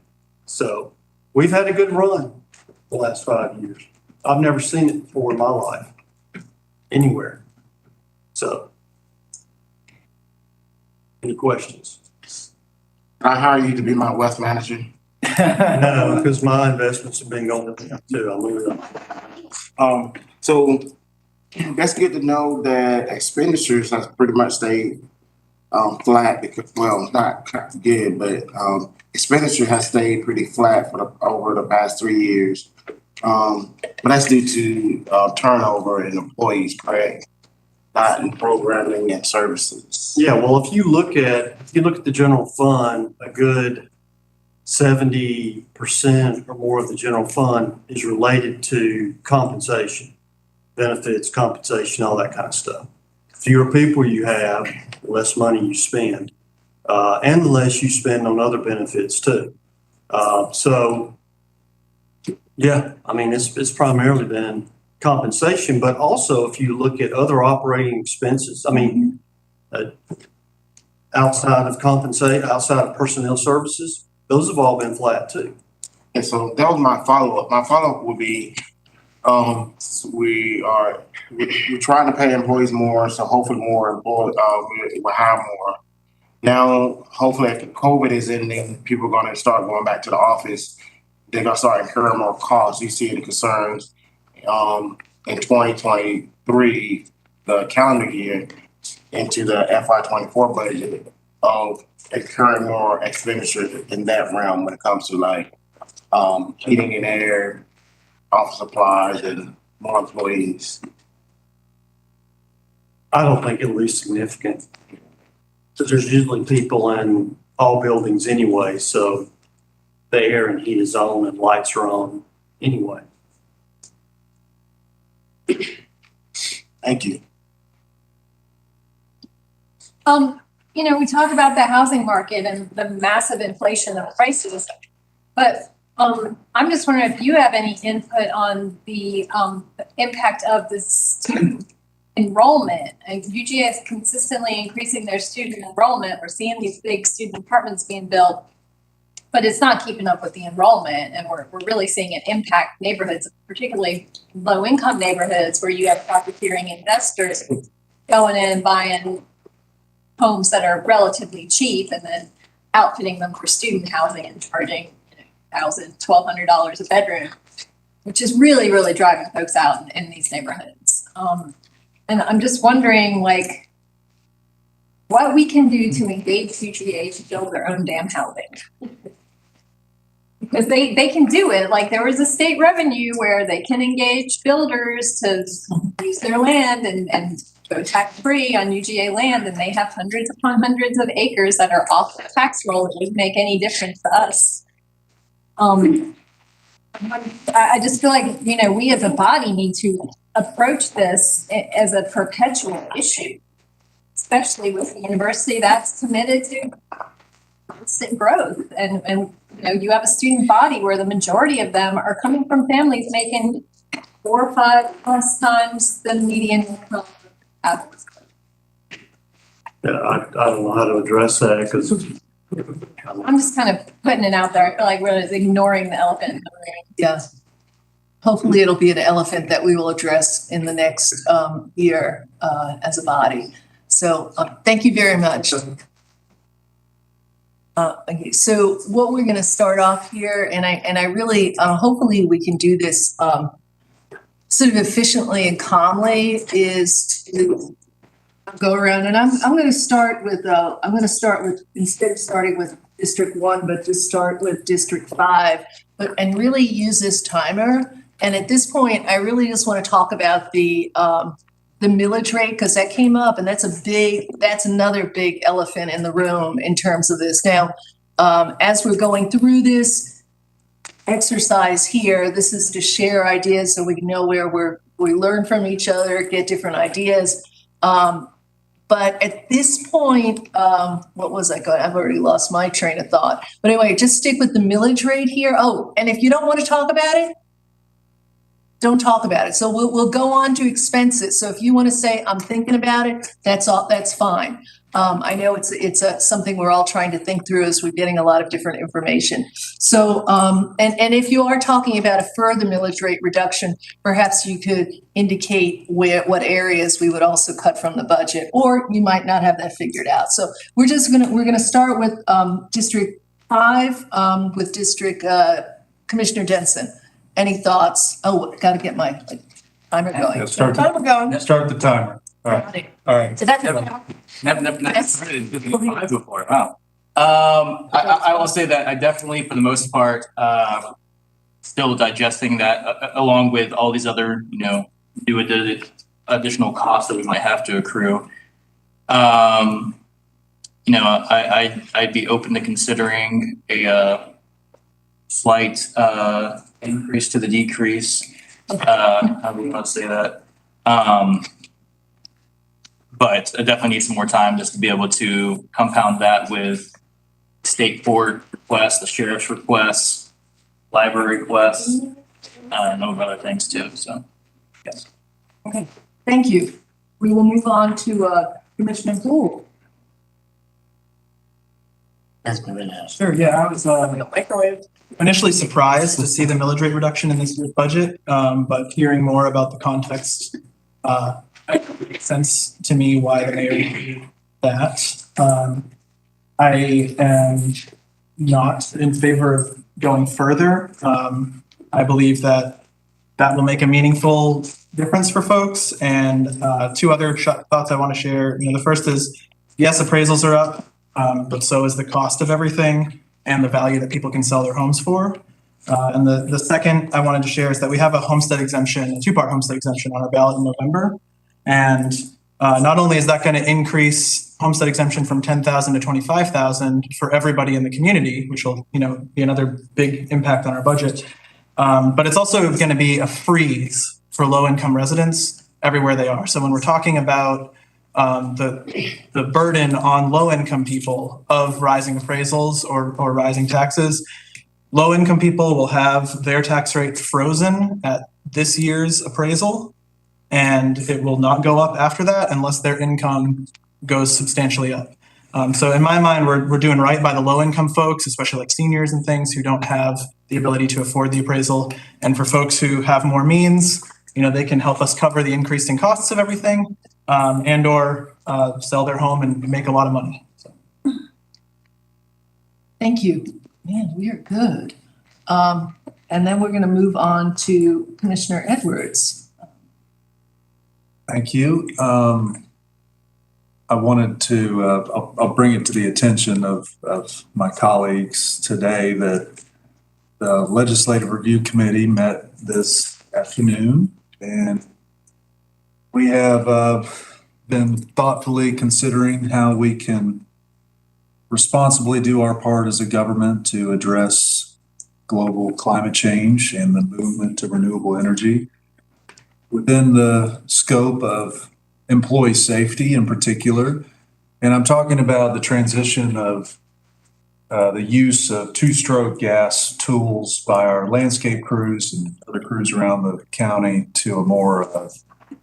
So we've had a good run the last 5 years. I've never seen it before in my life anywhere. So any questions? I hire you to be my wealth manager. No, because my investments have been going down too. I'm moving on. So that's good to know that expenditures has pretty much stayed flat because, well, not good, but expenditure has stayed pretty flat over the past 3 years. But that's due to turnover in employees, correct? Not in programming and services. Yeah, well, if you look at the general fund, a good 70% or more of the general fund is related to compensation, benefits, compensation, all that kind of stuff. The fewer people you have, the less money you spend, and the less you spend on other benefits too. So, yeah, I mean, it's primarily been compensation, but also if you look at other operating expenses, I mean, outside of personnel services, those have all been flat too. And so that was my follow-up. My follow-up would be, we're trying to pay employees more, so hopefully more employees, we'll hire more. Now, hopefully after COVID is ending, people are gonna start going back to the office. They're gonna start incurring more costs. You see the concerns, in 2023, the calendar year, into the FY24 budget of incurring more expenditure in that realm when it comes to like heating and air, office supplies, and more employees. I don't think it'll be significant. Because there's usually people in all buildings anyway, so the air and heat is on and lights are on anyway. Thank you. You know, we talk about the housing market and the massive inflation of prices, but I'm just wondering if you have any input on the impact of the student enrollment. UGA is consistently increasing their student enrollment. We're seeing these big student apartments being built, but it's not keeping up with the enrollment, and we're really seeing it impact neighborhoods, particularly low-income neighborhoods where you have profiteering investors going in and buying homes that are relatively cheap and then outfitting them for student housing and charging $1,000, $1,200 a bedroom, which is really, really driving folks out in these neighborhoods. And I'm just wondering, like, what we can do to engage UGA to build their own damn housing. Because they can do it. Like, there was a state revenue where they can engage builders to use their land and go tax-free on UGA land, and they have hundreds upon hundreds of acres that are off the tax roll. It doesn't make any difference to us. I just feel like, you know, we as a body need to approach this as a perpetual issue, especially with the university that's committed to constant growth. And you know, you have a student body where the majority of them are coming from families making 4 or 5 plus times the median income. Yeah, I don't know how to address that because I'm just kind of putting it out there. I feel like we're ignoring the elephant in the room. Yeah. Hopefully it'll be an elephant that we will address in the next year as a body. So thank you very much. Okay, so what we're going to start off here, and I really hopefully we can do this sort of efficiently and calmly, is to go around, and I'm going to start with instead of starting with District 1, but just start with District 5, and really use this timer. And at this point, I really just want to talk about the millage rate, because that came up, and that's another big elephant in the room in terms of this. Now, as we're going through this exercise here, this is to share ideas so we know where we learn from each other, get different ideas. But at this point, what was I going? I've already lost my train of thought. But anyway, just stick with the millage rate here. Oh, and if you don't want to talk about it, don't talk about it. So we'll go on to expenses. So if you want to say, I'm thinking about it, that's fine. I know it's something we're all trying to think through as we're getting a lot of different information. So, and if you are talking about a further millage rate reduction, perhaps you could indicate what areas we would also cut from the budget, or you might not have that figured out. So we're gonna start with District 5 with District Commissioner Denson. Any thoughts? Oh, got to get my timer going. Yeah, start the timer. All right. So that's Never started in 55 before. Wow. I will say that I definitely, for the most part, still digesting that along with all these other, new additional costs that we might have to accrue. I'd be open to considering a slight increase to the decrease. How do we want to say that? But I definitely need some more time just to be able to compound that with state board requests, the sheriff's requests, library requests, and a number of other things too. So, yes. Okay, thank you. We will move on to Commissioner Poole. Sure, yeah, I was initially surprised to see the millage rate reduction in this year's budget, but hearing more about the context, it makes sense to me why the mayor did that. I am not in favor of going further. I believe that will make a meaningful difference for folks. And two other thoughts I want to share. The first is, yes, appraisals are up. But so is the cost of everything and the value that people can sell their homes for. And the second I wanted to share is that we have a homestead exemption, a two-part homestead exemption on our ballot in November. And not only is that going to increase homestead exemption from 10,000 to 25,000 for everybody in the community, which will, be another big impact on our budget. But it's also going to be a freeze for low-income residents everywhere they are. So when we're talking about the burden on low-income people of rising appraisals or rising taxes, low-income people will have their tax rate frozen at this year's appraisal, and it will not go up after that unless their income goes substantially up. So in my mind, we're doing right by the low-income folks, especially like seniors and things who don't have the ability to afford the appraisal. And for folks who have more means, they can help us cover the increasing costs of everything. And or sell their home and make a lot of money. So. Thank you. Man, we are good. And then we're going to move on to Commissioner Edwards. Thank you. I wanted to, I'll bring it to the attention of my colleagues today that the Legislative Review Committee met this afternoon, and we have been thoughtfully considering how we can responsibly do our part as a government to address global climate change and the movement to renewable energy within the scope of employee safety in particular. And I'm talking about the transition of the use of two-stroke gas tools by our landscape crews and other crews around the county to a more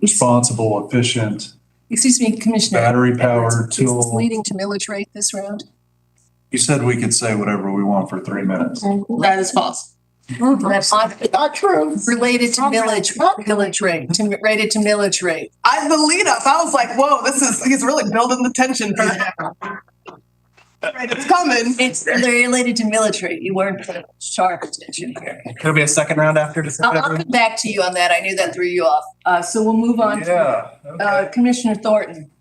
responsible, efficient, excuse me, Commissioner, battery-powered tool. Is this leading to millage rate this round? You said we could say whatever we want for 3 minutes. That is false. That's not true. Related to millage rate, rated to millage rate. The lead up, I was like, whoa, he's really building the tension for that. Right, it's coming. It's related to millage rate. You weren't paying sharp attention here. There'll be a second round after. I'll come back to you on that. I knew that threw you off. So we'll move on to Commissioner Thornton.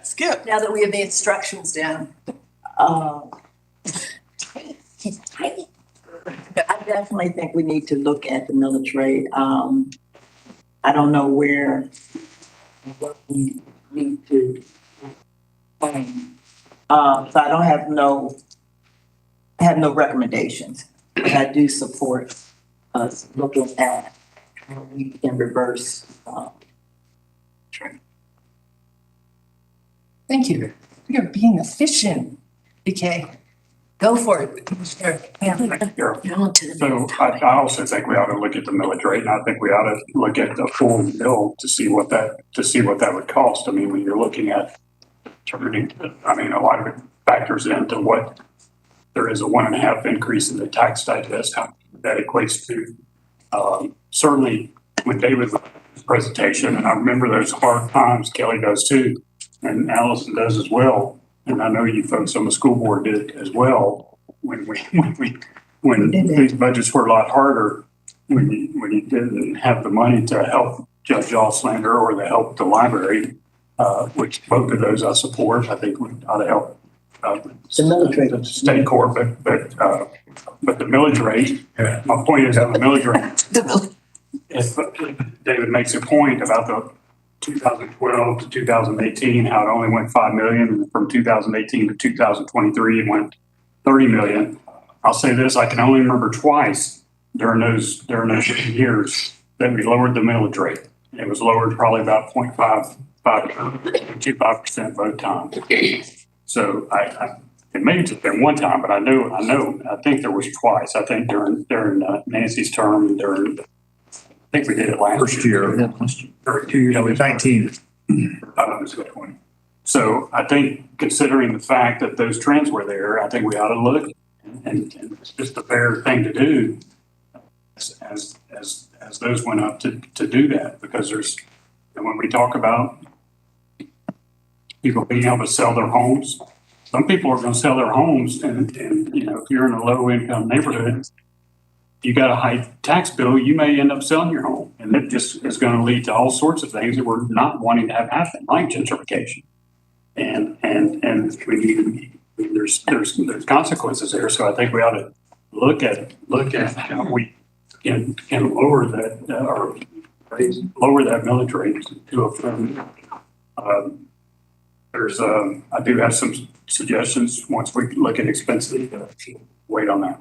Skip. Now that we have the instructions down. I definitely think we need to look at the millage rate. I don't know what we need to find. So I don't have no recommendations, but I do support us looking at how we can reverse trend. Thank you. You're being efficient, BK. Go for it, Commissioner. So I also think we ought to look at the millage rate, and I think we ought to look at the full bill to see what that would cost. I mean, when you're looking at turning, a lot of it factors into what there is a 1.5 increase in the tax digest, how that equates to. Certainly when David was his presentation, and I remember those hard times, Kelly does too, and Allison does as well. And I know you folks on the school board did as well when these budgets were a lot harder, when you didn't have the money to help Judge Auslander or to help the library, which both of those I support. I think we ought to help The millage rate. the state court, but the millage rate, my point is on the millage rate. If David makes a point about the 2012 to 2018, how it only went 5 million, and from 2018 to 2023, it went 30 million. I'll say this, I can only remember twice during those years that we lowered the millage rate. It was lowered probably about 0.25% both times. So it may have just been one time, but I think there was twice. I think during Nancy's term and I think we did it last year. Or 2 years. It was 19. So I think considering the fact that those trends were there, I think we ought to look and it's just a fair thing to do as those went up to do that, because and when we talk about people being able to sell their homes, some people are going to sell their homes and if you're in a low income neighborhood, you got a high tax bill, you may end up selling your home, and that just is going to lead to all sorts of things that we're not wanting to have happen, like gentrification. And there's consequences there. So I think we ought to look at how we can lower that or lower that millage rate to a firm. I do have some suggestions once we look at expenses. Wait on that.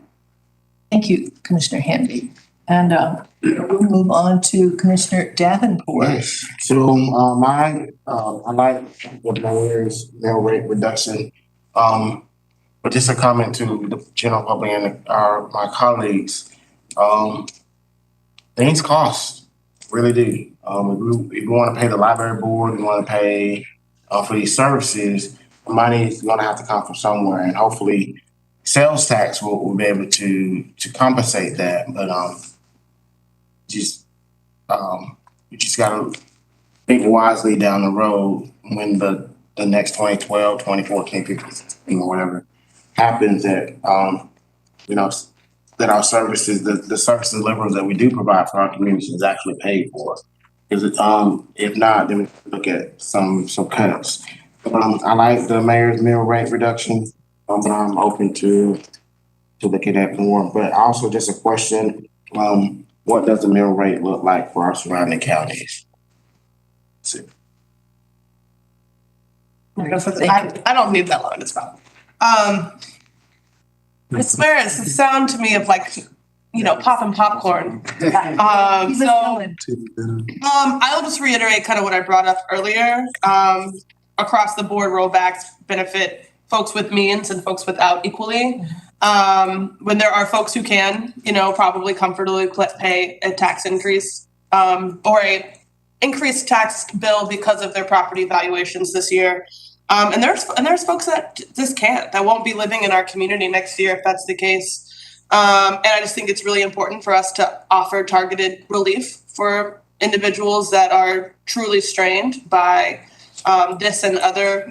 Thank you, Commissioner Hamby. And we'll move on to Commissioner Davenport. Yes. So I like the mayor's mill rate reduction. But just a comment to the general public and my colleagues. Things cost, really do. If we want to pay the library board, we want to pay for these services, the money is going to have to come from somewhere, and hopefully sales tax will be able to compensate that. But you just got to think wisely down the road when the next 2012, 2014, 2015, or whatever happens, that that our services, the service deliverers that we do provide for our community is actually paid for. Because if not, then we look at some cuts. I like the mayor's mill rate reduction, but I'm open to look at that more. But also just a question, what does the mill rate look like for our surrounding counties? I don't need that long, it's fine. I swear it's the sound to me of like, popping popcorn. I'll just reiterate kind of what I brought up earlier. Across the board, rollbacks benefit folks with means and folks without equally. When there are folks who can, probably comfortably pay a tax increase or a increased tax bill because of their property valuations this year. And there's folks that just can't, that won't be living in our community next year if that's the case. And I just think it's really important for us to offer targeted relief for individuals that are truly strained by this and other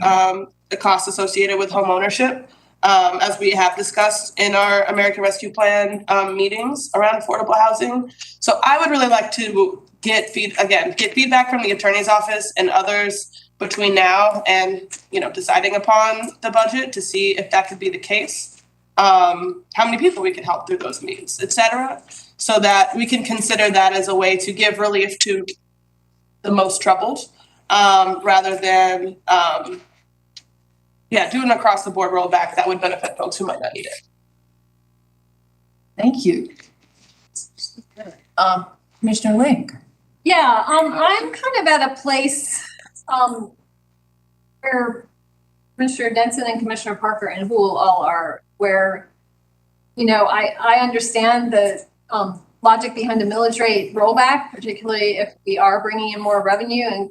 costs associated with home ownership, as we have discussed in our American Rescue Plan meetings around affordable housing. So I would really like to get feedback from the attorney's office and others between now and deciding upon the budget to see if that could be the case, how many people we can help through those means, et cetera, so that we can consider that as a way to give relief to the most troubled, rather than do an across the board rollback that would benefit folks who might not need it. Thank you. Commissioner Link. Yeah, I'm kind of at a place where Commissioner Denson and Commissioner Parker and Houle all are, where, I understand the logic behind the millage rate rollback, particularly if we are bringing in more revenue and,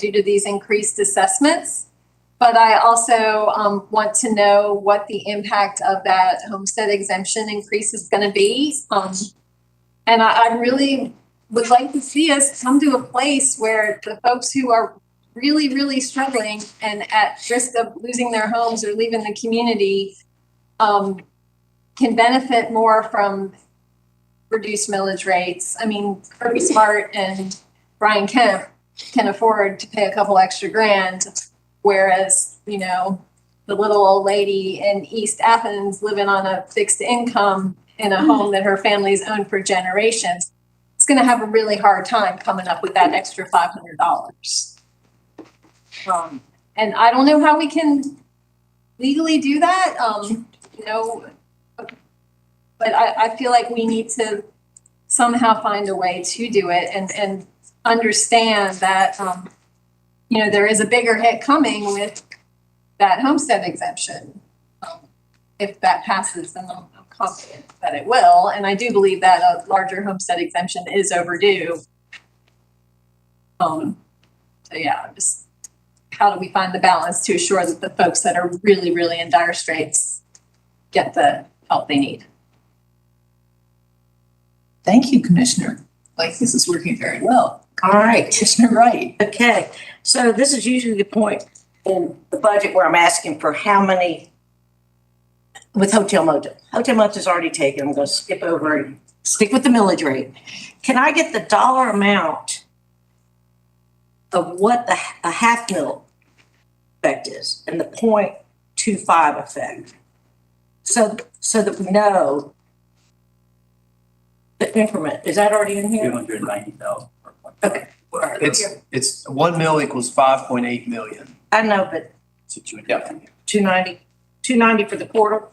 due to these increased assessments. But I also want to know what the impact of that homestead exemption increase is going to be. And I really would like to see us come to a place where the folks who are really, really struggling and at risk of losing their homes or leaving the community can benefit more from reduced millage rates. I mean, Kirby Smart and Brian Kemp can afford to pay a couple extra grand, whereas, the little old lady in East Athens living on a fixed income in a home that her family's owned for generations, is gonna have a really hard time coming up with that extra $500. And I don't know how we can legally do that, you know, but I feel like we need to somehow find a way to do it and understand that, you know, there is a bigger hit coming with that homestead exemption. If that passes, then I'm confident that it will. And I do believe that a larger homestead exemption is overdue. So yeah, just how do we find the balance to assure that the folks that are really, really in dire straits get the help they need? Thank you, Commissioner. Like, this is working very well. All right. Commissioner Wright. Okay, so this is usually the point in the budget where I'm asking for how many with hotel motel. Hotel motel is already taken. I'm going to skip over and stick with the millage rate. Can I get the dollar amount of what a half mil effect is and the 0.25 effect? So that we know the increment. Is that already in here? 290,000. Okay. It's 1 mil equals 5.8 million. I know, but Yeah, 290 for the quarter?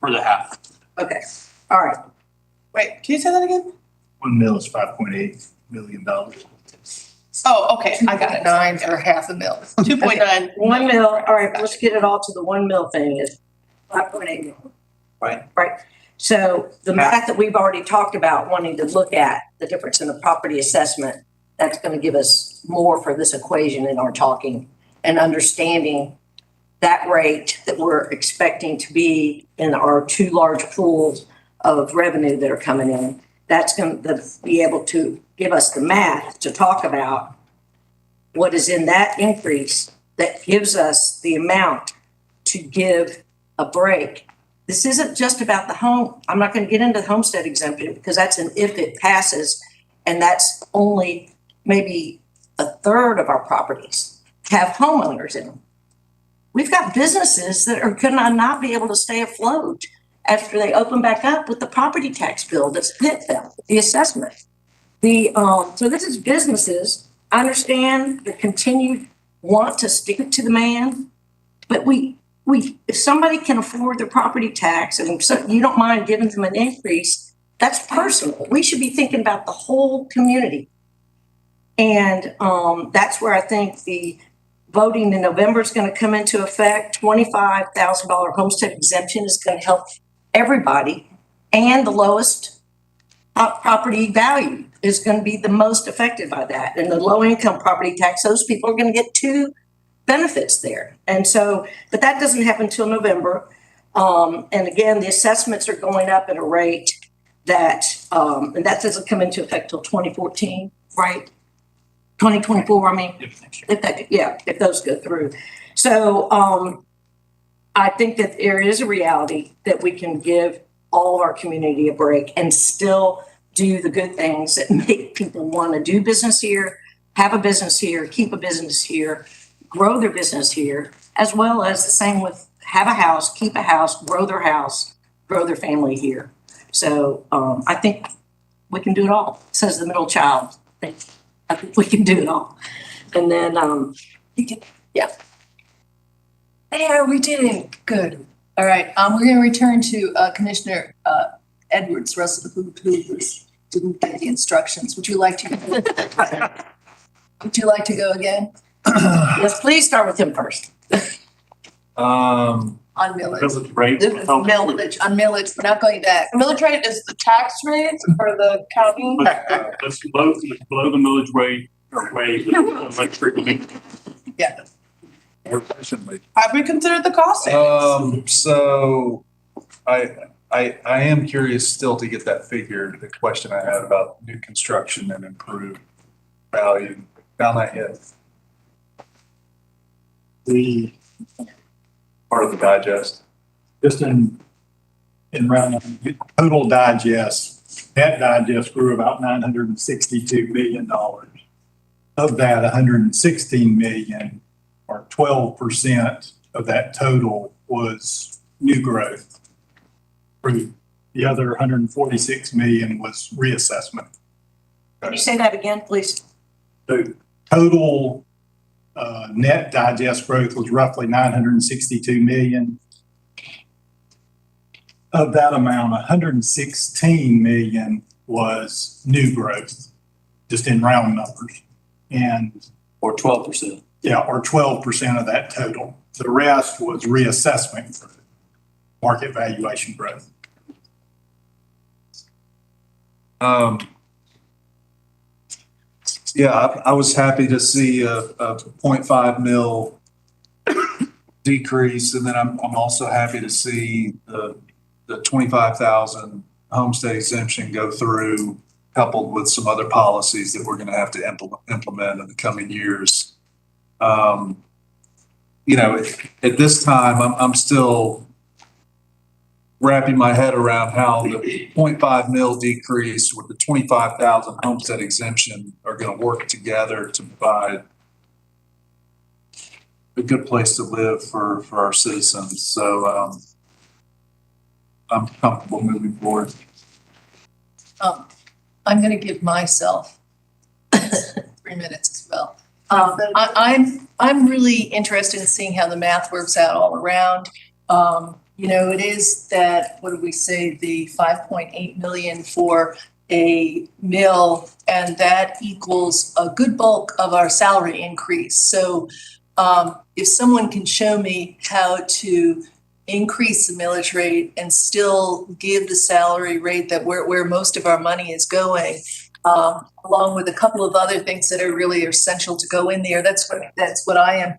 for the half. Okay, all right. Wait, can you say that again? 1 mil is $5.8 million. Oh, okay, I got it. 9 for half a mil. 2.9. 1 mil, all right, let's get it all to the 1 mil thing is 5.8 million. Right. Right. So the math that we've already talked about wanting to look at the difference in the property assessment, that's going to give us more for this equation in our talking and understanding that rate that we're expecting to be in our two large pools of revenue that are coming in. That's going to be able to give us the math to talk about what is in that increase that gives us the amount to give a break. This isn't just about the home. I'm not going to get into the homestead exemption because that's an if it passes, and that's only maybe a third of our properties have homeowners in them. We've got businesses that are going to not be able to stay afloat after they open back up with the property tax bill that's hit them, the assessment. So this is businesses. I understand the continued want to stick to the man, but if somebody can afford their property tax and so you don't mind giving them an increase, that's personal. We should be thinking about the whole community. And that's where I think the voting in November is going to come into effect. $25,000 homestead exemption is going to help everybody, and the lowest property value is going to be the most affected by that. And the low income property tax, those people are going to get two benefits there. And so, but that doesn't happen until November. And again, the assessments are going up at a rate that, and that doesn't come into effect till 2014, right? 2024, I mean, if those go through. So I think that there is a reality that we can give all of our community a break and still do the good things that make people want to do business here, have a business here, keep a business here, grow their business here, as well as the same with have a house, keep a house, grow their family here. So I think we can do it all, says the middle child. I think we can do it all. And then, yeah. Yeah, we did it. Good. All right, we're going to return to Commissioner Edwards, Russell, who didn't get the instructions. Would you like to go again? Yes, please start with him first. On millage. Millage rate. Millage, on millage, we're not going back. Millage rate is the tax rate for the county. Let's below the millage rate or wage. Yeah. Have we considered the cost savings? So I am curious still to get that figure, the question I had about new construction and improved value down that hill. The Part of the digest. just in round total digest, that digest grew about $962 million. Of that, 116 million or 12% of that total was new growth. The other 146 million was reassessment. Can you say that again, please? The total net digest growth was roughly 962 million. Of that amount, 116 million was new growth, just in round numbers. And Or 12%. yeah, or 12% of that total. The rest was reassessment growth, market valuation growth. Yeah, I was happy to see a 0.5 mil decrease, and then I'm also happy to see the 25,000 homestead exemption go through, coupled with some other policies that we're going to have to implement in the coming years. You know, at this time, I'm still wrapping my head around how the 0.5 mil decrease with the 25,000 homestead exemption are going to work together to provide a good place to live for our citizens. So I'm comfortable moving forward. I'm going to give myself 3 minutes as well. I'm really interested in seeing how the math works out all around. You know, it is that, what did we say, the 5.8 million for a mill, and that equals a good bulk of our salary increase. So if someone can show me how to increase the millage rate and still give the salary rate that where most of our money is going, along with a couple of other things that are really essential to go in there, that's what I am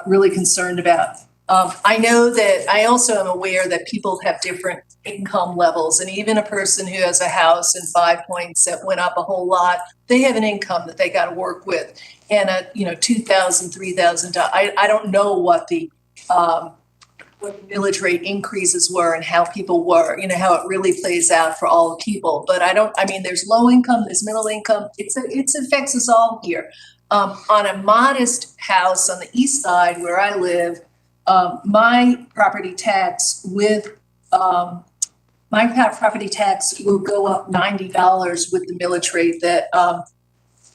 really concerned about. I know that I also am aware that people have different income levels, and even a person who has a house and 5 points that went up a whole lot, they have an income that they got to work with, and $2,000, $3,000. I don't know what the millage rate increases were and how people were, how it really plays out for all the people. But there's low income, there's middle income. It affects us all here. On a modest house on the east side where I live, my property tax will go up $90 with the millage rate that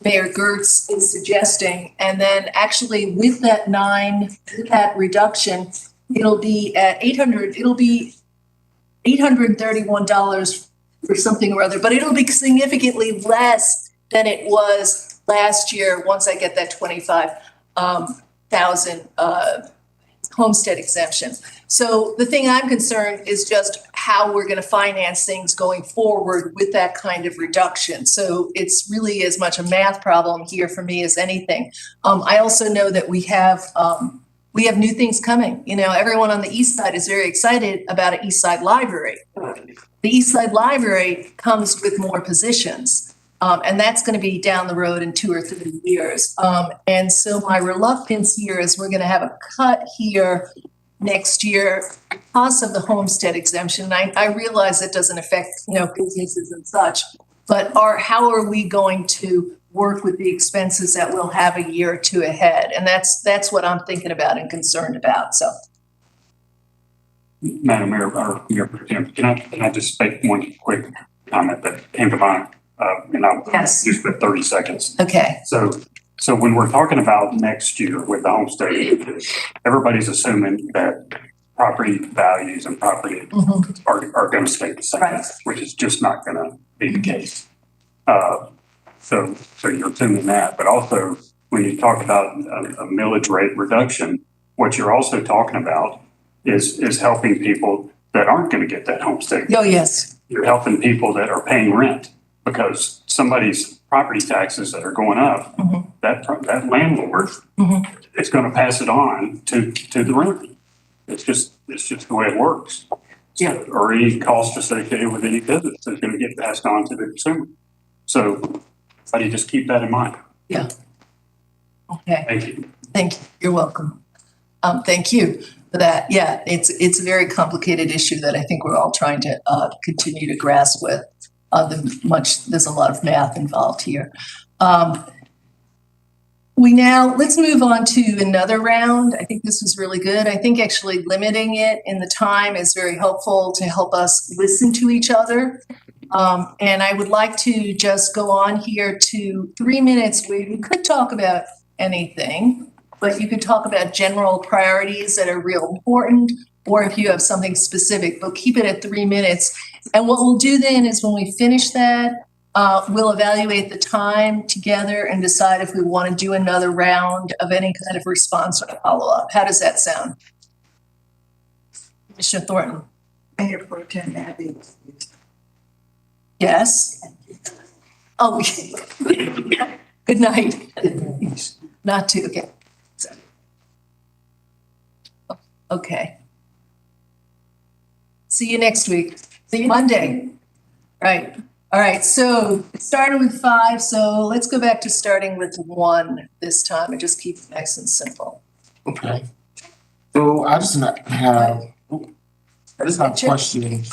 Mayor Gertz is suggesting. And then actually with that reduction, it'll be at $831 for something or other, but it'll be significantly less than it was last year once I get that 25,000 homestead exemption. So the thing I'm concerned is just how we're going to finance things going forward with that kind of reduction. So it's really as much a math problem here for me as anything. I also know that we have new things coming. Everyone on the east side is very excited about an east side library. The east side library comes with more positions. And that's going to be down the road in 2 or 3 years. And so my reluctance here is we're going to have a cut here next year because of the homestead exemption. I realize it doesn't affect, businesses and such, but how are we going to work with the expenses that we'll have a year or two ahead? And that's what I'm thinking about and concerned about. So. Madam Mayor, or Mayor Pro Tem, can I just make one quick comment that came to mind? And I'll just put 30 seconds. Okay. So when we're talking about next year with the homestead, everybody's assuming that property values and property are going to stay the same, right, which is just not going to be the case. So you're assuming that, but also when you talk about a millage rate reduction, what you're also talking about is helping people that aren't going to get that homestead. Oh, yes. You're helping people that are paying rent. Because somebody's property taxes that are going up, that landlord is going to pass it on to the renter. It's just the way it works. Yeah. Or any cost associated with any business is going to get passed on to the consumer. So, how do you just keep that in mind? Yeah. Okay. Thank you. Thank you. You're welcome. Thank you for that. Yeah, it's a very complicated issue that I think we're all trying to continue to grasp with. There's a lot of math involved here. Let's move on to another round. I think this was really good. I think actually limiting it in the time is very helpful to help us listen to each other. And I would like to just go on here to 3 minutes where you could talk about anything, but you could talk about general priorities that are real important, or if you have something specific, but keep it at 3 minutes. And what we'll do then is when we finish that, we'll evaluate the time together and decide if we want to do another round of any kind of response or follow-up. How does that sound? Commissioner Thornton? Mayor Pro Tem Abby. Yes? Oh, good night. Not to, okay. Okay. See you next week. See you Monday. Right. All right. So it started with 5. So let's go back to starting with 1 this time and just keep it nice and simple. Okay. So I just have a question.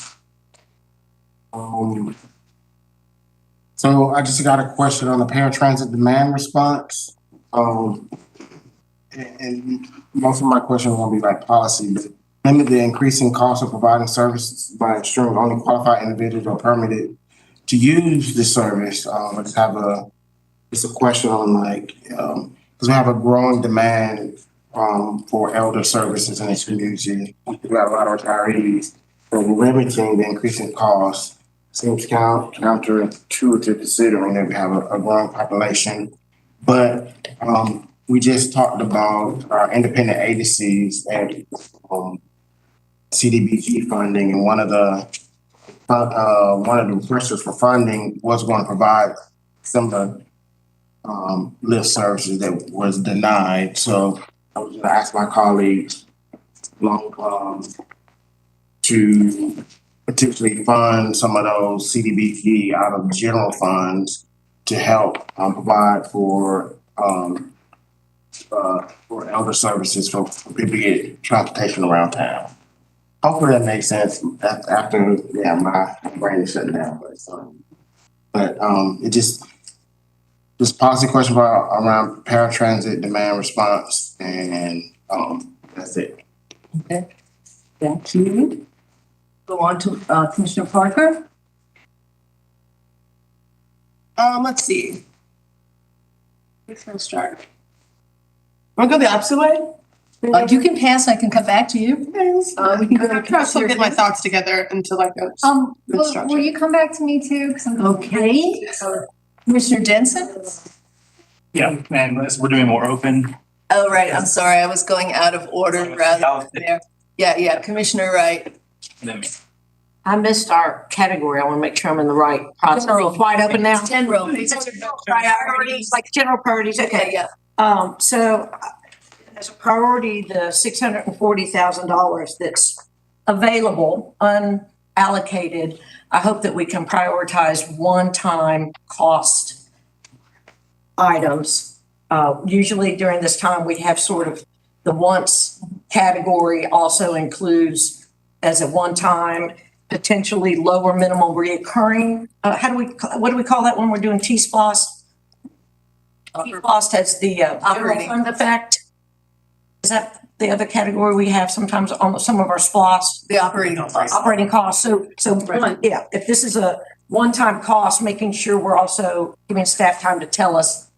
So I just got a question on the paratransit demand response. And most of my questions won't be like policy, but limit the increasing cost of providing services by ensuring only qualified individuals are permitted to use the service. I just have a question on because we have a growing demand for elder services in this community. We have a lot of retirees, so limiting the increasing costs seems counterintuitive considering that we have a growing population. But we just talked about our independent agencies and CDBG funding, and one of the requesters for funding was going to provide some of the lift services that was denied. So I was going to ask my colleagues to potentially fund some of those CDBG out of general funds to help provide for elder services for people to get transportation around town. Hopefully that makes sense after my brain is shutting down. But it just policy question around paratransit demand response, and that's it. Okay. Thank you. Go on to Commissioner Parker. Let's see. Which one start? Want to go the opposite way? You can pass. I can come back to you. We can go to Commissioner. Get my thoughts together into like a good structure. Will you come back to me too? Okay. Commissioner Denson? Yeah, and we're doing more open. Oh, right. I'm sorry. I was going out of order rather than there. Yeah. Commissioner Wright. I missed our category. I want to make sure I'm in the right process. General. Wide open now. General. Priorities, like general priorities. Okay. Yeah. So as a priority, the $640,000 that's available, unallocated, I hope that we can prioritize one-time cost items. Usually during this time, we have sort of the once category also includes as a one-time, potentially lower minimum reoccurring. What do we call that when we're doing T-SPLOS? T-SPLOS has the operating fund effect. Is that the other category we have sometimes on some of our SPLOS? The operating costs. Operating costs. So if this is a one-time cost, making sure we're also giving staff time to tell us,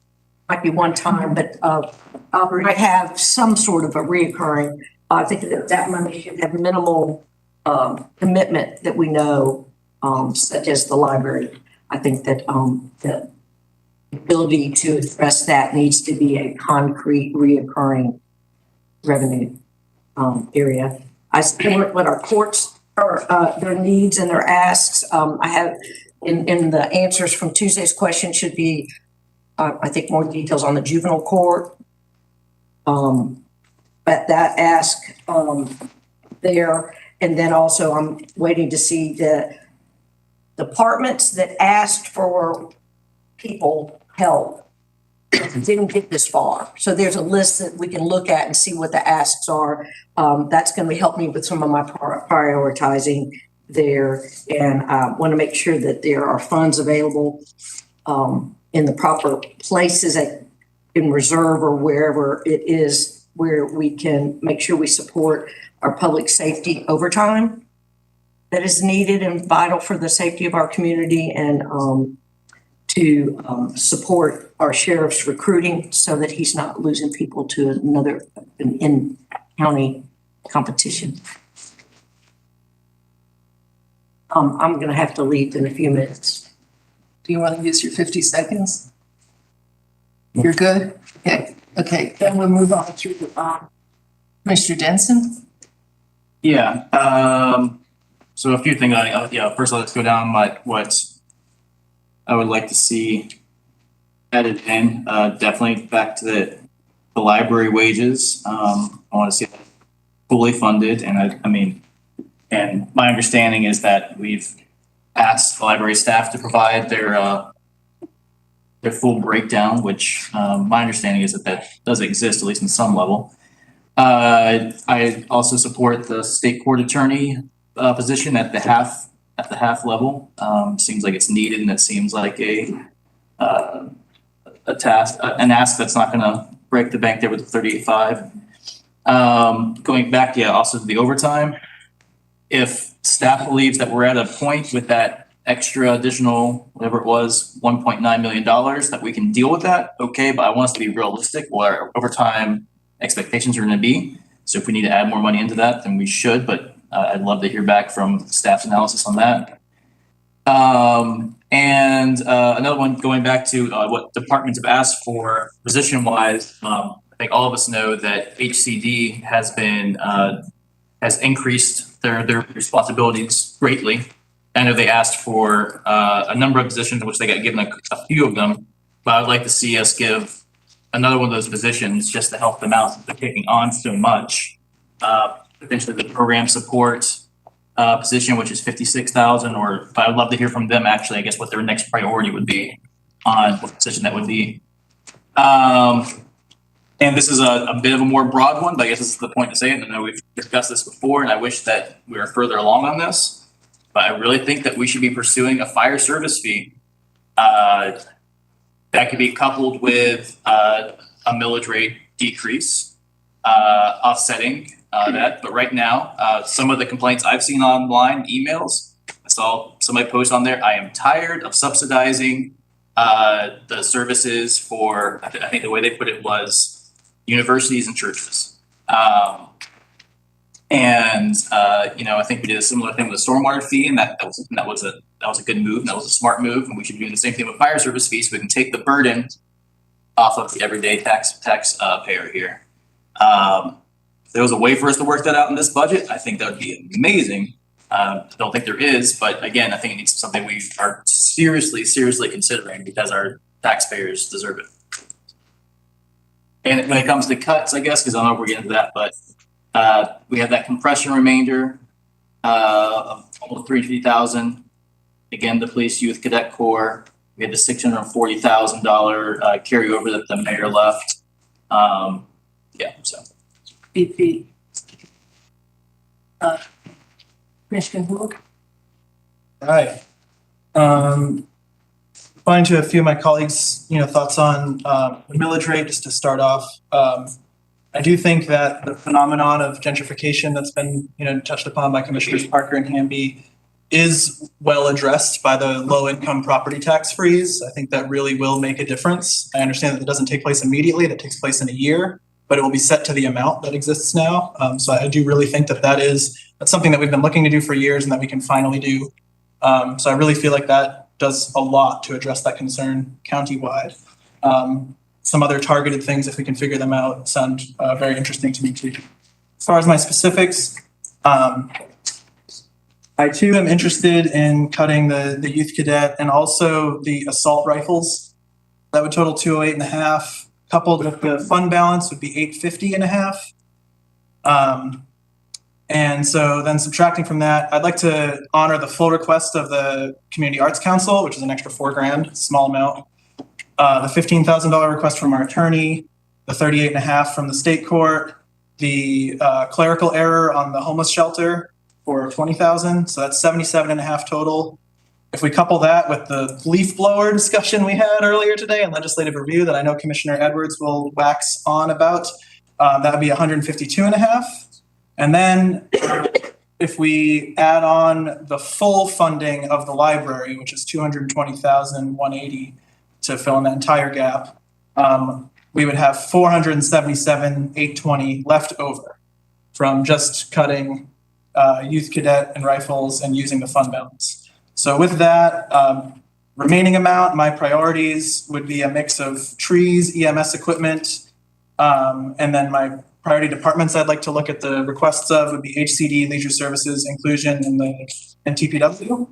might be one time, but might have some sort of a reoccurring. I think that money should have minimal commitment that we know, such as the library. I think that the ability to address that needs to be a concrete reoccurring revenue area. I support what our courts are, their needs and their asks. I have in the answers from Tuesday's question should be, I think, more details on the juvenile court. But that ask there. And then also I'm waiting to see the departments that asked for people help didn't get this far. So there's a list that we can look at and see what the asks are. That's going to help me with some of my prioritizing there. And I want to make sure that there are funds available in the proper places in reserve or wherever it is where we can make sure we support our public safety overtime that is needed and vital for the safety of our community, and to support our sheriff's recruiting so that he's not losing people to another in-county competition. I'm going to have to leave in a few minutes. Do you want to use your 50 seconds? You're good? Okay, okay, then we'll move on to Commissioner Denson. Yeah, so a few things, first let's go down what I would like to see added in, definitely back to the library wages. I want to see that fully funded, and I mean, and my understanding is that we've asked the library staff to provide their full breakdown, which my understanding is that does exist, at least in some level. I also support the state court attorney position at the half level. Seems like it's needed, and it seems like an ask that's not going to break the bank there with the 38.5. Going back, also to the overtime. If staff believes that we're at a point with that extra additional, whatever it was, $1.9 million, that we can deal with that, okay, but I want us to be realistic what our overtime expectations are going to be. So if we need to add more money into that, then we should, but I'd love to hear back from staff's analysis on that. And another one, going back to what departments have asked for position-wise, I think all of us know that HCD has been has increased their responsibilities greatly. I know they asked for a number of positions, which they got given a few of them, but I'd like to see us give another one of those positions just to help them out since they're taking on so much. Potentially the program support position, which is 56,000, or but I'd love to hear from them actually, I guess, what their next priority would be on what position that would be. And this is a bit of a more broad one, but I guess this is the point to say it. I know we've discussed this before, and I wish that we were further along on this, but I really think that we should be pursuing a fire service fee. That could be coupled with a millage rate decrease, offsetting that. But right now, some of the complaints I've seen online, emails, I saw somebody post on there, I am tired of subsidizing the services for, I think the way they put it was universities and churches. I think we did a similar thing with the stormwater fee, and that was a good move, and that was a smart move, and we should do the same thing with fire service fees so we can take the burden off of the everyday taxpayer here. If there was a way for us to work that out in this budget, I think that would be amazing. I don't think there is, but again, I think it needs something we are seriously considering because our taxpayers deserve it. And when it comes to cuts, I guess, because I don't know if we're getting into that, but we have that compression remainder of almost $350,000. Again, the police youth cadet corps, we had the $640,000 carryover that the mayor left. So. BP. Commissioner Hook. Right. Responding to a few of my colleagues, thoughts on the millage rate, just to start off. I do think that the phenomenon of gentrification that's been, touched upon by Commissioners Parker and Hamby is well addressed by the low-income property tax freeze. I think that really will make a difference. I understand that it doesn't take place immediately, that takes place in a year, but it will be set to the amount that exists now. So I do really think that's something that we've been looking to do for years and that we can finally do. So I really feel like that does a lot to address that concern countywide. Some other targeted things, if we can figure them out, sound very interesting to me too. As far as my specifics, I too am interested in cutting the youth cadet and also the assault rifles. That would total 208.5. Coupled with the fund balance would be 850.5. And so then subtracting from that, I'd like to honor the full request of the Community Arts Council, which is an extra $4,000, small amount. The $15,000 request from our attorney, the 38.5 from the state court, the clerical error on the homeless shelter for 20,000. So that's 77.5 total. If we couple that with the leaf blower discussion we had earlier today and legislative review that I know Commissioner Edwards will wax on about, that would be 152.5. And then if we add on the full funding of the library, which is 220,180 to fill in that entire gap, we would have 477,820 left over from just cutting youth cadet and rifles and using the fund balance. So with that remaining amount, my priorities would be a mix of trees, EMS equipment, and then my priority departments I'd like to look at the requests of would be HCD, Leisure Services, Inclusion, and TPW.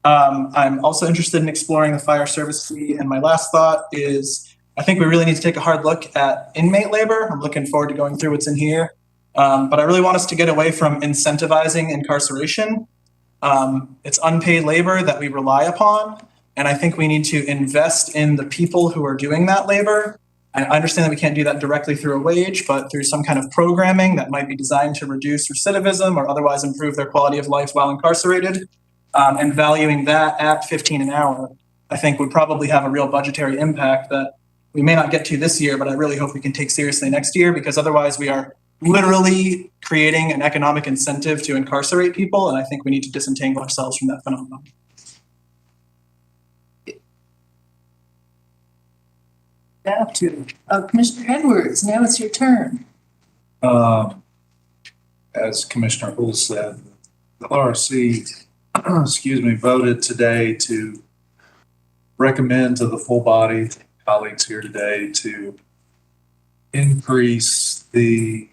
I'm also interested in exploring the fire service fee. And my last thought is I think we really need to take a hard look at inmate labor. I'm looking forward to going through what's in here. But I really want us to get away from incentivizing incarceration. It's unpaid labor that we rely upon. And I think we need to invest in the people who are doing that labor. I understand that we can't do that directly through a wage, but through some kind of programming that might be designed to reduce recidivism or otherwise improve their quality of life while incarcerated. And valuing that at $15 an hour, I think would probably have a real budgetary impact that we may not get to this year, but I really hope we can take seriously next year, because otherwise we are literally creating an economic incentive to incarcerate people. And I think we need to disentangle ourselves from that phenomenon. Now to Commissioner Edwards, now it's your turn. As Commissioner Hull said, the LRC, voted today to recommend to the full body colleagues here today to increase the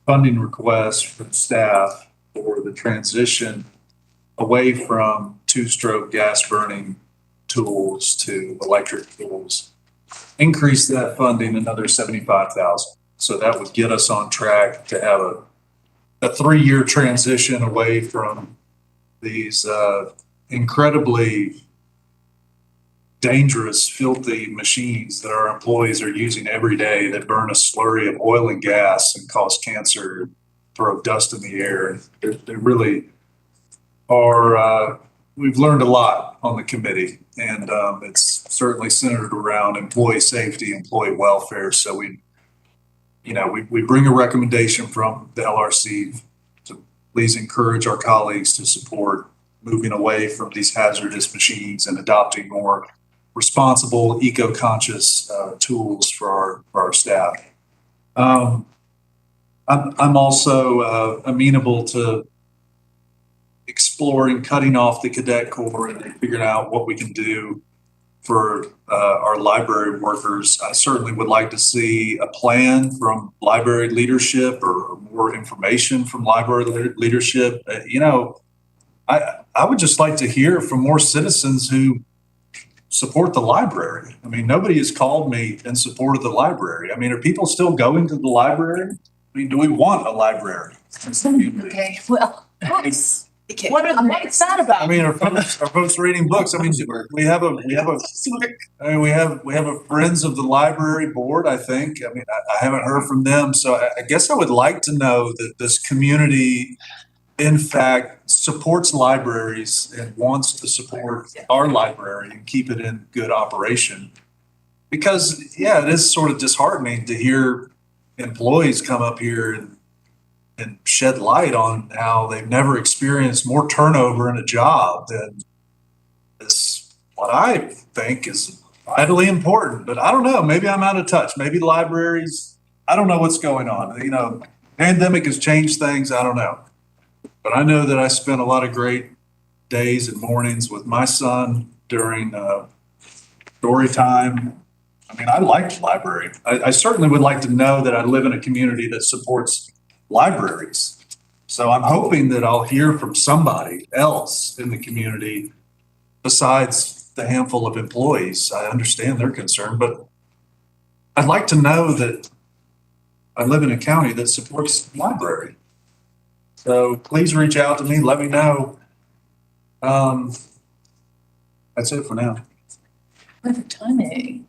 funding request from staff for the transition away from two-stroke gas burning tools to electric tools. Increase that funding another $75,000. So that would get us on track to have a 3-year transition away from these incredibly dangerous, filthy machines that our employees are using every day that burn a slurry of oil and gas and cause cancer, throw dust in the air. They really are, we've learned a lot on the committee, and it's certainly centered around employee safety, employee welfare. So we bring a recommendation from the LRC to please encourage our colleagues to support moving away from these hazardous machines and adopting more responsible, eco-conscious tools for our staff. I'm also amenable to exploring cutting off the cadet corps and figuring out what we can do for our library workers. I certainly would like to see a plan from library leadership or more information from library leadership. I would just like to hear from more citizens who support the library. I mean, nobody has called me in support of the library. I mean, are people still going to the library? I mean, do we want a library? Okay, well, books. What is that about? I mean, are folks reading books? I mean, we have a Friends of the Library board, I think. I mean, I haven't heard from them. So I guess I would like to know that this community, in fact, supports libraries and wants to support our library and keep it in good operation. Because, yeah, it is sort of disheartening to hear employees come up here and shed light on how they've never experienced more turnover in a job than this, what I think is vitally important. But I don't know, maybe I'm out of touch. Maybe libraries, I don't know what's going on. Pandemic has changed things, I don't know. But I know that I spent a lot of great days and mornings with my son during story time. I mean, I like the library. I certainly would like to know that I live in a community that supports libraries. So I'm hoping that I'll hear from somebody else in the community besides the handful of employees. I understand their concern, but I'd like to know that I live in a county that supports the library. So please reach out to me, let me know. That's it for now. What a timing.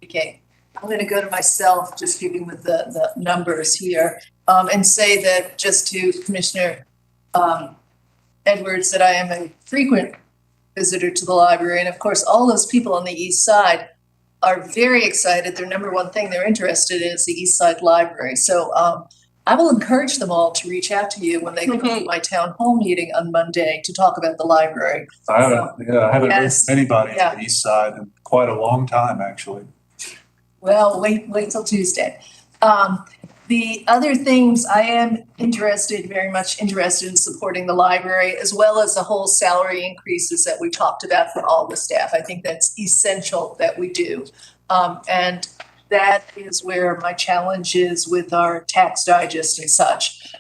Okay, I'm going to go to myself, just keeping with the numbers here, and say that just to Commissioner Edwards that I am a frequent visitor to the library. And of course, all those people on the east side are very excited. Their number one thing they're interested in is the East Side Library. So I will encourage them all to reach out to you when they come to my town hall meeting on Monday to talk about the library. I haven't heard Yes. from anybody Yeah. on the east side in quite a long time, actually. Well, wait till Tuesday. The other things I am very much interested in supporting the library, as well as the whole salary increases that we talked about for all the staff. I think that's essential that we do. And that is where my challenge is with our tax digest and such.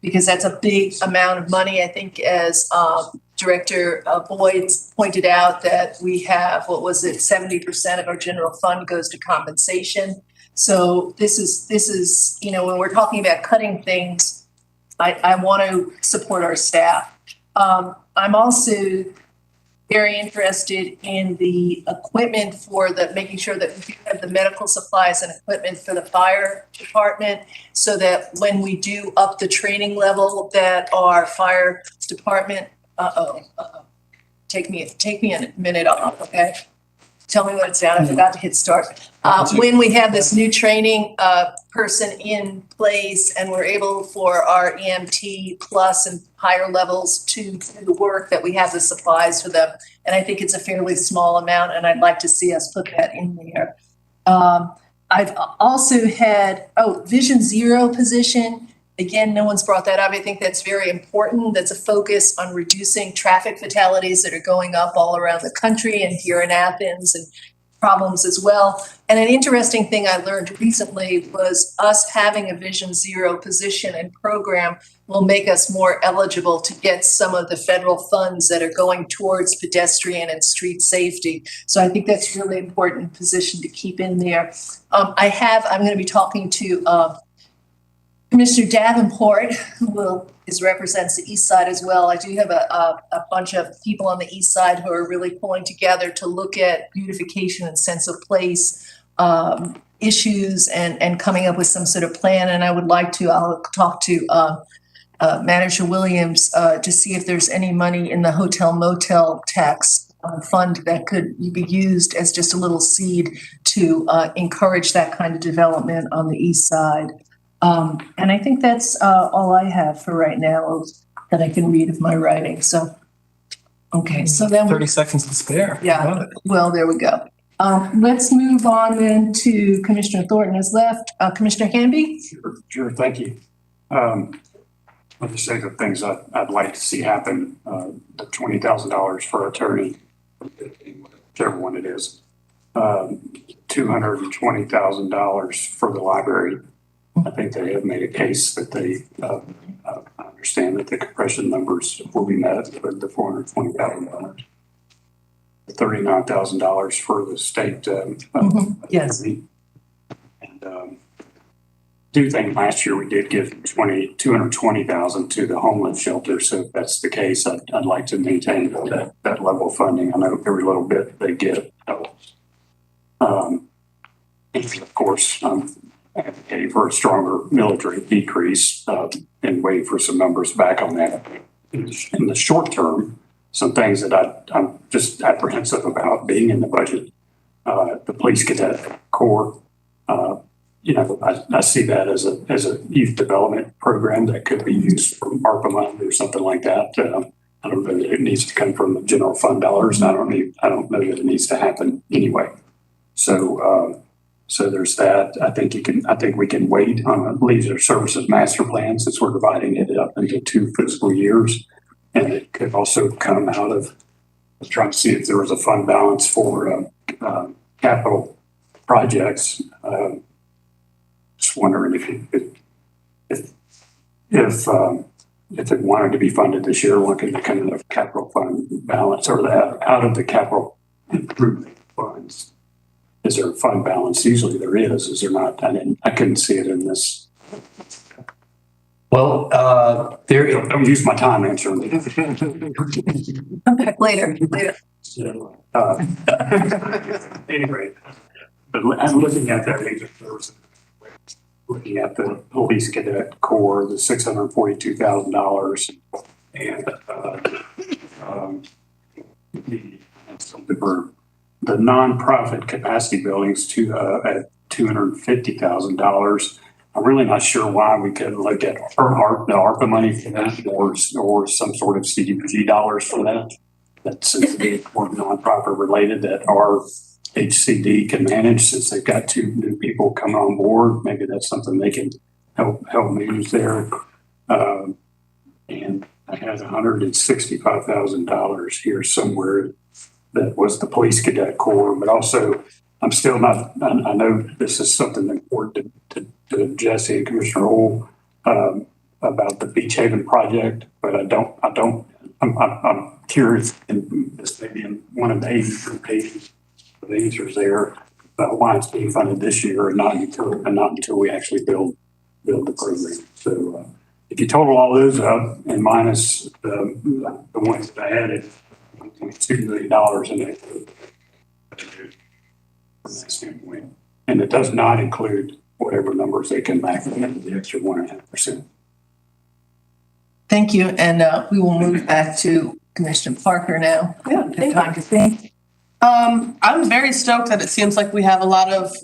Because that's a big amount of money. I think as Director Boyd pointed out that we have, 70% of our general fund goes to compensation. So this is, when we're talking about cutting things, I want to support our staff. I'm also very interested in the equipment for making sure that we have the medical supplies and equipment for the fire department, so that when we do up the training level, that our fire department, take me a minute off, okay? Tell me when it's down. I forgot to hit start. When we have this new training person in place and we're able for our EMT plus and higher levels to do the work, that we have the supplies for them. And I think it's a fairly small amount, and I'd like to see us put that in there. I've also had, Vision Zero position. Again, no one's brought that up. I think that's very important. That's a focus on reducing traffic fatalities that are going up all around the country and here in Athens, and problems as well. And an interesting thing I learned recently was us having a Vision Zero position and program will make us more eligible to get some of the federal funds that are going towards pedestrian and street safety. So I think that's a really important position to keep in there. I'm going to be talking to Commissioner Davenport, who represents the east side as well. I do have a bunch of people on the east side who are really pulling together to look at beautification and sense of place issues and coming up with some sort of plan. And I'll talk to Manager Williams to see if there's any money in the hotel motel tax fund that could be used as just a little seed to encourage that kind of development on the east side. And I think that's all I have for right now that I can read of my writing. So, okay, so then 30 seconds to spare. Yeah, well, there we go. Let's move on then to Commissioner Thornton is left. Commissioner Hamby? Sure, thank you. Let me say the things I'd like to see happen. The $20,000 for attorney, whichever one it is. $220,000 for the library. I think they have made a case that they understand that the compression numbers will be met with the $420,000. $39,000 for the state. Yes. And do think last year we did give $220,000 to the homeless shelter. So if that's the case, I'd like to maintain that level of funding. I know every little bit they get helps. And of course, advocating for a stronger military decrease and waiting for some numbers back on that. In the short term, some things that I'm just apprehensive about being in the budget. The police cadet corps, I see that as a youth development program that could be used for ARPA money or something like that. I don't know that it needs to come from the general fund dollars. And I don't know that it needs to happen anyway. So there's that. I think we can wait on a leisure services master plan, since we're dividing it up into 2 fiscal years. And it could also come out of, I was trying to see if there was a fund balance for capital projects. Just wondering if it wanted to be funded this year, what could come out of capital fund balance or out of the capital improvement funds? Is there a fund balance? Usually there is. Is there not? I couldn't see it in this. Well, don't use my time answering. Okay, later. So, anyway, but I'm looking at that. Looking at the police cadet corps, the $642,000, And, the nonprofit capacity buildings at $250,000. I'm really not sure why we couldn't look at the ARPA money for that or some sort of CDBG dollars for that. That seems to be more nonprofit related that our HCD can manage since they've got 2 new people coming on board. Maybe that's something they can help manage there. And I had $165,000 here somewhere that was the police cadet corps, but also I'm still not, I know this is something important to Jesse and Commissioner Hall about the Beach Haven project, but I'm curious, and this may be in one of the 83 pages of the answers there about why it's being funded this year and not until we actually build the program. So if you total all those up and minus the ones that I added, $2 million in it from that standpoint. And it does not include whatever numbers they come back with, the extra 1.5%. Thank you, and we will move back to Commissioner Parker now. Yeah, thank Time to think. I'm very stoked that it seems like we have a lot of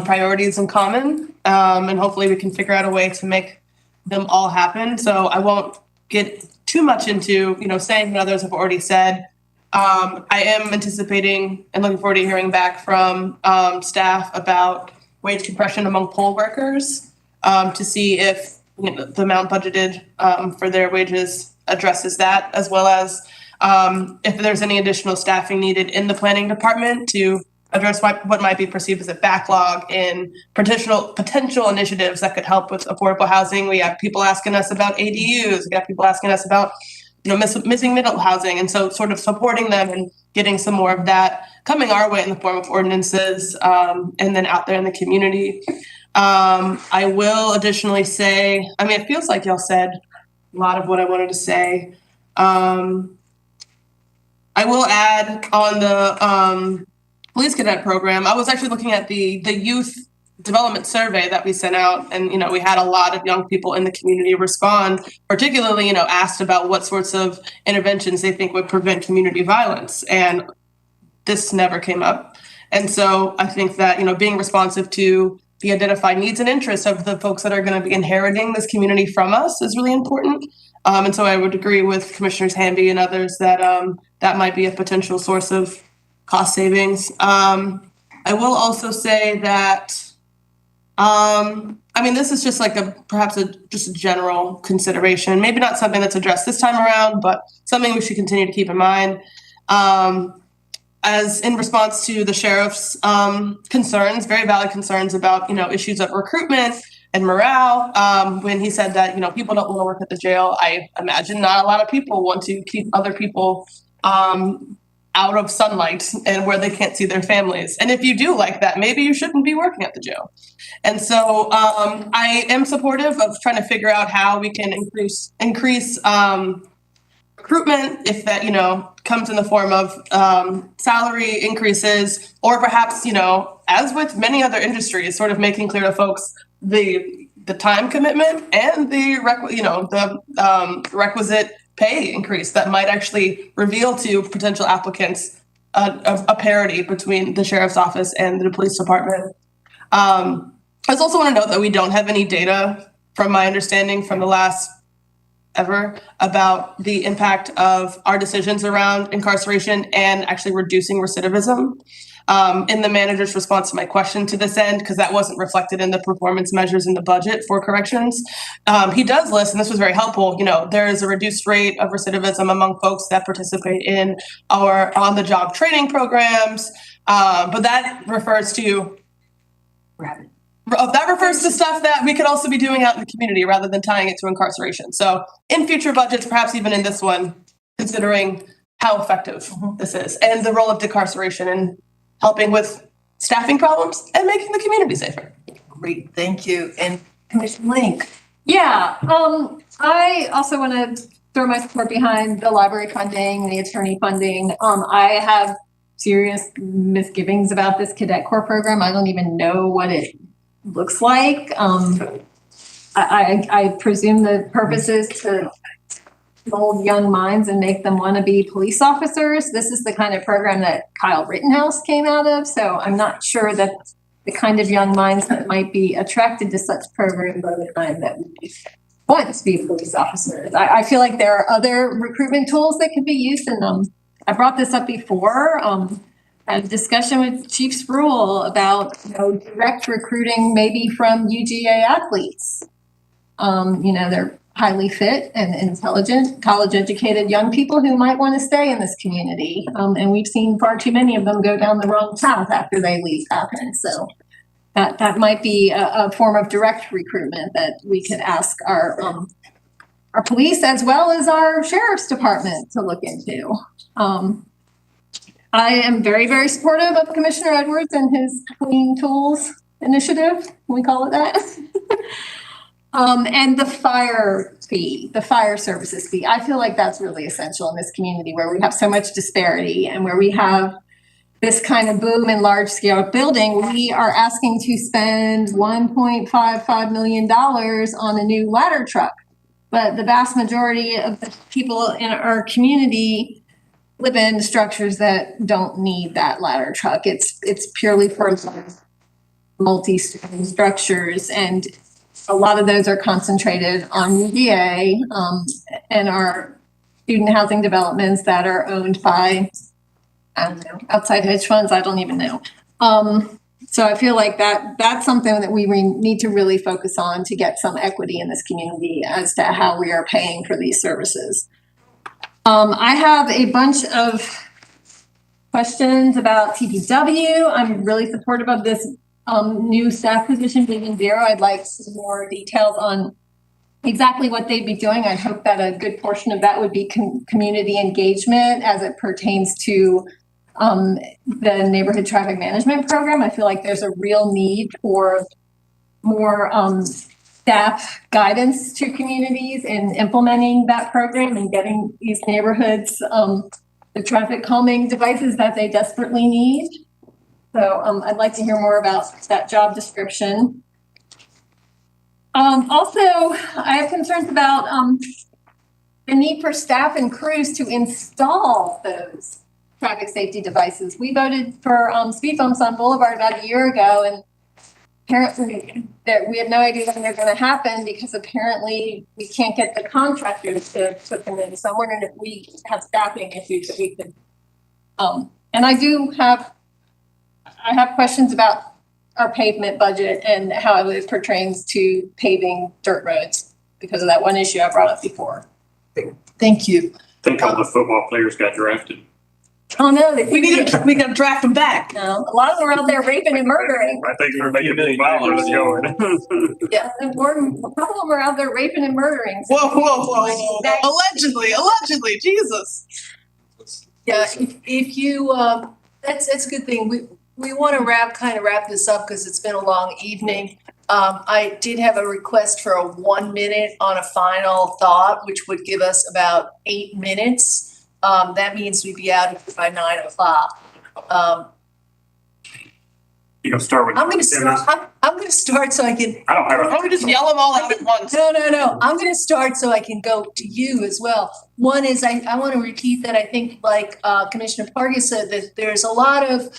priorities in common, and hopefully we can figure out a way to make them all happen. So I won't get too much into, saying what others have already said. I am anticipating and looking forward to hearing back from staff about wage compression among poll workers to see if the amount budgeted for their wages addresses that, as well as if there's any additional staffing needed in the planning department to address what might be perceived as a backlog in potential initiatives that could help with affordable housing. We have people asking us about ADUs. We have people asking us about missing middle housing, and so sort of supporting them and getting some more of that coming our way in the form of ordinances, and then out there in the community. I will additionally say, it feels like y'all said a lot of what I wanted to say. I will add on the police cadet program. I was actually looking at the youth development survey that we sent out, and we had a lot of young people in the community respond, particularly asked about what sorts of interventions they think would prevent community violence, and this never came up. And so I think that being responsive to the identified needs and interests of the folks that are going to be inheriting this community from us is really important. And so I would agree with Commissioners Hamby and others that that might be a potential source of cost savings. I will also say that this is just like perhaps just a general consideration, maybe not something that's addressed this time around, but something we should continue to keep in mind. As in response to the sheriff's concerns, very valid concerns about, issues of recruitment and morale, when he said that, people don't want to work at the jail. I imagine not a lot of people want to keep other people out of sunlight and where they can't see their families. And if you do like that, maybe you shouldn't be working at the jail. And so I am supportive of trying to figure out how we can increase recruitment, if that, comes in the form of salary increases, or perhaps, as with many other industries, sort of making clear to folks the time commitment and the requisite pay increase that might actually reveal to potential applicants a parity between the sheriff's office and the police department. I also want to note that we don't have any data, from my understanding, from the last ever about the impact of our decisions around incarceration and actually reducing recidivism. In the manager's response to my question to this end, because that wasn't reflected in the performance measures in the budget for corrections, he does list, and this was very helpful, there is a reduced rate of recidivism among folks that participate in our on-the-job training programs, but that refers to stuff that we could also be doing out in the community rather than tying it to incarceration. So in future budgets, perhaps even in this one, considering how effective this is and the role of decarceration in helping with staffing problems and making the community safer. Great, thank you. And Commissioner Link. Yeah, I also want to throw my support behind the library funding, the attorney funding. I have serious misgivings about this cadet corps program. I don't even know what it looks like. I presume the purpose is to mold young minds and make them want to be police officers. This is the kind of program that Kyle Rittenhouse came out of. So I'm not sure that the kind of young minds that might be attracted to such programs are the kind that we want to be police officers. I feel like there are other recruitment tools that could be used in them. I brought this up before. I had a discussion with Chief Spruill about, direct recruiting maybe from UGA athletes. They're highly fit and intelligent, college-educated young people who might want to stay in this community. And we've seen far too many of them go down the wrong path after they leave Athens. So that might be a form of direct recruitment that we could ask our police as well as our sheriff's department to look into. I am very, very supportive of Commissioner Edwards and his Clean Tools initiative, we call it that. And the fire fee, the fire services fee. I feel like that's really essential in this community where we have so much disparity and where we have this kind of boom in large scale building. We are asking to spend $1.55 million on a new ladder truck. But the vast majority of the people in our community live in structures that don't need that ladder truck. It's purely for multi-story structures, and a lot of those are concentrated on UVA and our student housing developments that are owned by, I don't know, outside hedge funds. I don't even know. So I feel like that's something that we need to really focus on to get some equity in this community as to how we are paying for these services. I have a bunch of questions about TPW. I'm really supportive of this new staff position being zero. I'd like some more details on exactly what they'd be doing. I hope that a good portion of that would be community engagement as it pertains to the neighborhood traffic management program. I feel like there's a real need for more staff guidance to communities in implementing that program and getting these neighborhoods the traffic calming devices that they desperately need. So I'd like to hear more about that job description. Also, I have concerns about the need for staff and crews to install those traffic safety devices. We voted for speed bumps on Boulevard about a year ago, and apparently that we have no idea when they're going to happen because apparently we can't get the contractors to put them in. So I'm wondering if we have staffing issues that we could. And I have questions about our pavement budget and how it pertains to paving dirt roads because of that one issue I brought up before. Thank you. I think all the football players got drafted. Oh no, we gotta draft them back. No, a lot of them are out there raping and murdering. I think they're making $1 million going. Yeah, a couple of them are out there raping and murdering. Whoa. Allegedly, Jesus. Yeah, if you, that's a good thing. We want to wrap this up because it's been a long evening. I did have a request for a 1 minute on a final thought, which would give us about 8 minutes. That means we'd be out by 9 o'clock. You know, start with. I'm going to start so I can. I don't have. I'm going to just yell them all out at once. No. I'm going to start so I can go to you as well. One is I want to repeat that I think, like Commissioner Pargas said, that there's a lot of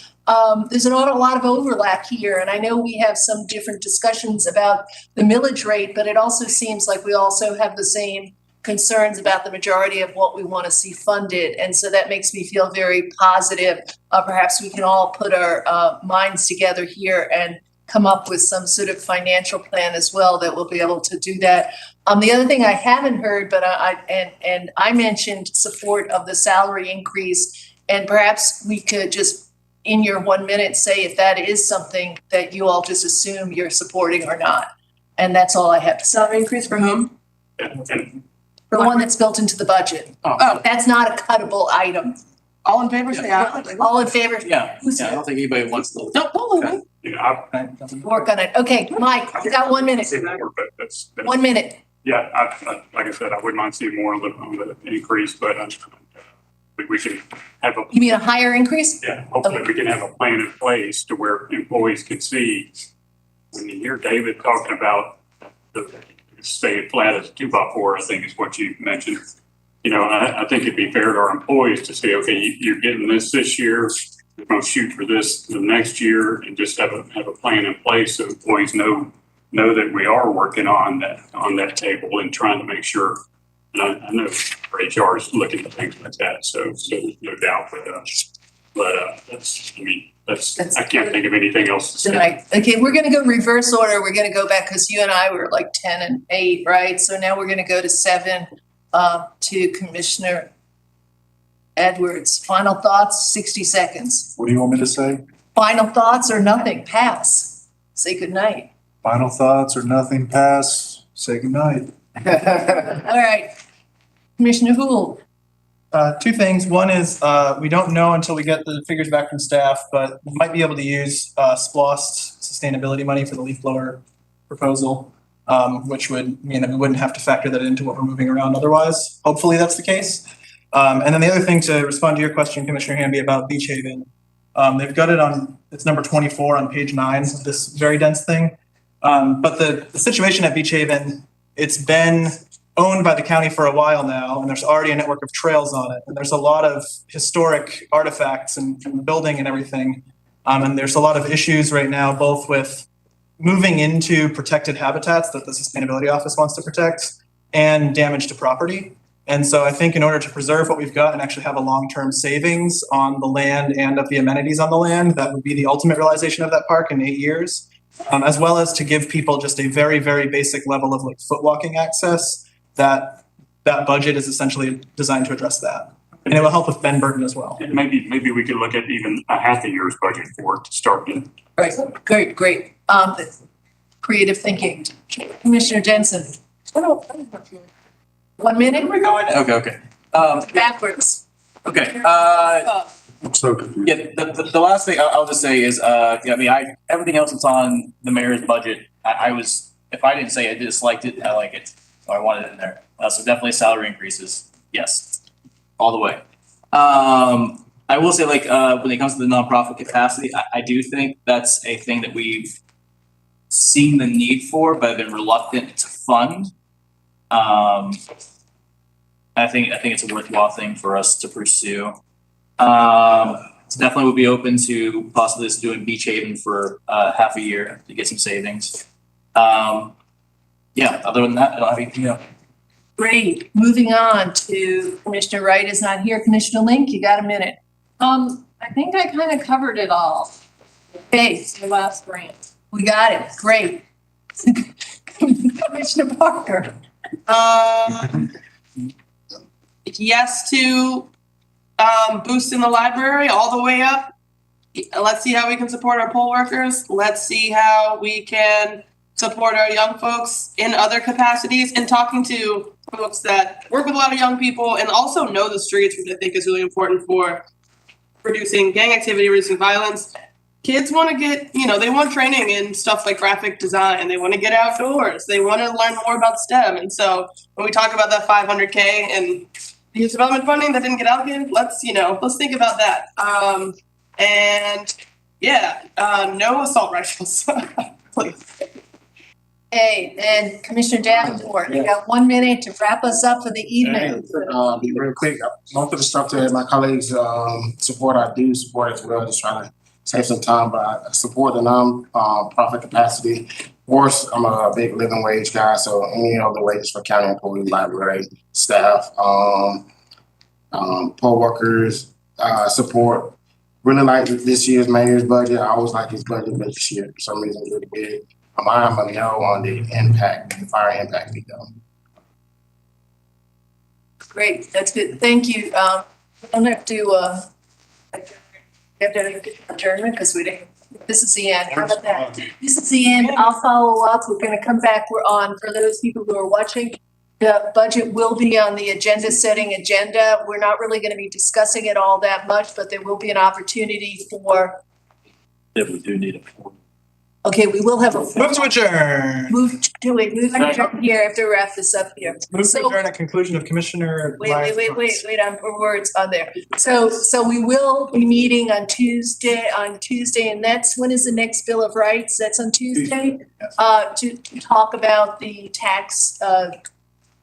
overlap here, and I know we have some different discussions about the millage rate, but it also seems like we also have the same concerns about the majority of what we want to see funded. And so that makes me feel very positive. Perhaps we can all put our minds together here and come up with some sort of financial plan as well that will be able to do that. The other thing I haven't heard, but I mentioned support of the salary increase, and perhaps we could just in your 1 minute say if that is something that you all just assume you're supporting or not. And that's all I have to say. Salary increase for whom? For the one that's built into the budget. Oh, that's not a cuttable item. All in favor, say aye. All in favor? Yeah, I don't think anybody wants to. No, work on it. Okay, Mike, you got 1 minute. 1 minute. Yeah, like I said, I wouldn't mind seeing more on the increase, but we can have a. You mean a higher increase? Yeah, hopefully we can have a plan in place to where employees can see. When you hear David talking about the stay flat as 2x4, I think is what you mentioned. you know, I think it'd be fair to our employees to say, okay, you're getting this year, we're going to shoot for this the next year, and just have a plan in place so employees know that we are working on that table and trying to make sure. And I know HR is looking at things like that, so there's no doubt with us. But I can't think of anything else to say. Tonight. Okay, we're gonna go reverse order. We're gonna go back because you and I were like 10 and 8, right? So now we're gonna go to 7 to Commissioner Edwards. Final thoughts, 60 seconds. What do you want me to say? Final thoughts or nothing, pass. Say goodnight. Final thoughts or nothing, pass, say goodnight. All right. Commissioner Hool. Two things. One is, we don't know until we get the figures back from staff, but we might be able to use, SPLOST sustainability money for the leaf blower proposal, which would mean that we wouldn't have to factor that into what we're moving around otherwise. Hopefully that's the case. And then the other thing, to respond to your question, Commissioner Hamby, about Beach Haven, they've got it on, it's number 24 on page 9 of this very dense thing. But the situation at Beach Haven, it's been owned by the county for a while now, and there's already a network of trails on it. And there's a lot of historic artifacts and the building and everything. And there's a lot of issues right now, both with moving into protected habitats that the Sustainability Office wants to protect and damage to property. And so I think in order to preserve what we've got and actually have a long-term savings on the land and of the amenities on the land, that would be the ultimate realization of that park in 8 years, as well as to give people just a very, very basic level of like foot walking access. That budget is essentially designed to address that. And it will help with Ben Burton as well. And maybe we could look at even a half a year's budget for it to start with. Right, great. Creative thinking. Commissioner Jensen. 1 minute? We're going, okay. Backwards. Okay, I'm so confused. yeah, the last thing I'll just say is, I mean, everything else that's on the mayor's budget, I was, if I didn't say I disliked it, I like it. So I wanted it in there. So definitely salary increases. Yes, all the way. I will say, like, when it comes to the nonprofit capacity, I do think that's a thing that we've seen the need for, but have been reluctant to fund. I think it's a worthwhile thing for us to pursue. Definitely would be open to possibly just doing Beach Haven for half a year to get some savings. Yeah, other than that, I don't have anything else. Great. Moving on to Commissioner Wright is not here. Commissioner Link, you got a minute. I think I kind of covered it all. Okay, The last grant. we got it. Great. Commissioner Parker. Yes to boosting the library all the way up. Let's see how we can support our poll workers. Let's see how we can support our young folks in other capacities, and talking to folks that work with a lot of young people and also know the streets, which I think is really important for reducing gang activity, reducing violence. Kids want to get, they want training in stuff like graphic design. They want to get outdoors. They want to learn more about STEM. And so when we talk about that $500K and youth development funding that didn't get allocated, let's think about that. No assault rifles, please. Hey, and Commissioner Davenport, you got 1 minute to wrap us up for the evening. Be real quick. Most of the stuff that my colleagues support, I do support as well. Just trying to save some time, but I support the non-profit capacity. Of course, I'm a big living wage guy, so any of the wages for county employees, library staff, poll workers, support. Really like this year's mayor's budget. I always like his budget, but this year for some reason it's really big. I'm a no on the fire impact fee though. Great, that's good. Thank you. I don't have to adjournment because we didn't. This is the end. How about that? This is the end. I'll follow up. We're going to come back. We're on, for those people who are watching, the budget will be on the agenda. We're not really going to be discussing it all that much, but there will be an opportunity for. If we do need a. Okay, we will have a. Move to adjourn. Move to adjourn here. I have to wrap this up here. Move to adjourn at conclusion of Commissioner. Wait, I'm words on there. So we will be meeting on Tuesday, and that's, when is the next Bill of Rights? That's on Tuesday? To talk about the tax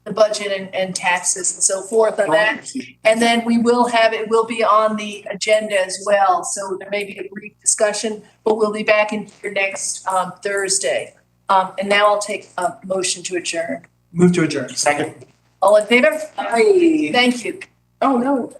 the budget and taxes and so forth on that. And then we will have, it will be on the agenda as well. So there may be a brief discussion, but we'll be back in here next Thursday. And now I'll take a motion to adjourn. Move to adjourn. Second. All in favor? Aye. Thank you. Oh, no.